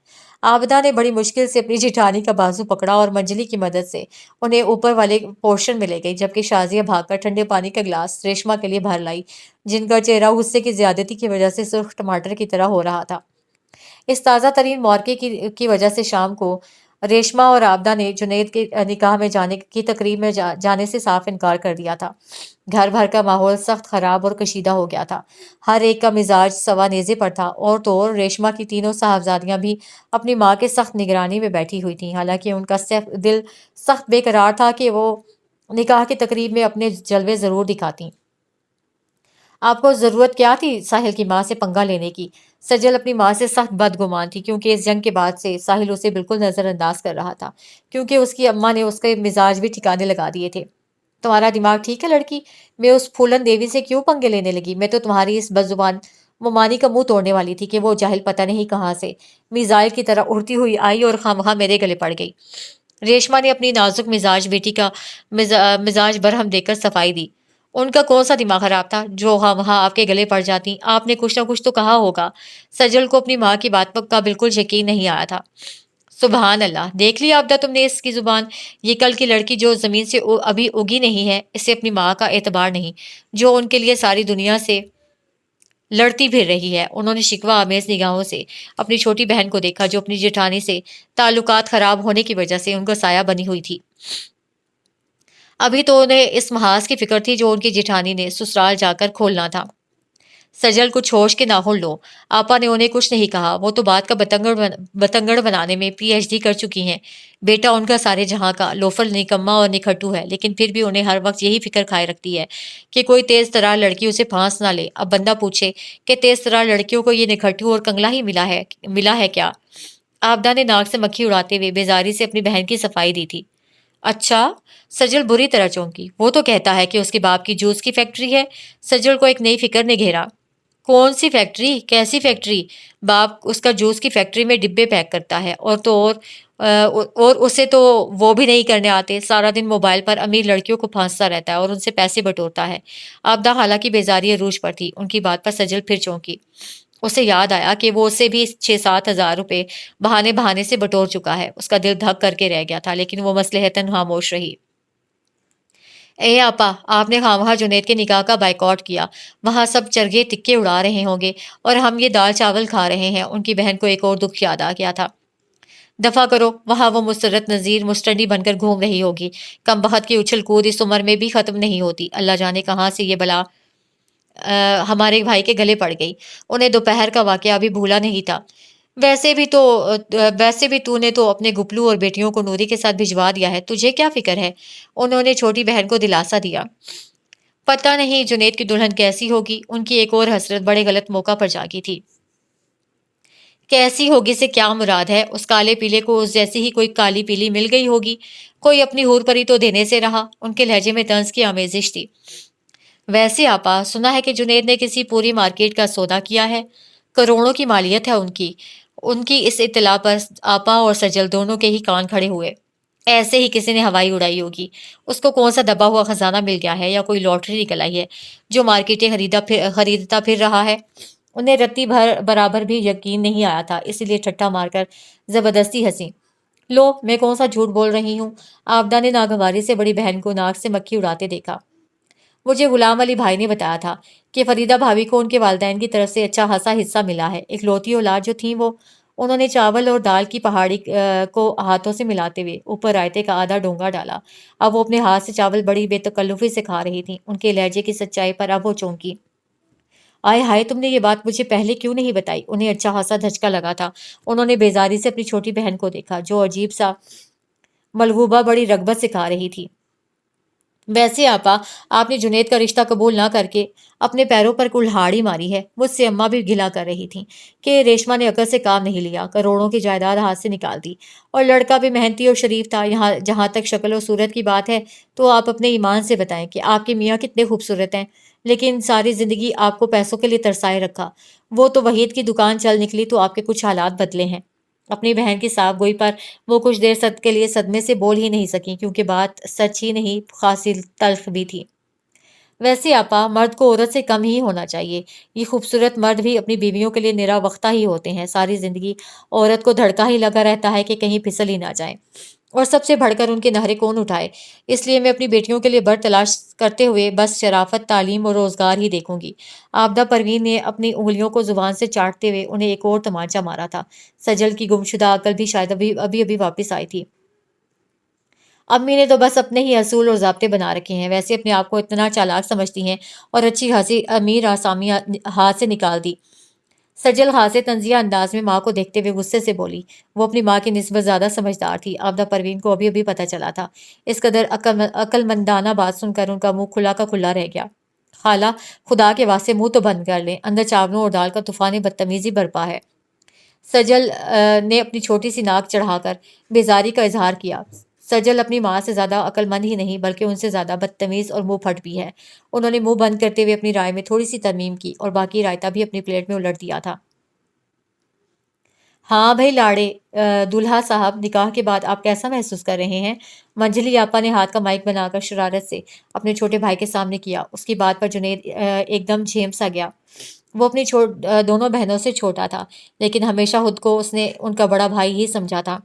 آبدہ نے بڑی مشکل سے اپنی جٹھانی کا بازو پکڑا اور منجلی کی مدد سے انہیں اوپر والے پورشن میں لے گئی، جبکہ شازیہ بھاگ کر ٹھنڈے پانی کا گلاس ریشما کے لیے بھر لائی، جن کا چہرہ غصے کی زیادتی کی وجہ سے سرخ ٹماٹر کی طرح ہو رہا تھا۔ اس تازہ ترین مورکے کی وجہ سے شام کو ریشما اور آبدہ نے جنید کے نکاح میں جانے کی تقریب میں جانے سے صاف انکار کر دیا تھا۔ گھر بھر کا ماحول سخت خراب اور کشیدہ ہو گیا تھا، ہر ایک کا مزاج سوا نیزے پر تھا، اور تو اور ریشما کی تینوں صاحبزادیاں بھی اپنی ماں کے سخت نگرانی میں بیٹھی ہوئی تھیں، حالانکہ ان کا دل سخت بے قرار تھا کہ وہ نکاح کی تقریب میں اپنے جلوے ضرور دکھاتی۔ آپ کو ضرورت کیا تھی ساحل کی ماں سے پنگا لینے کی؟ سجل اپنی ماں سے سخت بدگمان تھی، کیونکہ اس جنگ کے بعد سے ساحل اسے بالکل نظر انداز کر رہا تھا، کیونکہ اس کی اماں نے اس کے مزاج بھی ٹھکانے لگا دیے تھے۔ تمہارا دماغ ٹھیک ہے لڑکی؟ میں اس پھولن دیوی سے کیوں پنگے لینے لگی؟ میں تو تمہاری اس بدزبان ممانی کا منہ توڑنے والی تھی کہ وہ جاہل پتہ نہیں کہاں سے میزائل کی طرح اڑتی ہوئی آئی اور خواہ مخواہ میرے گلے پڑ گئی۔ ریشما نے اپنی نازک مزاج بیٹی کا مزاج برہم دیکھ کر صفائی دی۔ ان کا کون سا دماغ خراب تھا جو وہاں آپ کے گلے پڑ جاتی؟ آپ نے کچھ نہ کچھ تو کہا ہوگا۔ سجل کو اپنی ماں کی بات کا بالکل یقین نہیں آیا تھا۔ سبحان اللہ، دیکھ لیا آبدہ تم نے اس کی زبان؟ یہ کل کی لڑکی جو زمین سے ابھی اگی نہیں ہے، اسے اپنی ماں کا اعتبار نہیں، جو ان کے لیے ساری دنیا سے لڑتی پھر رہی ہے۔ انہوں نے شکوہ آمیز نگاہوں سے اپنی چھوٹی بہن کو دیکھا جو اپنی جیٹھانی سے تعلقات خراب ہونے کی وجہ سے ان کا سایہ بنی ہوئی تھی۔ ابھی تو انہیں اس محاذ کی فکر تھی جو ان کی جیٹھانی نے سسرال جا کر کھولنا تھا۔ سجل کچھ ہوش کے ناخن لو، آپا نے انہیں کچھ نہیں کہا، وہ تو بات کا بتنگڑ بنانے میں پی ایچ ڈی کر چکی ہیں۔ بیٹا ان کا سارے جہاں کا لوفر، نکما اور نکھٹو ہے، لیکن پھر بھی انہیں ہر وقت یہی فکر کھائے رکھتی ہے کہ کوئی تیز ترار لڑکی اسے پھانس نہ لے۔ اب بندہ پوچھے کہ تیز ترار لڑکیوں کو یہ نکھٹو اور کنگلا ہی ملا ہے کیا؟ آبدہ نے ناک سے مکھی اڑاتے ہوئے بیزاری سے اپنی بہن کی صفائی دی تھی۔ اچھا؟ سجل بری طرح چونکی۔ وہ تو کہتا ہے کہ اس کے باپ کی جوس کی فیکٹری ہے۔ سجل کو ایک نئی فکر نے گھیرا۔ کون سی فیکٹری؟ کیسی فیکٹری؟ باپ اس کا جوس کی فیکٹری میں ڈبے پیک کرتا ہے، اور اسے تو وہ بھی نہیں کرنے آتے۔ سارا دن موبائل پر امیر لڑکیوں کو پھانستا رہتا ہے اور ان سے پیسے بٹورتا ہے۔ آبدہ حالانکہ بیزاری عروج پر تھی، ان کی بات پر سجل پھر چونکی۔ اسے یاد آیا کہ وہ اسے بھی 6-7 ہزار روپے بہانے سے بٹور چکا ہے۔ اس کا دل دھک کر کے رہ گیا تھا، لیکن وہ مصلحتاً خاموش رہی۔ اے آپا، آپ نے خواہاں جنید کے نکاح کا بائیکاٹ کیا۔ وہاں سب چرگے تکے اڑا رہے ہوں گے اور ہم یہ دال چاول کھا رہے ہیں۔ ان کی بہن کو ایک اور دکھ یاد آ گیا تھا۔ دفع کرو، وہاں وہ مسرت نذیر مسٹنڈی بن کر گھوم رہی ہوگی۔ کم بخت کی اچھل کود اس عمر میں بھی ختم نہیں ہوتی۔ اللہ جانے کہاں سے یہ بلا ہمارے بھائی کے گلے پڑ گئی۔ انہیں دوپہر کا واقعہ ابھی بھولا نہیں تھا۔ ویسے بھی تو نے تو اپنے گپلو اور بیٹیوں کو نوری کے ساتھ بھجوا دیا ہے، تجھے کیا فکر ہے؟ انہوں نے چھوٹی بہن کو دلاسا دیا۔ پتہ نہیں جنید کی دلہن کیسی ہوگی، ان کی ایک اور حسرت بڑے غلط موقع پر جاگی تھی۔ کیسی ہوگی سے کیا مراد ہے؟ اس کالے پیلے کو اس جیسی ہی کوئی کالی پیلی مل گئی ہوگی، کوئی اپنی ہور پری تو دینے سے رہا۔ ان کے لہجے میں طنز کی آمیزش تھی۔ ویسے آپا، سنا ہے کہ جنید نے کسی پوری مارکیٹ کا سودا کیا ہے، کروڑوں کی مالیت ہے ان کی اس اطلاع پر آپا اور سجل دونوں کے ہی کان کھڑے ہوئے۔ ایسے ہی کسی نے ہوائی اڑائی ہوگی۔ اس کو کون سا دبا ہوا خزانہ مل گیا ہے یا کوئی لاٹری نکل آئی ہے جو مارکیٹیں خریدتا پھر رہا ہے۔ انہیں رتی برابر بھی یقین نہیں آیا تھا، اسی لیے ٹھٹا مار کر زبردستی ہنسی۔ لو، میں کون سا جھوٹ بول رہی ہوں؟ آبدہ نے ناگواری سے بڑی بہن کو ناک سے مکھی اڑاتے دیکھا۔ مجھے غلام علی بھائی نے بتایا تھا کہ فریدہ بھابھی کو ان کے والدین کی طرف سے اچھا خاصا حصہ ملا ہے۔ اکلوتی اولاد جو تھیں وہ۔ انہوں نے چاول اور دال کی پہاڑی کو ہاتھوں سے ملاتے ہوئے اوپر رائتے کا آدھا ڈونگا ڈالا۔ اب وہ اپنے ہاتھ سے چاول بڑی بے تکلفی سے کھا رہی تھیں۔ ان کے لہجے کی سچائی پر اب وہ چونکی۔ آئے ہائے، تم نے یہ بات مجھے پہلے کیوں نہیں بتائی؟ انہیں اچھا خاصا دھچکا لگا تھا۔ انہوں نے بیزاری سے اپنی چھوٹی بہن کو دیکھا جو عجیب سا ملغوبہ بڑی رغبت سے کھا رہی تھی۔ ویسے آپا، آپ نے جنید کا رشتہ قبول نہ کر کے اپنے پیروں پر کلہاڑی ماری ہے۔ مجھ سے اماں بھی گلا کر رہی تھیں کہ ریشما نے عقل سے کام نہیں لیا، کروڑوں کی جائیداد ہاتھ سے نکال دی، اور لڑکا بھی محنتی اور شریف تھا۔ جہاں تک شکل و صورت کی بات ہے تو آپ اپنے ایمان سے بتائیں کہ آپ کے میاں کتنے خوبصورت ہیں، لیکن ساری زندگی آپ کو پیسوں کے لیے ترسائے رکھا۔ وہ تو وحید کی دکان چل نکلی تو آپ کے کچھ حالات بدلے ہیں۔ اپنی بہن کی صاف گوئی پر وہ کچھ دیر صد کے لیے صدمے سے بول ہی نہیں سکیں، کیونکہ بات سچ ہی نہیں خاصی تلخ بھی تھی۔ ویسے آپا، مرد کو عورت سے کم ہی ہونا چاہیے۔ یہ خوبصورت مرد بھی اپنی بیویوں کے لیے نرا وقتہ ہی ہوتے ہیں۔ ساری زندگی عورت کو دھڑکا ہی لگا رہتا ہے کہ کہیں پھسل ہی نہ جائے، اور سب سے بڑھ کر ان کے نہرے کون اٹھائے۔ اس لیے میں اپنی بیٹیوں کے لیے بر تلاش کرتے ہوئے بس شرافت، تعلیم اور روزگار ہی دیکھوں گی۔ آبدہ پروین نے اپنی انگلیوں کو زبان سے چاٹتے ہوئے انہیں ایک اور تمانچہ مارا تھا۔ سجل کی گمشدہ عقل بھی شاید ابھی واپس آئی تھی۔ امی نے تو بس اپنے ہی اصول اور ضابطے بنا رکھے ہیں، ویسے اپنے آپ کو اتنا چالاک سمجھتی ہیں اور اچھی خاصی امیر آسامی ہاتھ سے نکال دی۔ سجل خاصے تنزیہ انداز میں ماں کو دیکھتے ہوئے غصے سے بولی۔ وہ اپنی ماں کی نسبت زیادہ سمجھدار تھی۔ آبدہ پروین کو ابھی پتہ چلا تھا۔ اس قدر عقل مندانہ بات سن کر ان کا منہ کھلا کا کھلا رہ گیا۔ خالہ، خدا کے واسطے منہ تو بند کر لیں، اندر چاولوں اور دال کا طوفان بدتمیزی برپا ہے۔ سجل نے اپنی چھوٹی سی ناک چڑھا کر بیزاری کا اظہار کیا۔ سجل اپنی ماں سے زیادہ عقل مند ہی نہیں بلکہ ان سے زیادہ بدتمیز اور منہ پھٹ بھی ہے۔ انہوں نے منہ بند کرتے ہوئے اپنی رائے میں تھوڑی سی ترمیم کی اور باقی رائتا بھی اپنی پلیٹ میں الٹ دیا تھا۔ ہاں بھائی لاڑے، دولہا صاحب، نکاح کے بعد آپ کیسا محسوس کر رہے ہیں؟ منجلی آپا نے ہاتھ کا مائک بنا کر شرارت سے اپنے چھوٹے بھائی کے سامنے کیا۔ اس کی بات پر جنید ایک دم جھیم سا گیا۔ وہ اپنی دونوں بہنوں سے چھوٹا تھا، لیکن ہمیشہ خود کو اس نے ان کا بڑا بھائی ہی سمجھا تھا۔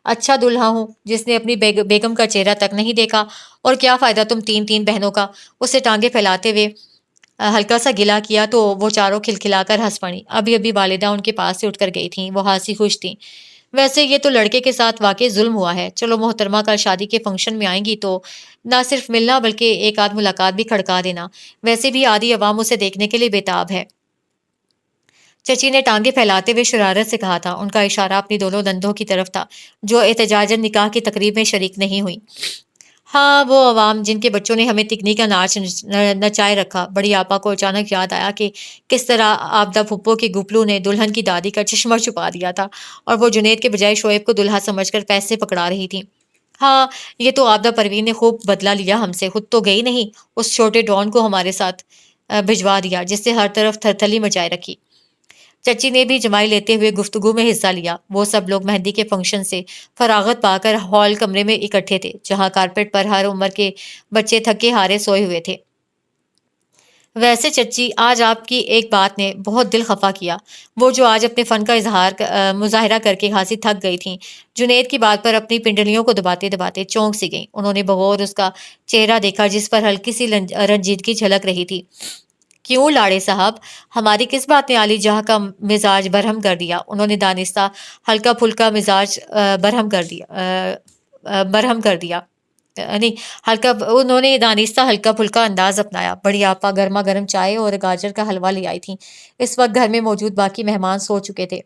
اچھا دولہا ہوں جس نے اپنی بیگم کا چہرہ تک نہیں دیکھا، اور کیا فائدہ تم تین تین بہنوں کا؟ اسے ٹانگیں پھیلاتے ہوئے ہلکا سا گلا کیا تو وہ چاروں کھلکھلا کر ہنس پڑی۔ ابھی ابھی والدہ ان کے پاس سے اٹھ کر گئی تھیں، وہ ہنسی خوش تھیں۔ ویسے یہ تو لڑکے کے ساتھ واقعی ظلم ہوا ہے۔ چلو محترمہ کل شادی کے فنکشن میں آئیں گی تو نہ صرف ملنا بلکہ ایک آدھ ملاقات بھی کھڑکا دینا، ویسے بھی آدھی عوام اسے دیکھنے کے لیے بےتاب ہے۔ چچی نے ٹانگیں پھیلاتے ہوئے شرارت سے کہا تھا۔ ان کا اشارہ اپنی دونوں دندوں کی طرف تھا جو احتجاجاً نکاح کی تقریب میں شریک نہیں ہوئی۔ ہاں وہ عوام جن کے بچوں نے ہمیں تکنی کا ناچ نچائے رکھا۔ بڑی آپا کو اچانک یاد آیا کہ کس طرح آبدہ پھپھو کے گپلو نے دلہن کی دادی کا چشمہ چھپا دیا تھا، اور وہ جنید کے بجائے شعیب کو دلہا سمجھ کر پیسے پکڑا رہی تھی۔ ہاں یہ تو آبدہ پروین نے خوب بدلہ لیا ہم سے، خود تو گئی نہیں، اس چھوٹے ڈان کو ہمارے ساتھ بھجوا دیا جس سے ہر طرف تھرتھلی مچائے رکھی۔ چچی نے بھی جمائی لیتے ہوئے گفتگو میں حصہ لیا۔ وہ سب لوگ مہندی کے فنکشن سے فراغت پا کر ہال کمرے میں اکٹھے تھے جہاں کارپیٹ پر ہر عمر کے بچے تھکے ہارے سوئے ہوئے تھے۔ ویسے چچی آج آپ کی ایک بات نے بہت دل خفا کیا، وہ جو آج اپنے فن کا مظاہرہ کر کے خاصی تھک گئی تھیں۔ جنید کی بات پر اپنی پنڈلیوں کو دباتے دباتے چونک سی گئیں۔ انہوں نے بغور اس کا چہرہ دیکھا جس پر ہلکی سی رنجیدگی جھلک رہی تھی۔ کیوں لاڑے صاحب، ہماری کس بات نے عالی جہاں کا مزاج برہم کر دیا؟ انہوں نے دانستہ ہلکا پھلکا مزاج برہم کر دیا نہیں ہلکا انہوں نے دانستہ ہلکا پھلکا انداز اپنایا۔ بڑی آپا گرما گرم چائے اور گاجر کا حلوہ لے آئی تھیں۔ اس وقت گھر میں موجود باقی مہمان سو چکے تھے۔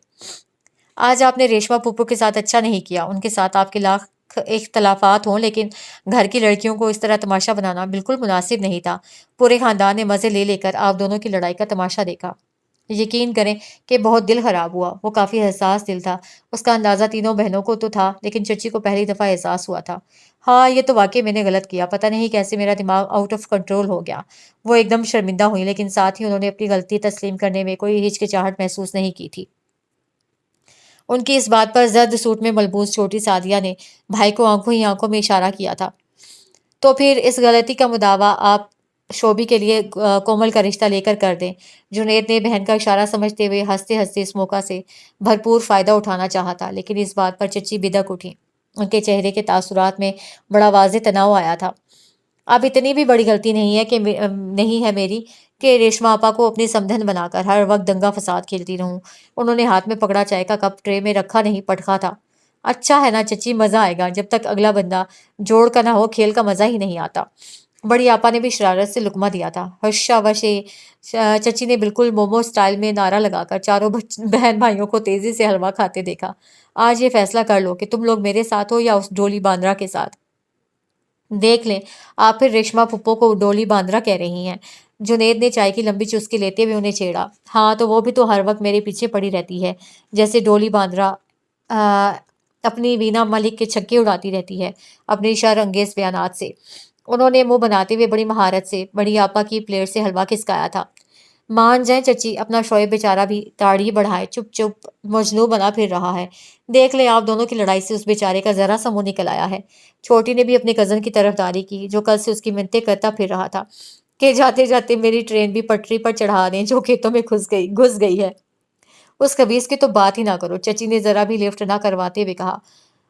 آج آپ نے ریشما پھپھو کے ساتھ اچھا نہیں کیا۔ ان کے ساتھ آپ کے لاکھ اختلافات ہوں، لیکن گھر کی لڑکیوں کو اس طرح تماشا بنانا بالکل مناسب نہیں تھا۔ پورے خاندان نے مزے لے لے کر آپ دونوں کی لڑائی کا تماشا دیکھا۔ یقین کریں کہ بہت دل خراب ہوا۔ وہ کافی حساس دل تھا۔ اس کا اندازہ تینوں بہنوں کو تو تھا، لیکن چچی کو پہلی دفعہ احساس ہوا تھا۔ ہاں یہ تو واقعی میں نے غلط کیا، پتہ نہیں کیسے میرا دماغ آؤٹ آف کنٹرول ہو گیا۔ وہ ایک دم شرمندہ ہوئی، لیکن ساتھ ہی انہوں نے اپنی غلطی تسلیم کرنے میں کوئی ہچکچاہٹ محسوس نہیں کی تھی۔ ان کی اس بات پر زرد سوٹ میں ملبوس چھوٹی سعدیہ نے بھائی کو آنکھوں ہی آنکھوں میں اشارہ کیا تھا۔ تو پھر اس غلطی کا مداوع آپ شوبی کے لیے کومل کا رشتہ لے کر دیں۔ جنید نے بہن کا اشارہ سمجھتے ہوئے ہنستے ہنستے اس موقع سے بھرپور فائدہ اٹھانا چاہا تھا، لیکن اس بات پر چچی بدک اٹھی۔ ان کے چہرے کے تاثرات میں بڑا واضح تناؤ آیا تھا۔ اب اتنی بھی بڑی غلطی نہیں ہے میری کہ ریشما آپا کو اپنی سمدھن بنا کر ہر وقت دنگا فساد کھیلتی رہوں۔ انہوں نے ہاتھ میں پکڑا چائے کا کپ ٹرے میں رکھا نہیں پٹکا تھا۔ اچھا ہے نا چچی، مزہ آئے گا، جب تک اگلا بندہ جوڑ کا نہ ہو کھیل کا مزہ ہی نہیں آتا۔ بڑی آپا نے بھی شرارت سے لقمہ دیا تھا۔ ہشا وشے، چچی نے بالکل مومو سٹائل میں نعرہ لگا کر چاروں بہن بھائیوں کو تیزی سے حلوہ کھاتے دیکھا۔ آج یہ فیصلہ کر لو کہ تم لوگ میرے ساتھ ہو یا اس ڈولی باندرا کے ساتھ۔ دیکھ لیں آپ پھر ریشما پھپھو کو ڈولی باندرا کہہ رہی ہیں۔ جنید نے چائے کی لمبی چسکی لیتے ہوئے انہیں چھیڑا۔ ہاں تو وہ بھی تو ہر وقت میرے پیچھے پڑی رہتی ہے، جیسے ڈولی باندرا اپنی وینا ملک کے چھکے اڑاتی رہتی ہے اپنی شر انگیز بیانات سے۔ انہوں نے منہ بناتے ہوئے بڑی مہارت سے بڑی آپا کی پلیٹ سے حلوہ کھسکایا تھا۔ مان جائیں چچی، اپنا شعیب بیچارہ بھی داڑھی بڑھائے چپ چپ مجنوں بنا پھر رہا ہے۔ دیکھ لیں آپ دونوں کی لڑائی سے اس بیچارے کا ذرا سا منہ نکل آیا ہے۔ چھوٹی نے بھی اپنے کزن کی طرفداری کی جو کل سے اس کی منتیں کرتا پھر رہا تھا کہ جاتے جاتے میری ٹرین بھی پٹری پر چڑھا دیں جو کھیتوں میں گھس گئی ہے۔ اس خبیث کی تو بات ہی نہ کرو، چچی نے ذرا بھی لفٹ نہ کرواتے ہوئے کہا۔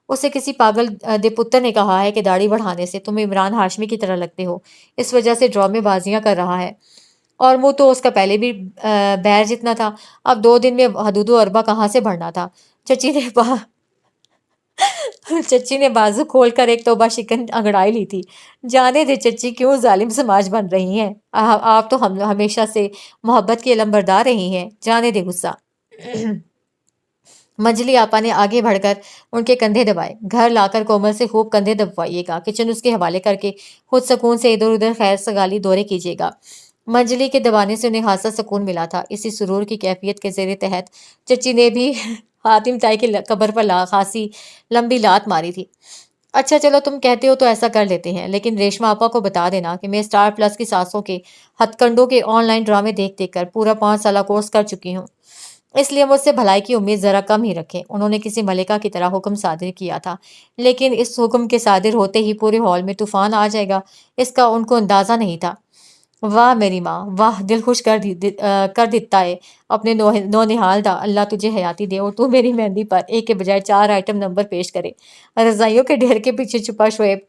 اسے کسی پاگل دے پتر نے کہا ہے کہ داڑھی بڑھانے سے تم عمران ہاشمی کی طرح لگتے ہو، اس وجہ سے ڈرامے بازیاں کر رہا ہے۔ اور منہ تو اس کا پہلے بھی بیر جتنا تھا، اب 2 دن میں حدود و اربا کہاں سے بڑھنا تھا۔ چچی نے بازو کھول کر ایک توبہ شکن انگڑائی لی تھی۔ جانے دے چچی، کیوں ظالم سماج بن رہی ہیں آپ تو ہمیشہ سے محبت کی علم بردار رہی ہیں، جانے دے غصہ۔ منجلی آپا نے آگے بڑھ کر ان کے کندھے دبائے۔ گھر لا کر کومل سے خوب کندھے دبوائیے گا، کچن اس کے حوالے کر کے خود سکون سے ادھر ادھر خیر سگالی دورے کیجیے گا۔ منجلی کے دبانے سے انہیں خاصا سکون ملا تھا۔ اسی سرور کی کیفیت کے زیر تحت چچی نے بھی حاتم تائی کی قبر پر خاصی لمبی لات ماری تھی۔ اچھا چلو تم کہتے ہو تو ایسا کر لیتے ہیں، لیکن ریشما آپا کو بتا دینا کہ میں اسٹار پلس کی ساسوں کے ہتھ کنڈوں کے آن لائن ڈرامے دیکھ دیکھ کر پورا 5 سالہ کورس کر چکی ہوں۔ اس لیے مجھ سے بھلائی کی امید ذرا کم ہی رکھیں۔ انہوں نے کسی ملکہ کی طرح حکم صادر کیا تھا، لیکن اس حکم کے صادر ہوتے ہی پورے ہال میں طوفان آ جائے گا، اس کا ان کو اندازہ نہیں تھا۔ واہ میری ماں، واہ دل خوش کر دیتا ہے اپنے نونہال دا، اللہ تجھے حیاتی دے اور تو میری مہندی پر ایک کے بجائے 4 آئٹم نمبر پیش کرے۔ رضائیوں کے ڈھیر کے پیچھے چھپا شعیب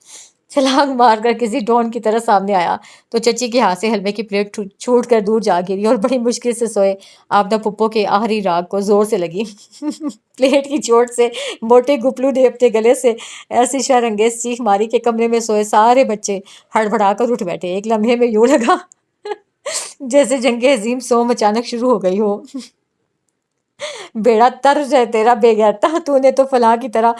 چھلانگ مار کر کسی ڈون کی طرح سامنے آیا تو چچی کے ہاتھ سے حلوے کی پلیٹ چھوٹ کر دور جا گری اور بڑی مشکل سے سوئے آبدہ پھپھو کے آخری راگ کو زور سے لگی۔ پلیٹ کی چوٹ سے موٹے گپلو نے اپنے گلے سے ایسی شرانگیز چیخ ماری کہ کمرے میں سوئے سارے بچے ہڑبڑا کر اٹھ بیٹھے۔ ایک لمحے میں یوں لگا جیسے جنگ عظیم سوم اچانک شروع ہو گئی ہو۔ بیڑا ترج ہے تیرا بے غیرتا، تو نے تو فلاں کی طرح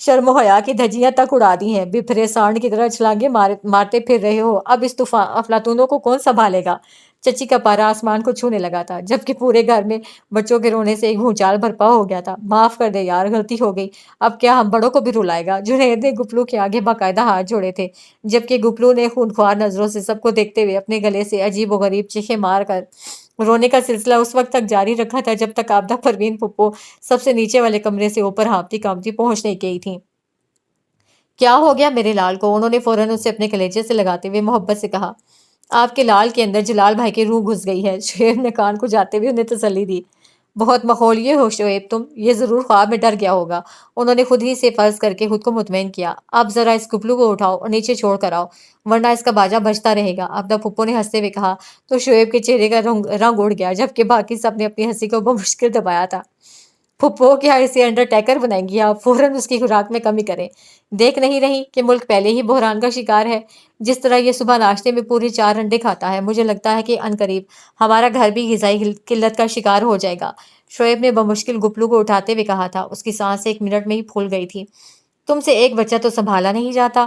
شرم و حیا کی دھجیاں تک اڑا دی ہیں، بپھرے سانڈ کی طرح چھلانگے مارتے پھر رہے ہو، اب اس افلاطونوں کو کون سنبھالے گا؟ چچی کا پارا آسمان کو چھونے لگا تھا، جبکہ پورے گھر میں بچوں کے رونے سے ایک بھونچال برپا ہو گیا تھا۔ معاف کر دے یار، غلطی ہو گئی، اب کیا ہم بڑوں کو بھی رلائے گا؟ جنید نے گپلو کے آگے باقاعدہ ہاتھ جوڑے تھے، جبکہ گپلو نے خونخوار نظروں سے سب کو دیکھتے ہوئے اپنے گلے سے عجیب و غریب چیخیں مار کر رونے کا سلسلہ اس وقت تک جاری رکھا تھا جب تک آبدہ پروین پھپھو سب سے نیچے والے کمرے سے اوپر ہانپتی کانپتی پہنچ نہیں گئی تھیں۔ کیا ہو گیا میرے لال کو؟ انہوں نے فوراً اسے اپنے کلیجے سے لگاتے ہوئے محبت سے کہا۔ آپ کے لال کے اندر جلال بھائی کی روح گھس گئی ہے، شعیب نے کان کو جاتے ہوئے انہیں تسلی دی۔ بہت مخولیے ہو شعیب تم، یہ ضرور خواب میں ڈر گیا ہوگا۔ انہوں نے خود ہی سے فرض کر کے خود کو مطمئن کیا۔ اب ذرا اس گپلو کو اٹھاؤ اور نیچے چھوڑ کر آؤ، ورنہ اس کا باجا بجتا رہے گا، آبدہ پھپھو نے ہنستے ہوئے کہا تو شعیب کے چہرے کا رنگ اڑ گیا، جبکہ باقی سب نے اپنی ہنسی کو بمشکل دبایا تھا۔ پھپھو کیا اسے انڈرٹیکر بنائیں گی آپ؟ فوراً اس کی خوراک میں کمی کریں۔ دیکھ نہیں رہی کہ ملک پہلے ہی بحران کا شکار ہے؟ جس طرح یہ صبح ناشتے میں پوری 4 انڈے کھاتا ہے، مجھے لگتا ہے کہ عنقریب ہمارا گھر بھی غذائی قلت کا شکار ہو جائے گا۔ شعیب نے بمشکل گپلو کو اٹھاتے ہوئے کہا تھا، اس کی سانس 1 منٹ میں ہی پھول گئی تھی۔ تم سے ایک بچہ تو سنبھالا نہیں جاتا؟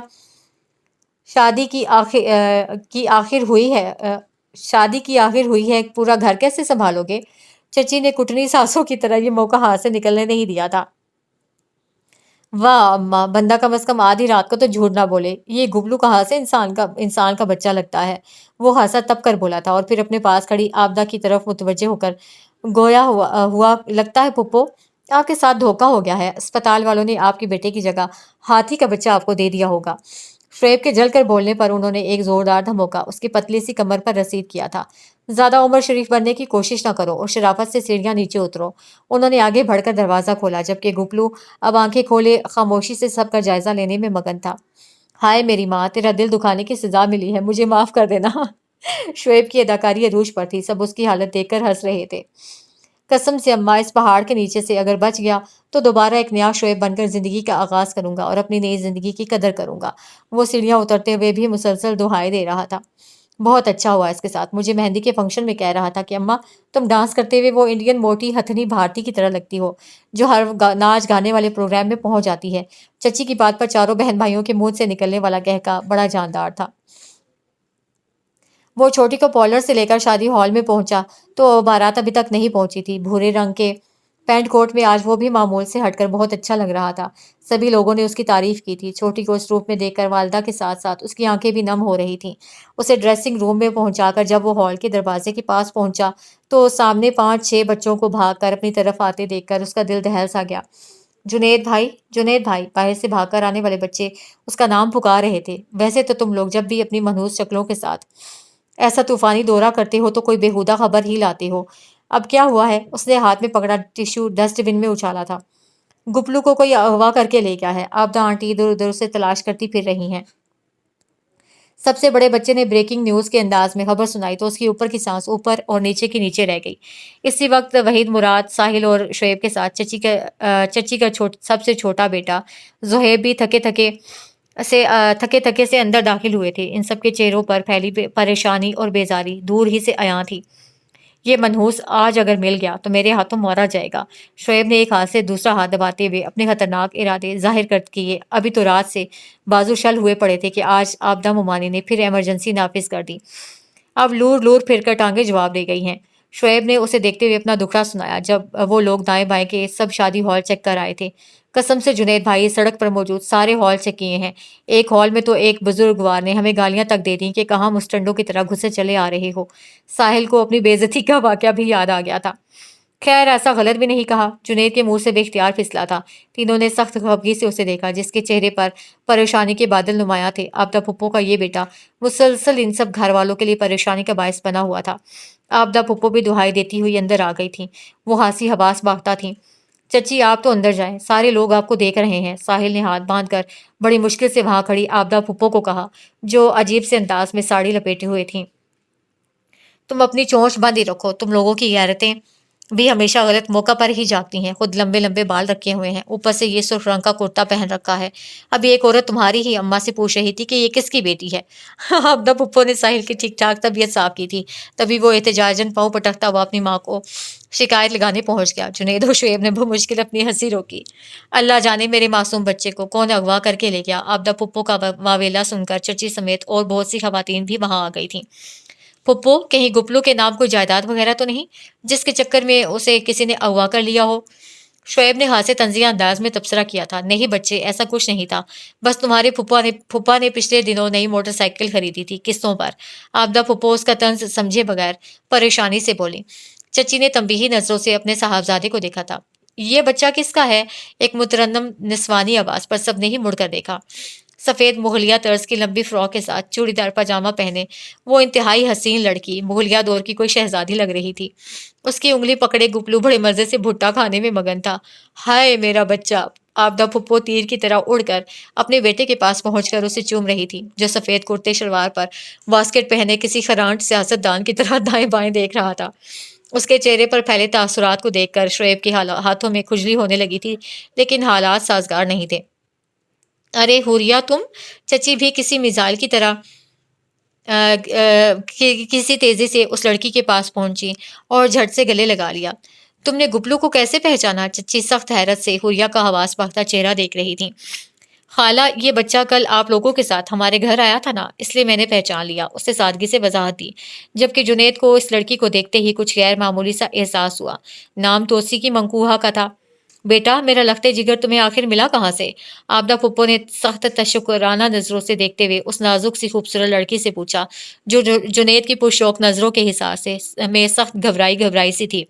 شادی کی آخر ہوئی ہے، پورا گھر کیسے سنبھالو گے؟ چچی نے کٹنی ساسوں کی طرح یہ موقع ہاتھ سے نکلنے نہیں دیا تھا۔ واہ اماں، بندہ کم از کم آدھی رات کو تو جھوٹ نہ بولے، یہ گبلو کہاں سے انسان کا بچہ لگتا ہے؟ وہ ہنسا تب کر بولا تھا اور پھر اپنے پاس کھڑی آبدہ کی طرف متوجہ ہو کر گویا ہوا لگتا ہے پھپھو آپ کے ساتھ دھوکہ ہو گیا ہے، اسپتال والوں نے آپ کے بیٹے کی جگہ ہاتھی کا بچہ آپ کو دے دیا ہوگا۔ شعیب کے جل کر بولنے پر انہوں نے ایک زوردار دھموکہ اس کی پتلی سی کمر پر رسید کیا تھا۔ زیادہ عمر شریف بننے کی کوشش نہ کرو اور شرافت سے سیڑھیاں نیچے اترو۔ انہوں نے آگے بڑھ کر دروازہ کھولا، جبکہ گپلو اب آنکھیں کھولے خاموشی سے سب کا جائزہ لینے میں مگن تھا۔ ہائے میری ماں، تیرا دل دکھانے کی سزا ملی ہے، مجھے معاف کر دینا۔ شعیب کی اداکاری عروج پر تھی، سب اس کی حالت دیکھ کر ہنس رہے تھے۔ قسم سے اماں، اس پہاڑ کے نیچے سے اگر بچ گیا تو دوبارہ ایک نیا شعیب بن کر زندگی کا آغاز کروں گا اور اپنی نئی زندگی کی قدر کروں گا۔ وہ سیڑھیاں اترتے ہوئے بھی مسلسل دہائے دے رہا تھا۔ بہت اچھا ہوا اس کے ساتھ، مجھے مہندی کے فنکشن میں کہہ رہا تھا کہ اماں تم ڈانس کرتے ہوئے وہ انڈین موٹی ہتھنی بھارتی کی طرح لگتی ہو جو ہر ناچ گانے والے پروگرام میں پہنچ جاتی ہے۔ چچی کی بات پر چاروں بہن بھائیوں کے منہ سے نکلنے والا کہکا بڑا جاندار تھا۔ وہ چھوٹی کو پارلر سے لے کر شادی ہال میں پہنچا تو بارات ابھی تک نہیں پہنچی تھی۔ بھورے رنگ کے پینٹ کوٹ میں آج وہ بھی معمول سے ہٹ کر بہت اچھا لگ رہا تھا۔ سبھی لوگوں نے اس کی تعریف کی تھی۔ چھوٹی کو اس روپ میں دیکھ کر والدہ کے ساتھ ساتھ اس کی آنکھیں بھی نم ہو رہی تھیں۔ اسے ڈریسنگ روم میں پہنچا کر جب وہ ہال کے دروازے کے پاس پہنچا تو سامنے 5-6 بچوں کو بھاگ کر اپنی طرف آتے دیکھ کر اس کا دل دہل سا گیا۔ جنید بھائی، جنید بھائی، باہر سے بھاگ کر آنے والے بچے اس کا نام پکار رہے تھے۔ ویسے تو تم لوگ جب بھی اپنی منحوس شکلوں کے ساتھ ایسا طوفانی دورہ کرتے ہو تو کوئی بےہودہ خبر ہی لاتے ہو۔ اب کیا ہوا ہے؟ اس نے ہاتھ میں پکڑا ٹشو ڈسٹ بن میں اچھالا تھا۔ گپلو کو کوئی اغوا کر کے لے گیا ہے، آبدہ آنٹی ادھر ادھر اسے تلاش کرتی پھر رہی ہیں۔ سب سے بڑے بچے نے بریکنگ نیوز کے انداز میں خبر سنائی تو اس کی اوپر کی سانس اوپر اور نیچے کی نیچے رہ گئی۔ اسی وقت وحید مراد، ساحل اور شعیب کے ساتھ چچی کا سب سے چھوٹا بیٹا زہیب بھی تھکے تھکے سے اندر داخل ہوئے تھے۔ ان سب کے چہروں پر پھیلی پریشانی اور بیزاری دور ہی سے عیاں تھی۔ یہ منحوس آج اگر مل گیا تو میرے ہاتھوں مارا جائے گا۔ شعیب نے ایک ہاتھ سے دوسرا ہاتھ دباتے ہوئے اپنے خطرناک ارادے ظاہر کر کیے۔ ابھی تو رات سے بازو شل ہوئے پڑے تھے کہ آج آبدہ ممانی نے پھر ایمرجنسی نافذ کر دی۔ اب لور پھر کر ٹانگیں جواب دے گئی ہیں۔ شعیب نے اسے دیکھتے ہوئے اپنا دکھڑا سنایا جب وہ لوگ دائیں بائیں کے سب شادی ہال چیک کر آئے تھے۔ قسم سے جنید بھائی، سڑک پر موجود سارے ہال چیک کیے ہیں۔ ایک ہال میں تو ایک بزرگوار نے ہمیں گالیاں تک دے دیں کہ کہاں مسٹنڈوں کی طرح گھسے چلے آ رہے ہو۔ ساحل کو اپنی بے عزتی کا واقعہ بھی یاد آ گیا تھا۔ खैर ऐसा गलत भी नहीं कहा। जुनैद के मुंह से बेख्तियार फिसला था। तीनों ने सख्त खफगी से उसे देखा, जिसके चेहरे पर परेशानी के बादल नुमाया थे। आपदा फुप्पो का ये बेटा मुसलसल इन सब घर वालों के लिए परेशानी का बायस बना हुआ था। आपदा फुप्पो भी दुहाई देती हुई अंदर आ गई थी। वो हंसी हवास बांटता थी। चची आप तो अंदर जाएं, सारे लोग आपको देख रहे हैं। साहिल ने हाथ बांधकर बड़ी मुश्किल से वहां खड़ी आपदा फुप्पो को कहा, जो अजीब से अंदाज में साड़ी लपेटे हुए थी। तुम अपनी चोंच बंद ही रखो। तुम लोगों की गैरतें भी हमेशा गलत मौका पर ही जागती हैं। खुद लंबे लंबे बाल रखे हुए हैं, ऊपर से ये सुर्ख रंग का कुर्ता पहन रखा है। अभी एक औरत तुम्हारी ही अम्मा से पूछ रही थी कि ये किसकी बेटी है। अब्दा पुप्पो ने साहिल की ठीक ठाक तबीयत साफ की थी। तभी वो एहतजाजन पाँव पटकता हुआ अपनी माँ को शिकायत लगाने पहुंच गया। जुनैद और शुएब ने मुश्किल अपनी हंसी रोकी। अल्लाह जाने मेरे मासूम बच्चे को कौन अगवा करके ले गया। आबदा पुप्पो का वावेला सुनकर चची समेत और बहुत सी खवातीन भी वहां आ गई थीं। पुप्पो कहीं गुपलू के नाम कोई जायदाद वगैरह तो नहीं, जिसके चक्कर में उसे किसी ने अगवा कर लिया हो। शोएब ने हाथ से तंजिया अंदाज में तबसरा किया था। नहीं बच्चे, ऐसा कुछ नहीं था। बस तुम्हारे फुप्पा ने पिछले दिनों नई मोटरसाइकिल खरीदी थी किस्तों पर। आबदा पुप्पो उसका तंज समझे बगैर परेशानी से बोली। चची ने तंबीही नजरों से अपने साहबजादे को देखा था। ये बच्चा किसका है? एक मुतरन्नम निस्वानी आवाज पर सबने ही मुड़कर देखा। सफेद मुगलिया तर्ज की लंबी फ्रॉक के साथ चूड़ीदार पजामा पहने वो इंतहाई हसीन लड़की मुगलिया दौर की कोई शहजादी लग रही थी। उसकी उंगली पकड़े गुपलू बड़े मजे से भुट्टा खाने में मगन था। हाय मेरा बच्चा! आबदा फुप्पो तीर की तरह उड़कर अपने बेटे के पास पहुंचकर उसे चूम रही थी, जो सफेद कुर्ते शलवार पर बास्केट पहने किसी खरांट सियासतदान की तरह दाएं बाएं देख रहा था। उसके चेहरे पर फैले तासुरात को देखकर शोएब के हाथों में खुजली होने लगी थी, लेकिन हालात साजगार नहीं थे। अरे हुरिया तुम! चची भी किसी मिसाइल की तरह किसी तेजी से उस लड़की के पास पहुंची और झट से गले लगा लिया। तुमने गुपलू को कैसे पहचाना? चच्ची सख्त हैरत से हुरिया का हवास भागता चेहरा देख रही थी। खाला, ये बच्चा कल आप लोगों के साथ हमारे घर आया था ना, इसलिए मैंने पहचान लिया। उसने सादगी से वजाहत दी, जबकि जुनैद को इस लड़की को देखते ही कुछ गैर मामूली सा एहसास हुआ। नाम तो उसी की मंकूहा का था। बेटा, मेरा लखते जिगर तुम्हें आखिर मिला कहाँ से? आबदा पुप्पो ने सख्त तशक्कुराना नजरों से देखते हुए उस नाजुक सी खूबसूरत लड़की से पूछा, जो जुनैद की पुरशौक नजरों के हिसाब से में सख्त घबराई घबराई सी थी।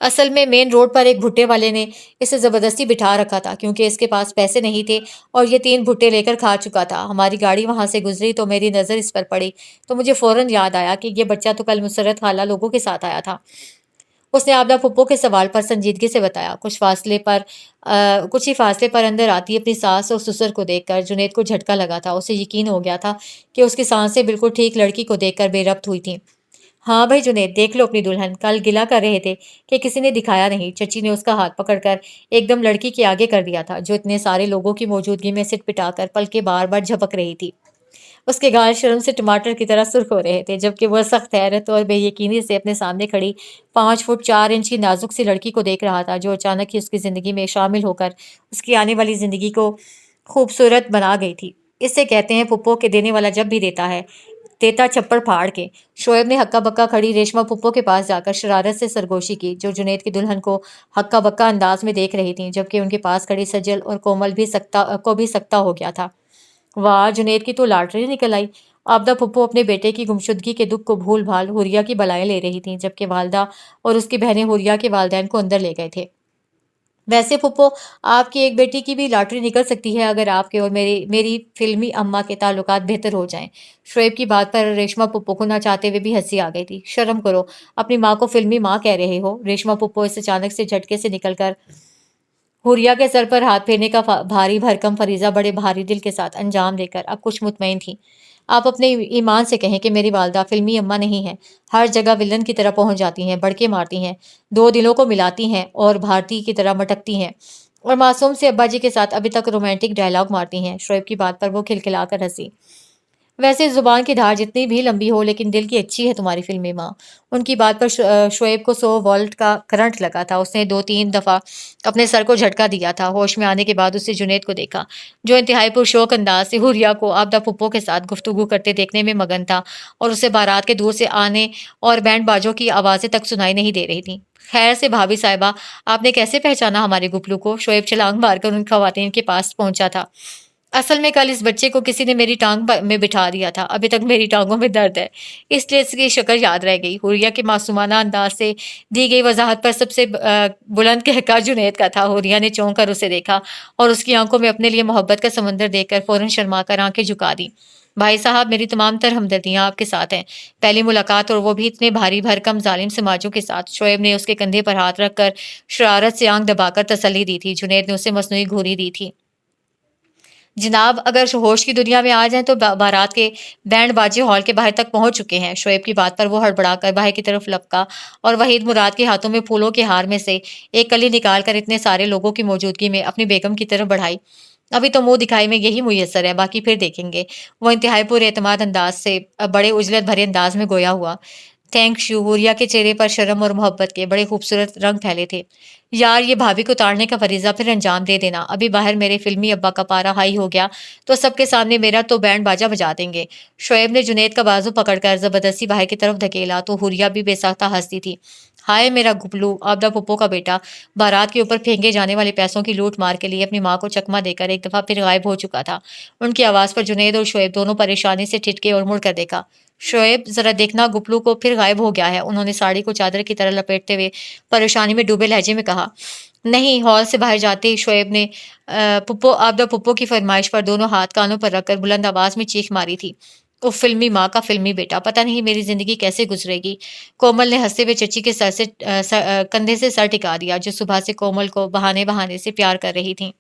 असल में मेन रोड पर एक भुट्टे वाले ने इसे जबरदस्ती बिठा रखा था, क्योंकि इसके पास पैसे नहीं थे और ये 3 भुट्टे लेकर खा चुका था। हमारी गाड़ी वहां से गुजरी तो मेरी नजर इस पर पड़ी, तो मुझे फौरन याद आया कि ये बच्चा तो कल मुसर्रत खाला लोगों के साथ आया था। उसने आबदा पुप्पो के सवाल पर संजीदगी से बताया। कुछ ही फासले पर अंदर आती अपनी सास और ससुर को देखकर जुनैद को झटका लगा था। उसे यकीन हो गया था कि उसकी सांसें बिल्कुल ठीक लड़की को देखकर बेरब्त हुई थीं। हाँ भाई जुनैद, देख लो अपनी दुल्हन। कल गिला कर रहे थे कि किसी ने दिखाया नहीं। चची ने उसका हाथ पकड़कर एकदम लड़की के आगे कर दिया था, जो इतने सारे लोगों की मौजूदगी में सिट पिटाकर पलकें बार बार झपक रही थी। उसके गाल शर्म से टमाटर की तरह सुर्ख हो रहे थे, जबकि वह सख्त हैरत और बेयकीनी से अपने सामने खड़ी 5 फुट 4 इंच की नाजुक सी लड़की को देख रहा था, जो अचानक ही उसकी जिंदगी में शामिल होकर उसकी आने वाली जिंदगी को खूबसूरत बना गई थी। इससे कहते हैं पुप्पो के देने वाला जब भी देता है, देता छप्पड़ फाड़ के। शोएब ने हक्का बक्का खड़ी रेशमा पुप्पो के पास जाकर शरारत से सरगोशी की, जो जुनैद की दुल्हन को हक्का बक्का अंदाज में देख रही थी, जबकि उनके पास खड़ी सजल और कोमल भी सकता हो गया था। वाह, जुनैद की तो लॉटरी निकल आई। आबदा फुप्पो अपने बेटे की गुमशुदगी के दुख को भूल भाल हुरिया की बलाएं ले रही थीं, जबकि वालदा और उसकी बहनें हुरिया के वालिदैन को अंदर ले गए थे। वैसे फुप्पो, आपकी एक बेटी की भी लॉटरी निकल सकती है, अगर आपके और मेरी फिल्मी अम्मा के ताल्लुकात बेहतर हो जाएं। शोएब की बात पर रेशमा पुप्पो को ना चाहते हुए भी हंसी आ गई थी। शर्म करो, अपनी माँ को फिल्मी माँ कह रहे हो। रेशमा पुप्पो इस अचानक से झटके से निकलकर हुरिया के सर पर हाथ फेरने का भारी भरकम फरीजा बड़े भारी दिल के साथ अंजाम देकर अब कुछ मुतमईन थी। आप अपने ईमान से कहें कि मेरी वालदा फिल्मी अम्मा नहीं है। हर जगह विलन की तरह पहुंच जाती हैं, बड़के मारती हैं, 2 दिलों को मिलाती हैं और भारती की तरह मटकती हैं, और मासूम से अब्बा जी के साथ अभी तक रोमांटिक डायलॉग मारती हैं। शोएब की बात पर वो खिलखिलाकर हंसी। वैसे जुबान की धार जितनी भी लंबी हो, लेकिन दिल की अच्छी है तुम्हारी फिल्मी माँ। उनकी बात पर शोएब को 100 वोल्ट का करंट लगा था। उसने 2-3 दफा अपने सर को झटका दिया था। होश में आने के बाद उसने जुनैद को देखा, जो इंतहाई पुरशौक अंदाज से हुरिया को आबदा पुप्पो के साथ गुफ्तगू करते देखने में मगन था, और उसे बारात के दूर से आने और बैंड बाजों की आवाजें तक सुनाई नहीं दे रही थी। खैर से भाभी साहिबा, आपने कैसे पहचाना हमारे गुपलू को? शोएब छलांग मारकर उन खवातीन के पास पहुंचा था। اصل میں کل اس بچے کو کسی نے میری ٹانگ میں بٹھا دیا تھا، ابھی تک میری ٹانگوں میں درد ہے، اس لیے اس کی شکل یاد رہ گئی۔ حوریہ کے معصومانہ انداز سے دی گئی وضاحت پر سب سے بلند کہکا جنید کا تھا۔ حوریہ نے چونک کر اسے دیکھا اور اس کی آنکھوں میں اپنے لیے محبت کا سمندر دیکھ کر فوراً شرما کر آنکھیں جھکا دی۔ بھائی صاحب، میری تمام تر ہمدردیاں آپ کے ساتھ ہیں۔ پہلی ملاقات اور وہ بھی اتنے بھاری بھرکم ظالم سماجوں کے ساتھ۔ شعیب نے اس کے کندھے پر ہاتھ رکھ کر شرارت سے آنکھ دبا کر تسلی دی تھی۔ جنید نے اسے مصنوعی گھوری دی تھی۔ جناب، اگر ہوش کی دنیا میں آ جائیں تو بارات کے بینڈ باجے ہال کے باہر تک پہنچ چکے ہیں۔ شعیب کی بات پر وہ ہڑبڑا کر باہر کی طرف لپکا اور وحید مراد کے ہاتھوں میں پھولوں کے ہار میں سے ایک کلی نکال کر اتنے سارے لوگوں کی موجودگی میں اپنی بیگم کی طرف بڑھائی۔ ابھی تو منہ دکھائی میں یہی میسر ہے، باقی پھر دیکھیں گے۔ وہ انتہائی پورے اعتماد انداز سے بڑے عجلت بھرے انداز میں گویا ہوا۔ Thank you. حوریہ کے چہرے پر شرم اور محبت کے بڑے خوبصورت رنگ پھیلے تھے۔ یار، یہ بھابھی کو تاڑنے کا فریضہ پھر انجام دے دینا۔ ابھی باہر میرے فلمی ابا کا پارا ہائی ہو گیا تو سب کے سامنے میرا تو بینڈ باجا بجا دیں گے۔ شعیب نے جنید کا بازو پکڑ کر زبردستی باہر کی طرف دھکیلا تو حوریہ بھی بے ساختہ ہنستی تھی۔ ہائے میرا گپلو، آبدہ پھپھو کا بیٹا بارات کے اوپر پھینکے جانے والے پیسوں کی لوٹ مار کے لیے اپنی ماں کو چکما دے کر ایک دفعہ پھر غائب ہو چکا تھا۔ ان کی آواز پر جنید اور شعیب دونوں پریشانی سے ٹھٹکے اور مڑ کر دیکھا۔ شعیب، ذرا دیکھنا، گپلو کو پھر غائب ہو گیا ہے، انہوں نے ساڑی کو چادر کی طرح لپیٹتے ہوئے پریشانی میں ڈوبے لہجے میں کہا۔ نہیں، ہال سے باہر جاتے ہی شعیب نے پھپھو آبدہ پھپھو کی فرمائش پر دونوں ہاتھ کانوں پر رکھ کر بلند آواز میں چیخ ماری تھی۔ اف، فلمی ماں کا فلمی بیٹا، پتہ نہیں میری زندگی کیسے گزرے گی۔ کومل نے ہنستے ہوئے چچی کے کندھے سے سر ٹکا دیا، جو صبح سے کومل کو بہانے بہانے سے پیار کر رہی تھیں۔